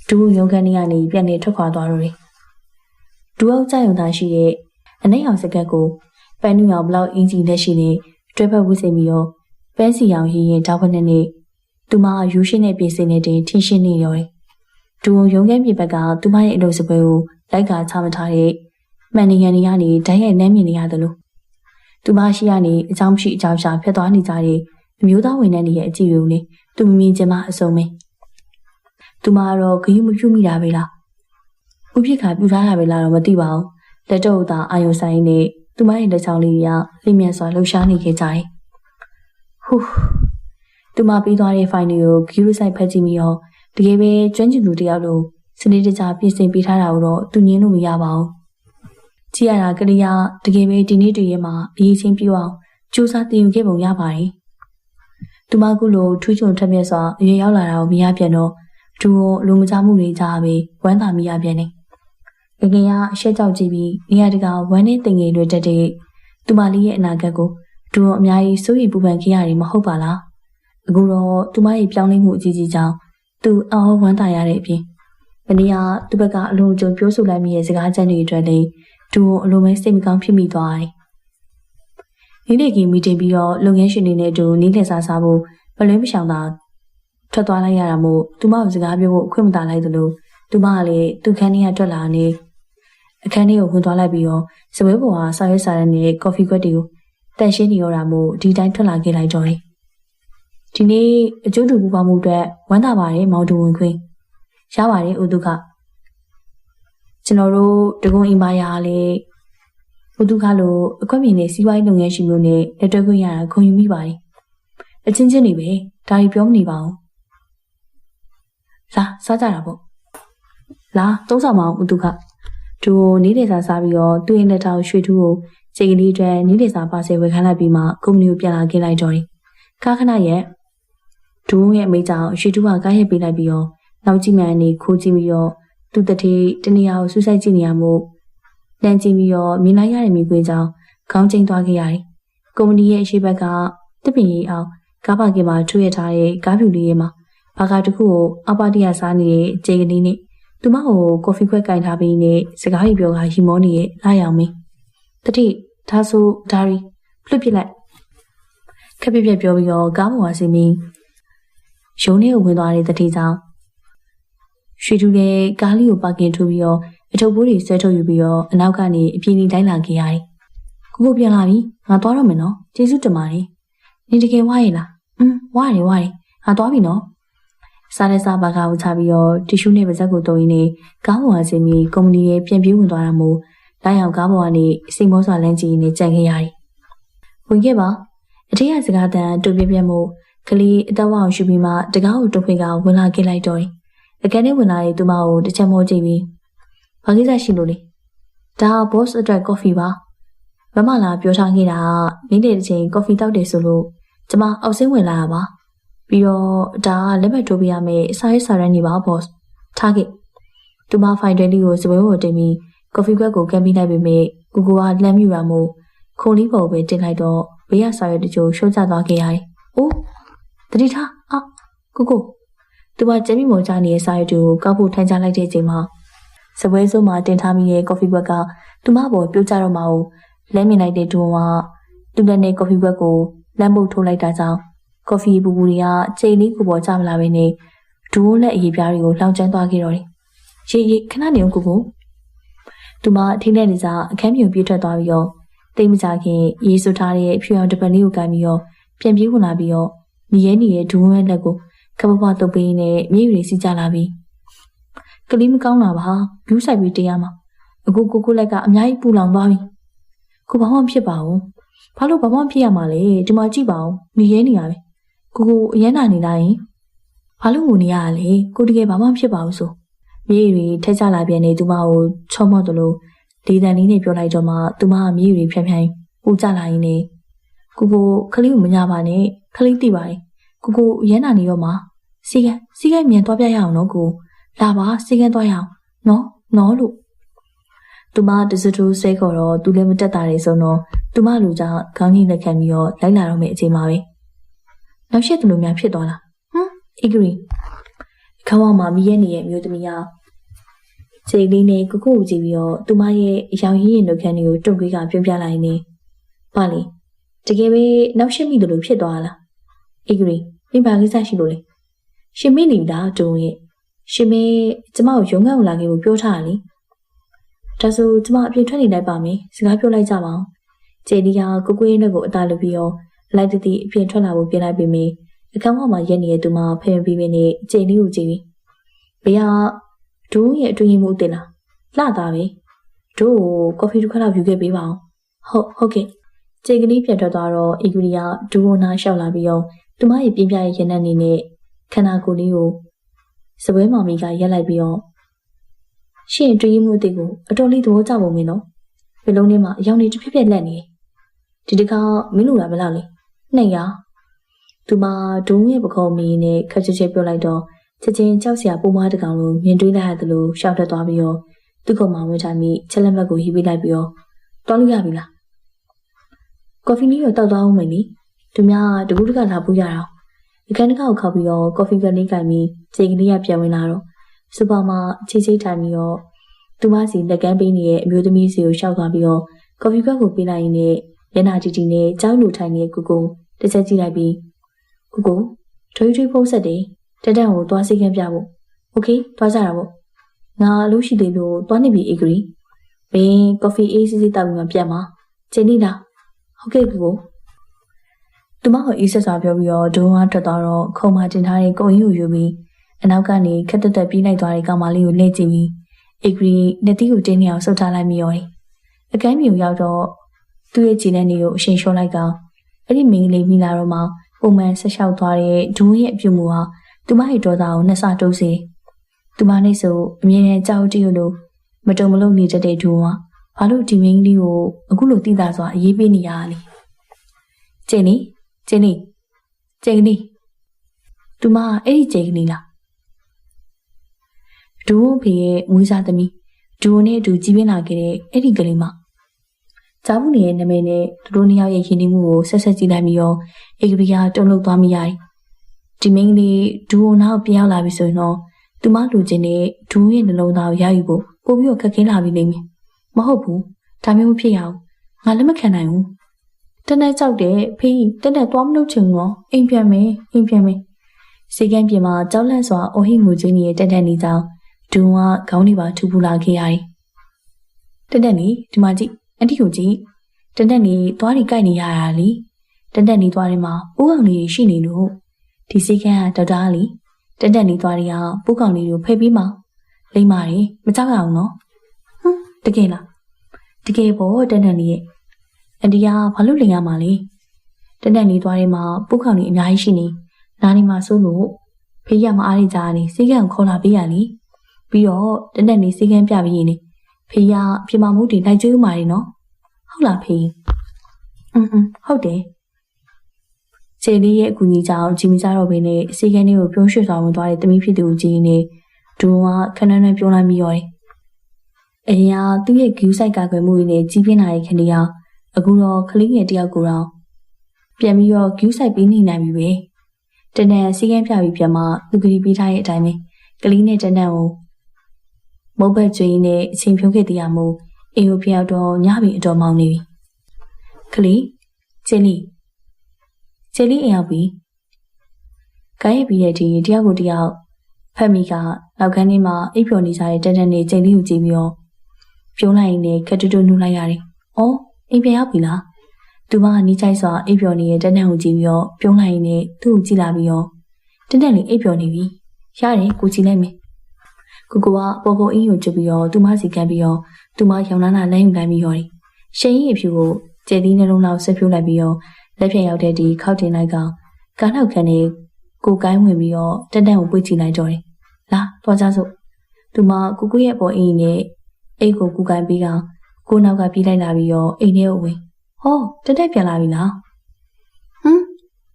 ဒူးရုံခန်းထဲကနေပြန်နေထွက်ခွာသွားတော့တယ်ဒူးအောက်ကျရုံသားရှိတဲ့အနှိမ့်အောင်စကတ်ကိုပန်းနူအောင်ဘလောက်အင်ဂျီလက်ရှိနေတွဲဖက်ဝစ်စိပြီးတော့ပန်းစီအောင်ရင်တောက်ဖက်နဲ့သူမယူရှင်းတဲ့ပြင်စင်နေတဲ့ထင်းရှင်းနေရောတယ်ဒူးရုံခန်းပြင်ဘက်ကသူမရဲ့အလုပ်စပွဲကိုလိုက်ကချမထားတဲ့မှန်နေရနေရနေဓာတ်ရိုက်နှမ်းမြင်နေရတယ်လို့သူမရှိရနေအကြောင်းမရှိအကြောင်းရှာဖျက်သွားနေကြတဲ့အမျိုးသားဝန်ထမ်းတွေရဲ့အကြည့်ရုံနဲ့သူမမြင်ချင်မှအစုံပဲသူမကတော့ဂရုမပြုမိတာပဲလားဥပိ္ပခါပြူထားတာပဲလားတော့မသိပါဘူးလက်တော့သာအာယုံဆိုင်နဲ့သူမရဲ့လက်ချောင်းလေးတွေကလျင်မြန်စွာလှုပ်ရှားနေခဲ့ကြတယ်ဟူးသူမပြီးသွားတဲ့ဖိုင်တွေကိုဂရုစိုက်ဖတ်ကြည့်ပြီးတော့တကယ်ပဲကျွမ်းကျင်သူတယောက်လိုစနေတကျပြင်ဆင်ပေးထားတာကိုတော့သူငင်းလို့မရပါဘူးကြည့်ရတာကလေးကတကယ်ပဲဒီနေ့တည်းရဲ့မှာအရေးချင်းပြအောင်စူးစမ်းတင်ယူခဲ့ပုံရပါတယ်။သူမကလိုထူးချွန်ထက်မြက်စွာအရွယ်ရောက်လာတာကိုမြင်ရပြန်တော့သူလူမကြမှုတွေကြားပဲဝမ်းသာမိရပြန်တယ်။ငငယ်ကအရှက်ကြောက်ကြည့်ပြီးနေရာတကာဝမ်းနဲ့တင်ငယ်တွေတက်တဲ့သူမလေးရဲ့အနာဂတ်ကိုသူအများကြီးစိုးရိမ်ပူပန်ခဲ့ရတယ်မဟုတ်ပါလား။အခုတော့သူမရဲ့ပြောင်းလဲမှုအကြီးကြီးကြောင့်သူအော်ဝမ်းသာရတဲ့အပြင်မနေ့ကသူ့ဘက်ကအလုံးကျုံပြောဆိုလိုက်မိရဲ့စကားချမ်းတွေအတွက်လည်းသူအလိုမဲစိတ်မကောင်းဖြစ်မိသွားတယ်။နေ့လေကီမီတင်ပြီးတော့လုပ်ငန်းရှင်တွေနဲ့တူနီးလည်စားဖို့မလွဲမရှောင်သာထွက်သွားလိုက်ရတာမို့သူမကိုစကားပြောဖို့အခွင့်မသာလိုက်သလိုသူမကလည်းသူ့ခန်းထဲကထွက်လာနေအခန်းထဲကိုဝင်သွားလိုက်ပြီးတော့စပွဲပေါ်ကဆောက်ရွက်စားတဲ့နဲ့ကော်ဖီခွက်တွေကိုတန်ရှင်းနေရတာမို့ဒီတိုင်းထွက်လာခဲ့လိုက်တော့တယ်။ဒီနေ့အကျိုးတူပူပေါင်းမှုအတွက်ဝမ်းသာပါတယ်မောင်တူဝင်ခွင့်ရပါတယ်ဦးသူကကျွန်တော်တို့တကုံအိမ်ပါရလေ ဘုသူကလိုအခွင့်မြင်တဲ့စီးပွားရေးလုပ်ငန်းရှင်မျိုးနဲ့လက်တွဲခွင့်ရတာဂုဏ်ယူမိပါတယ်။အချင်းချင်းတွေပဲဒါတွေပြောမနေပါဘူး။လာစားကြတာပေါ့။လာသုံးဆောင်မအောင်ဘုသူကသူနေလေစာစားပြီးတော့သူ့ရဲ့လက်ထောက်ရွှေထူးကိုစိတ်ကလေးအတွက်နေလေစာပါဆယ်ဝယ်ခိုင်းလိုက်ပြီးမှကုမ္ပဏီကိုပြန်လာခဲ့လိုက်တော့တယ်။ခါခဏရဲ့ဒူးရဲ့အမိကြောင့်ရွှေထူးကကားရိုက်ပေးလိုက်ပြီးတော့နောက်ကြည့်မှန်နေခိုးကြည့်ပြီးတော့သူ့တတိတနေရာကိုဆူဆိုက်ကြည့်နေရမို့လမ်းကြည့်ပြီးတော့မြင်လိုက်ရတဲ့မိခွေးကြောင့်ခေါင်းကျိန်သွားခဲ့ရတယ်။ကုမ္ပဏီရဲ့အရှိဘက်ကတစ်ပင်ရီအောင်ကားပါကင်မှာထွေးရထားတဲ့ကားဖြူလေးရဲ့မှာဘာကာတစ်ခုကိုအပါတရစားနေတဲ့ခြေကလေးနဲ့သူမကိုကော်ဖီခွက်ကင်ထားပြီးနဲ့စကားပြောကရီမောနေရဲ့လာရောင်မင်းတတိဒါဆိုဒါရီဖလွတ်ပြစ်လိုက်ခက်ပြက်ပြောပြီးတော့ကားပေါ်ကဆင်းပြီးရုံးထဲကိုဝင်သွားတဲ့တတိကြောင့်ရွှေထူးတဲ့ကားလေးကိုပါကင်ထိုးပြီးတော့အထုပ်ပိုးတွေဆွဲထုတ်ယူပြီးတော့အနောက်ကနေအပြေးလေးတိုင်းလာခဲ့ရတယ်။ကိုပြန်လာပြီငါသွားတော့မယ်နော်ကျေးဇူးတင်ပါတယ်။နေတကယ်ဝါရဲ့လား။ဝါတယ်ငါသွားပြီနော်။စားတဲ့စားပါကားကိုချပြီးတော့တီရှူးနဲ့ပါဇက်ကိုတုံးရင်းနဲ့ကားပေါ်ကဆင်းပြီးကုမ္ပဏီရဲ့ပြန်ပြေးဝင်သွားတာမို့လိုက်အောင်ကားပေါ်ကနေစိတ်မောစွာလမ်းကြည့်နေကြံခဲ့ရတယ်။ဝင်ခဲ့ပါအထက်ကစကားတန်တူပြပြမို့ကလေးအသက်ဝအောင်ရှူပြီးမှတကားကိုတုံးခွေကဝင်လာခဲ့လိုက်တော့တယ်။အကန်ထဲဝင်လာတဲ့သူမကိုတစ်ချက်မောကြည့်ပြီးဘာကိစ္စရှိလို့လဲဒါဘော့စ်အတွက်ကော်ဖီပါမမလာပြောထားခဲ့တာနေ့နေ့တစ်ချိန်ကော်ဖီတောက်တယ်ဆိုလို့ကျမအောက်ဆင်းဝင်လာတာပါပြီးတော့ဒါကလက်မှတ်ထိုးပေးရမယ်အစားရစာရန်နေပါဘော့စ်ထားခဲ့သူမဖိုင်တွဲလေးကိုစပွဲကိုတင်ပြီးကော်ဖီခွက်ကိုကမ်းပြီးလိုက်ပေမဲ့ကိုကလှမ်းမြူတာမို့ခုံလေးပေါ်ပဲတင်လိုက်တော့ဘေးကစာရွက်တချို့ရှော့ကျသွားခဲ့ရတယ်။အိုးတတိထားကိုသူမကျမ်းမိမော်ကြနေတဲ့စာရွက်တွေကိုကောက်ဖို့ထိုင်ချလိုက်တဲ့အချိန်မှာစပွဲစုံမှာတင်ထားမိတဲ့ကော်ဖီခွက်ကသူမပေါ်ပြုတ်ကျတော့မှလဲမြင်လိုက်တဲ့ဒူဝါသူလက်နဲ့ကော်ဖီခွက်ကိုလမ်းပုတ်ထိုးလိုက်တာကြောင့်ကော်ဖီပူပူတွေကချိန်လေးကိုပေါ်ကျမလာဘဲနဲ့ဒူဝလက်အရေးပြားတွေကိုလောင်ကျွမ်းသွားခဲ့တော့တယ်။ရေခဏနေအောင်ကိုသူမထိနေနေစားအခန်းမြုံပြေးထွက်သွားပြီးတော့တိတ်မကြခင်ရေးဆွထားတဲ့ဖြူအောင်တပတ်လေးကိုကန်ပြီးတော့ပြန်ပြေးဝင်လာပြီးတော့မြည်ရဲနေတဲ့ဒူဝလက်ကိုကပပတုပ်ပေးနဲ့မြေရီစီကြလာပြီးကလေးမကောင်းတာပါဘျူးဆိုင်ပြီးတင်ရမှာအခုကိုလက်ကအများကြီးပူလောင်သွားပြီကိုဘာမှမဖြစ်ပါဘူးဘာလို့ဘာမှမဖြစ်ရမှာလဲဒီမှာကြည့်ပါဦးမြည်ရဲနေရပဲကိုအရန်နာနေလိုက်ရင်ဘာလို့ငိုနေရလဲကိုတကယ်ဘာမှမဖြစ်ပါဘူးဆိုမြေရီထက်ကြလာပြန်နေသူမကိုချောမော့တယ်လို့ဒေသန်လေးနဲ့ပြောလိုက်တော့မှသူမကမြေရီဖြန်းပူကြလာရင်နေကိုခလေးကိုမညာပါနဲ့ခလေးတိပါတယ်ကိုရန်နာနေတော့မှစီကမြန်သွားပြရအောင်နော်ကိုလာပါစီကန်းသွားရအောင်နော်လို့သူမတစတူးစိတ်ခေါ်တော့သူလည်းမတက်တာလေဆိုတော့သူမလူကြောင့်ခေါင်းကြီးလက်ခံပြီးတော့လိုက်လာတော့မယ့်အချိန်မှာပဲနောက်ရက်သူလိုများဖြစ်သွားလားအီဂရီခေါင်းဝမှာမိရဲ့နေရဲ့မျိုးသမီးကချိန်လေးနဲ့ကိုကိုကြည့်ပြီးတော့သူမရဲ့အယောင်ရင်းရင်လုပ်ခန်းတွေကိုတုတ်ကွေးကပြောပြလိုက်နေပါလေတကယ်ပဲနောက်ရှက်မိတယ်လို့ဖြစ်သွားလားအီဂရီမင်းဘာကိစ္စရှိလို့လဲရှင်မင်းနေတာတုံရဲ့ရှင်မင်းကျမကိုရုံးခန်းကိုလာခဲ့ဖို့ပြောထားတာလေဒါဆိုကျမအပြင်ထွက်နေလိုက်ပါမယ်စကားပြောလိုက်ကြပါအောင်ကျေဒီကကိုကိုရဲ့လက်ကိုအသာလုပ်ပြီးတော့လိုက်တည်အပြင်ထွက်လာဖို့ပြင်လိုက်ပေမယ့်အခန်းပေါ်မှာရက်နေတဲ့သူမဖယ်ပြီးပြီးနဲ့ကျေလေးကိုကြည့်ပြီးဘေးကဒိုးရဲ့အတွင်းမှုတင်လာလှတာပဲဒိုးကိုကော်ဖီတစ်ခွက်လောက်ယူခဲ့ပေးပါအောင်ဟုတ်ကဲ့ကျေကလေးပြန်ထွက်သွားတော့အီဂူရီကဒိုးနာလျှောက်လာပြီးတော့သူမရဲ့ပြင်းပြရဲ့ရနံ့နေနဲ့ခန္ဓာကိုယ်လေးကိုစပွဲမောင်မီကရက်လိုက်ပြီးတော့ရှင်တွေးမှုအသေးကိုအတော်လေးသဘောကျပုံမင်းနော်ဘယ်လုံးထဲမှာအယောင်တွေတစ်ဖြက်ဖြက်လက်နေဒီတခါမင်းလူလာဘယ်လောက်လဲ200သူမဒုံးရဲ့ပခုံးမီနဲ့ခက်ချက်ချက်ပြောလိုက်တော့ချက်ချင်းကြောက်စရာပုံမတကောင်လိုမြင်တွေးလိုက်ရတယ်လို့ရှောက်ထွက်သွားပြီးတော့သူ့ကောင်မဝင်ထိုင်ပြီးချက်လက်မှတ်ကိုဟီးပေးလိုက်ပြီးတော့တော်လို့ရပြီလားကော်ဖီလေးတော့တောက်သွားအောင်မယ်လေသူများတကူးတကလာပူရတာအခန်းတကာကိုခောက်ပြီးတော့ကော်ဖီကလေးကင်ပြီးခြေကလေးကပြန်ဝင်လာတော့စူပါမှာခြေထိုင်ပြီးတော့သူမစီလက်ကမ်းပေးနေတဲ့အမျိုးသမီးစီကိုရှောက်သွားပြီးတော့ကော်ဖီခွက်ကိုပေးလိုက်ရင်မျက်နှာတီနဲ့ကြောက်လူထိုင်နေတဲ့ကိုတစ်ချက်ကြည့်လိုက်ပြီးကိုထွေးဖုံးဆက်တယ်တက်ကိုသွားစိတ်ကန်းပြဖို့โอเคသွားကြတာပေါ့ငါအလို့ရှိသေးလို့သွားနေပြီအီဂရီမင်းကော်ဖီအေးစစ်တောက်ပြီးမှပြန်မှာချိန်နေလားဟုတ်ကဲ့ကိုသူမကအေးဆက်စွာပြောပြီးတော့ဒုံးဝထွက်သွားတော့ခုံမတင်ထားတဲ့ကုံကြီးကိုယူပြီးအနောက်ကနေခက်တက်ပြေးလိုက်သွားတဲ့ကောင်မလေးကိုလှည့်ကြည့်ပြီးအီဂရီလက်သီးကိုတင်းနေအောင်ဆုပ်ထားလိုက်မိရောတယ် အကမ်းမြူရောက်တော့သူ့ရဲ့ခြေနဲ့နေကိုအရှင်လျှော့လိုက်ကအဲ့ဒီမင်းကလေးမိလာတော့မှပုံမှန်ဆက်လျှောက်သွားတဲ့ဒူးရဲ့အပြုတ်မှုဟာသူမရဲ့ဒေါသကိုနှစ်ဆတိုးစေသူမနဲ့ဆိုအမြဲတမ်းကြောက်တရွလို့မတုံမလုံးနေတတ်တဲ့ဒူးဟာဘာလို့ဒီမင်းကလေးကိုအခုလိုတိတာစွာအေးပေးနေရလဲကျင်းနီသူမအဲ့ဒီကျင်းနီလားဒူးဖေရဲ့မွေးစားသမီးဒူးနဲ့အတူကြီးပြင်းလာခဲ့တဲ့အဲ့ဒီကလေးမဇာဘူးနေရဲ့နာမည်နဲ့သူတို့နှစ်ယောက်ရဲ့ယဉ်ကျေးမှုကိုဆက်ဆက်ကြည့်လိုက်ပြီးတော့ဧကရိယာတုံ့လောက်သွားမိရတယ်ဒီမင်းကလေးဒူးကိုနောက်ပြန်ရောက်လာပြီဆိုရင်တော့သူမလူချင်းနဲ့ဒူးရဲ့နှလုံးသားကိုရယူဖို့ပို့ပြီးတော့ခက်ခဲလာပြီလိမ့်မယ်မဟုတ်ဘူးဒါမျိုးမဖြစ်ရအောင်ငါလက်မခံနိုင်ဘူးတနေ့ကြောက်တဲ့ဖေးတက်သွားမလို့ချင်တော့အိမ်ပြန်မယ်စေကန်းပြင်မှာကြောက်လန့်စွာအိုဟိငူချင်းရဲ့တက်နေကြောင်းဒူးကခေါင်းတွေပါထူပူလာခဲ့ရတယ်တက်နေဒီမှာကြည့်အန်တီကိုကြည့်တက်နေသွားတွေကြိုက်နေရတာလေတက်နေသွားတွေမှာပိုးကောင်လေးရှိနေလို့ဒီစေကန်းကဒေါက်တာလေတက်နေသွားတွေကပိုးကောင်လေးကိုဖယ်ပြီးမှလိမ့်ပါတယ်မကြောက်ရအောင်နော်တကယ်လားတကယ်ပေါ့တက်နေရဲ့အန်တီကဘာလို့လိမ်ရမှာလဲတက်နေသွားတွေမှာပိုးကောင်လေးအများကြီးရှိနေနားနေမှာစိုးလို့ဖေးရမအားရကြနေစေကန်းကိုခေါ်လာပေးရလေပြီးတော့တက်နေစေကန်းပြပြီးရင်ဖေးရပြမမှုတွေလိုက်ကျွေးဦးမာတယ်နော်ဟုတ်လားဖေးဟုတ်တယ်ခြေလေးရဲ့အကူကြီးကြောင့်ဂျီမီကြတော့ဘင်းနဲ့စေကန်းလေးကိုပြုံးရွှေ့ဆောင်ဝင်သွားတဲ့တမီးဖြစ်သူကြီးနဲ့ဒူကခဏနဲ့ပြုံးလိုက်ပြီးရောတယ်အရင်ကသူ့ရဲ့ဂူးဆိုင်ကာကွယ်မှုတွေနဲ့ကြီးပြင်းလာတဲ့ခလေးကအခုတော့ခလေးငယ်တယောက်ကိုတော့ပြန်ပြီးတော့ဂူးဆိုင်ပေးနေနိုင်ပြီပဲတနန်စေကန်းပြပြီးပြန်မှသူကလေးပေးထားတဲ့အတိုင်းပဲကလေးနဲ့တနန်ကိုမုတ်ဘက်ကျွေးနဲ့အချိန်ဖြုံးခဲ့တရားမို့အေကိုဖျောက်တော့ညပြီအတော်မောင်းနေပြီကလေးကျင်းလေးအိမ်ရောက်ပြီကိုင်းရပြီးတဲ့ဒီတယောက်ကိုတယောက်ဖက်မိကနောက်ကန်းထဲမှာအိပ်ပျော်နေကြတဲ့တက်နဲ့ကျင်းလေးကိုကြည့်ပြီးတော့ပြုံးလိုက်ရင်လည်းခက်တူတူနှူးလိုက်ရတယ်။အော်အိမ်ပြန်ရောက်ပြီလား။သူမကနီးချိုက်စွာအိပ်ပျော်နေတဲ့တက်နဲ့ကိုကြည့်ပြီးတော့ပြုံးလိုက်ရင်လည်းသူ့ကိုကြည့်လာပြီးတော့တက်လေးအိပ်ပျော်နေပြီ။ရတယ်ကိုကြည့်လိုက်မယ်။ကိုကပေါ်ပေါ်အင်းကိုကြည့်ပြီးတော့သူမစီကပ်ပြီးတော့သူမရောင်နာနာလမ်းယူလိုက်ပြီးတော့ရှင်းရင်ဖြူကိုကျဲသီးနှလုံးလောက်ဆက်ဖြိုးလိုက်ပြီးတော့လက်ဖြတ်ရောက်တဲ့ဒီခောက်တင်လိုက်ကကားနောက်ခန်းနဲ့ကိုကိုင်းဝင်ပြီးတော့တက်ကိုပွေ့ချလိုက်တော့တယ်။လာသွားကြစို့။သူမကိုရဲ့ပေါ်အင်းနဲ့အိတ်ကိုကူကိုင်းပြီးကကိုနောက်ကပြေးလိုက်လာပြီးတော့အိမ်ထဲကိုဝင်။ဟောတက်ပြန်လာပြီလား။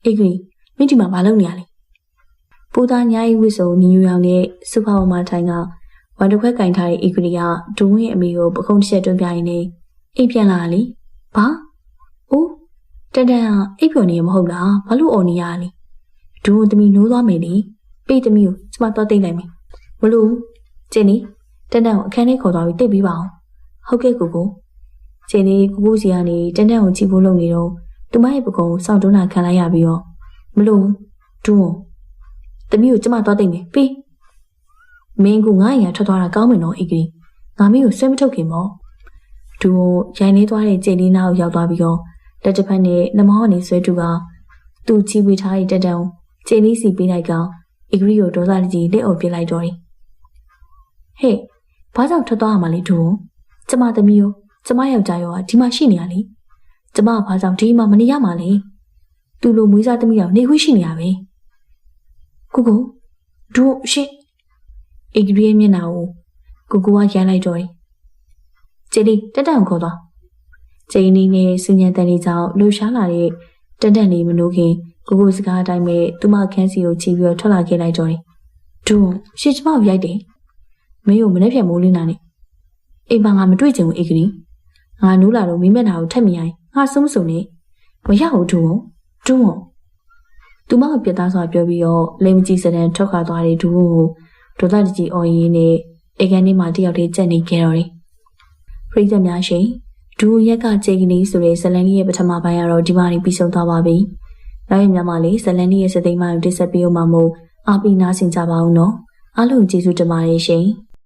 အေးကြီးမင်းဒီမှာမလုပ်နေရလဲ။ပူသားညာကြီးဝစ်စုံညီညူရောင်နဲ့စူပါဝါမာထိုင်ကဝမ်တခွက်ကင်ထားတဲ့အေးကြီးကဒုံးရဲ့အမေကိုပခုံးတစ်ချက်တွန်းပြရင်းနဲ့အိမ်ပြန်လာလေ။ဘာ။အိုးတန်အိပ်ပျော်နေရမဟုတ်လားဘာလို့အော်နေရလဲဒူးသမီးနိုးသွားမယ်လေပေးသမီးကိုကျမတော့တိတ်လိုက်မယ်မလို့ကျင်းနေတန်ကိုအခန်းထဲခေါ်သွားပြီးတိတ်ပြီးပါအောင်ဟုတ်ကဲ့ကိုကျင်းနေကိုစီကနေတန်ကိုကြည့်ဖို့လုပ်နေတော့သူမရဲ့ပကုံစောင့်တွန်းတာခံလိုက်ရပြီးတော့မလို့ဒူးသမီးကိုကျမတော့တိတ်မယ်ပေးမင်းကငါ့ရင်ထွက်သွားတာကောင်းမယ်နော်အေးကြီးငါမင်းကိုဆွဲမထုတ်ခင်ပေါ့ဒူးရိုင်းနေသွားတဲ့ကျင်းလေးနာကိုရောက်သွားပြီးတော့လက်တစ်ဖက်နဲ့နှမောကနေဆွဲတူကသူ့ချီဝေထားတဲ့တက်တန်းကျင်းလေးစီပေးလိုက်ကောင်အီဂရီကိုဒေါသတကြီးလက်အော်ပြလိုက်တော့တယ်ဟဲ့ဘာကြောင့်ထွက်သွားရမှာလဲဒူကျမသမီးရောကျမယောက်ျားရောဒီမှာရှိနေရလေကျမဘာကြောင့်ဒီမှာမနေရမှာလဲသူ့လိုမွေးစားသမီးရောနေခွင့်ရှိနေရပဲကိုဒူရှင်းအီဂရီရဲ့မျက်နှာကိုကရမ်းလိုက်တော့တယ်ကျင်းလေးတက်တန်းကိုခေါ်သွားကျင်းနေနဲ့စဉ္ညာတန်လေးကြောင့်လှူရှားလာတဲ့တက်လေးမနိုးခင်ကိုစကားအတိုင်းပဲသူမခန်းစီကိုချီပြီးတော့ထွက်လာခဲ့လိုက်တော့တယ်။ဒူရှစ်ကျမကိုရိုက်တယ်။မင်းကိုမနေ့ဖြန်မိုးလင်းတာနဲ့အိမ်မှာငါမတွေ့ချင်ဘူးအေကရီ။ငါနိုးလာတော့မိမျက်နှာကိုထက်မြင်ရင်ငါဆုံးမစုံနဲ့မရဘူးဒူသူမကပြတ်သားစွာပြောပြီးတော့လိမ်မကြီးစတဲ့ထွက်ခွာသွားတဲ့ဒူကိုဒေါသတကြီးအော်ရင်းနဲ့အိမ်ကနေမှတယောက်တည်းကြက်နေခဲ့တော့တယ်။ပရိသတ်များရှင်ဒူရက်ကကျေကလေးဆိုတဲ့ဇလန်လေးရဲ့ပထမပိုင်းကတော့ဒီမှာနေပြီးဆုံးသွားပါပြီ။နောက်ရမြန်မာလေးဇလန်လေးရဲ့စသိမ်းမှကိုတိဆက်ပေးအောင်မမို့အားပေးနားဆင်ကြပါဦးနော်။အားလုံးကျေးဇူးတင်ပါတယ်ရှင်။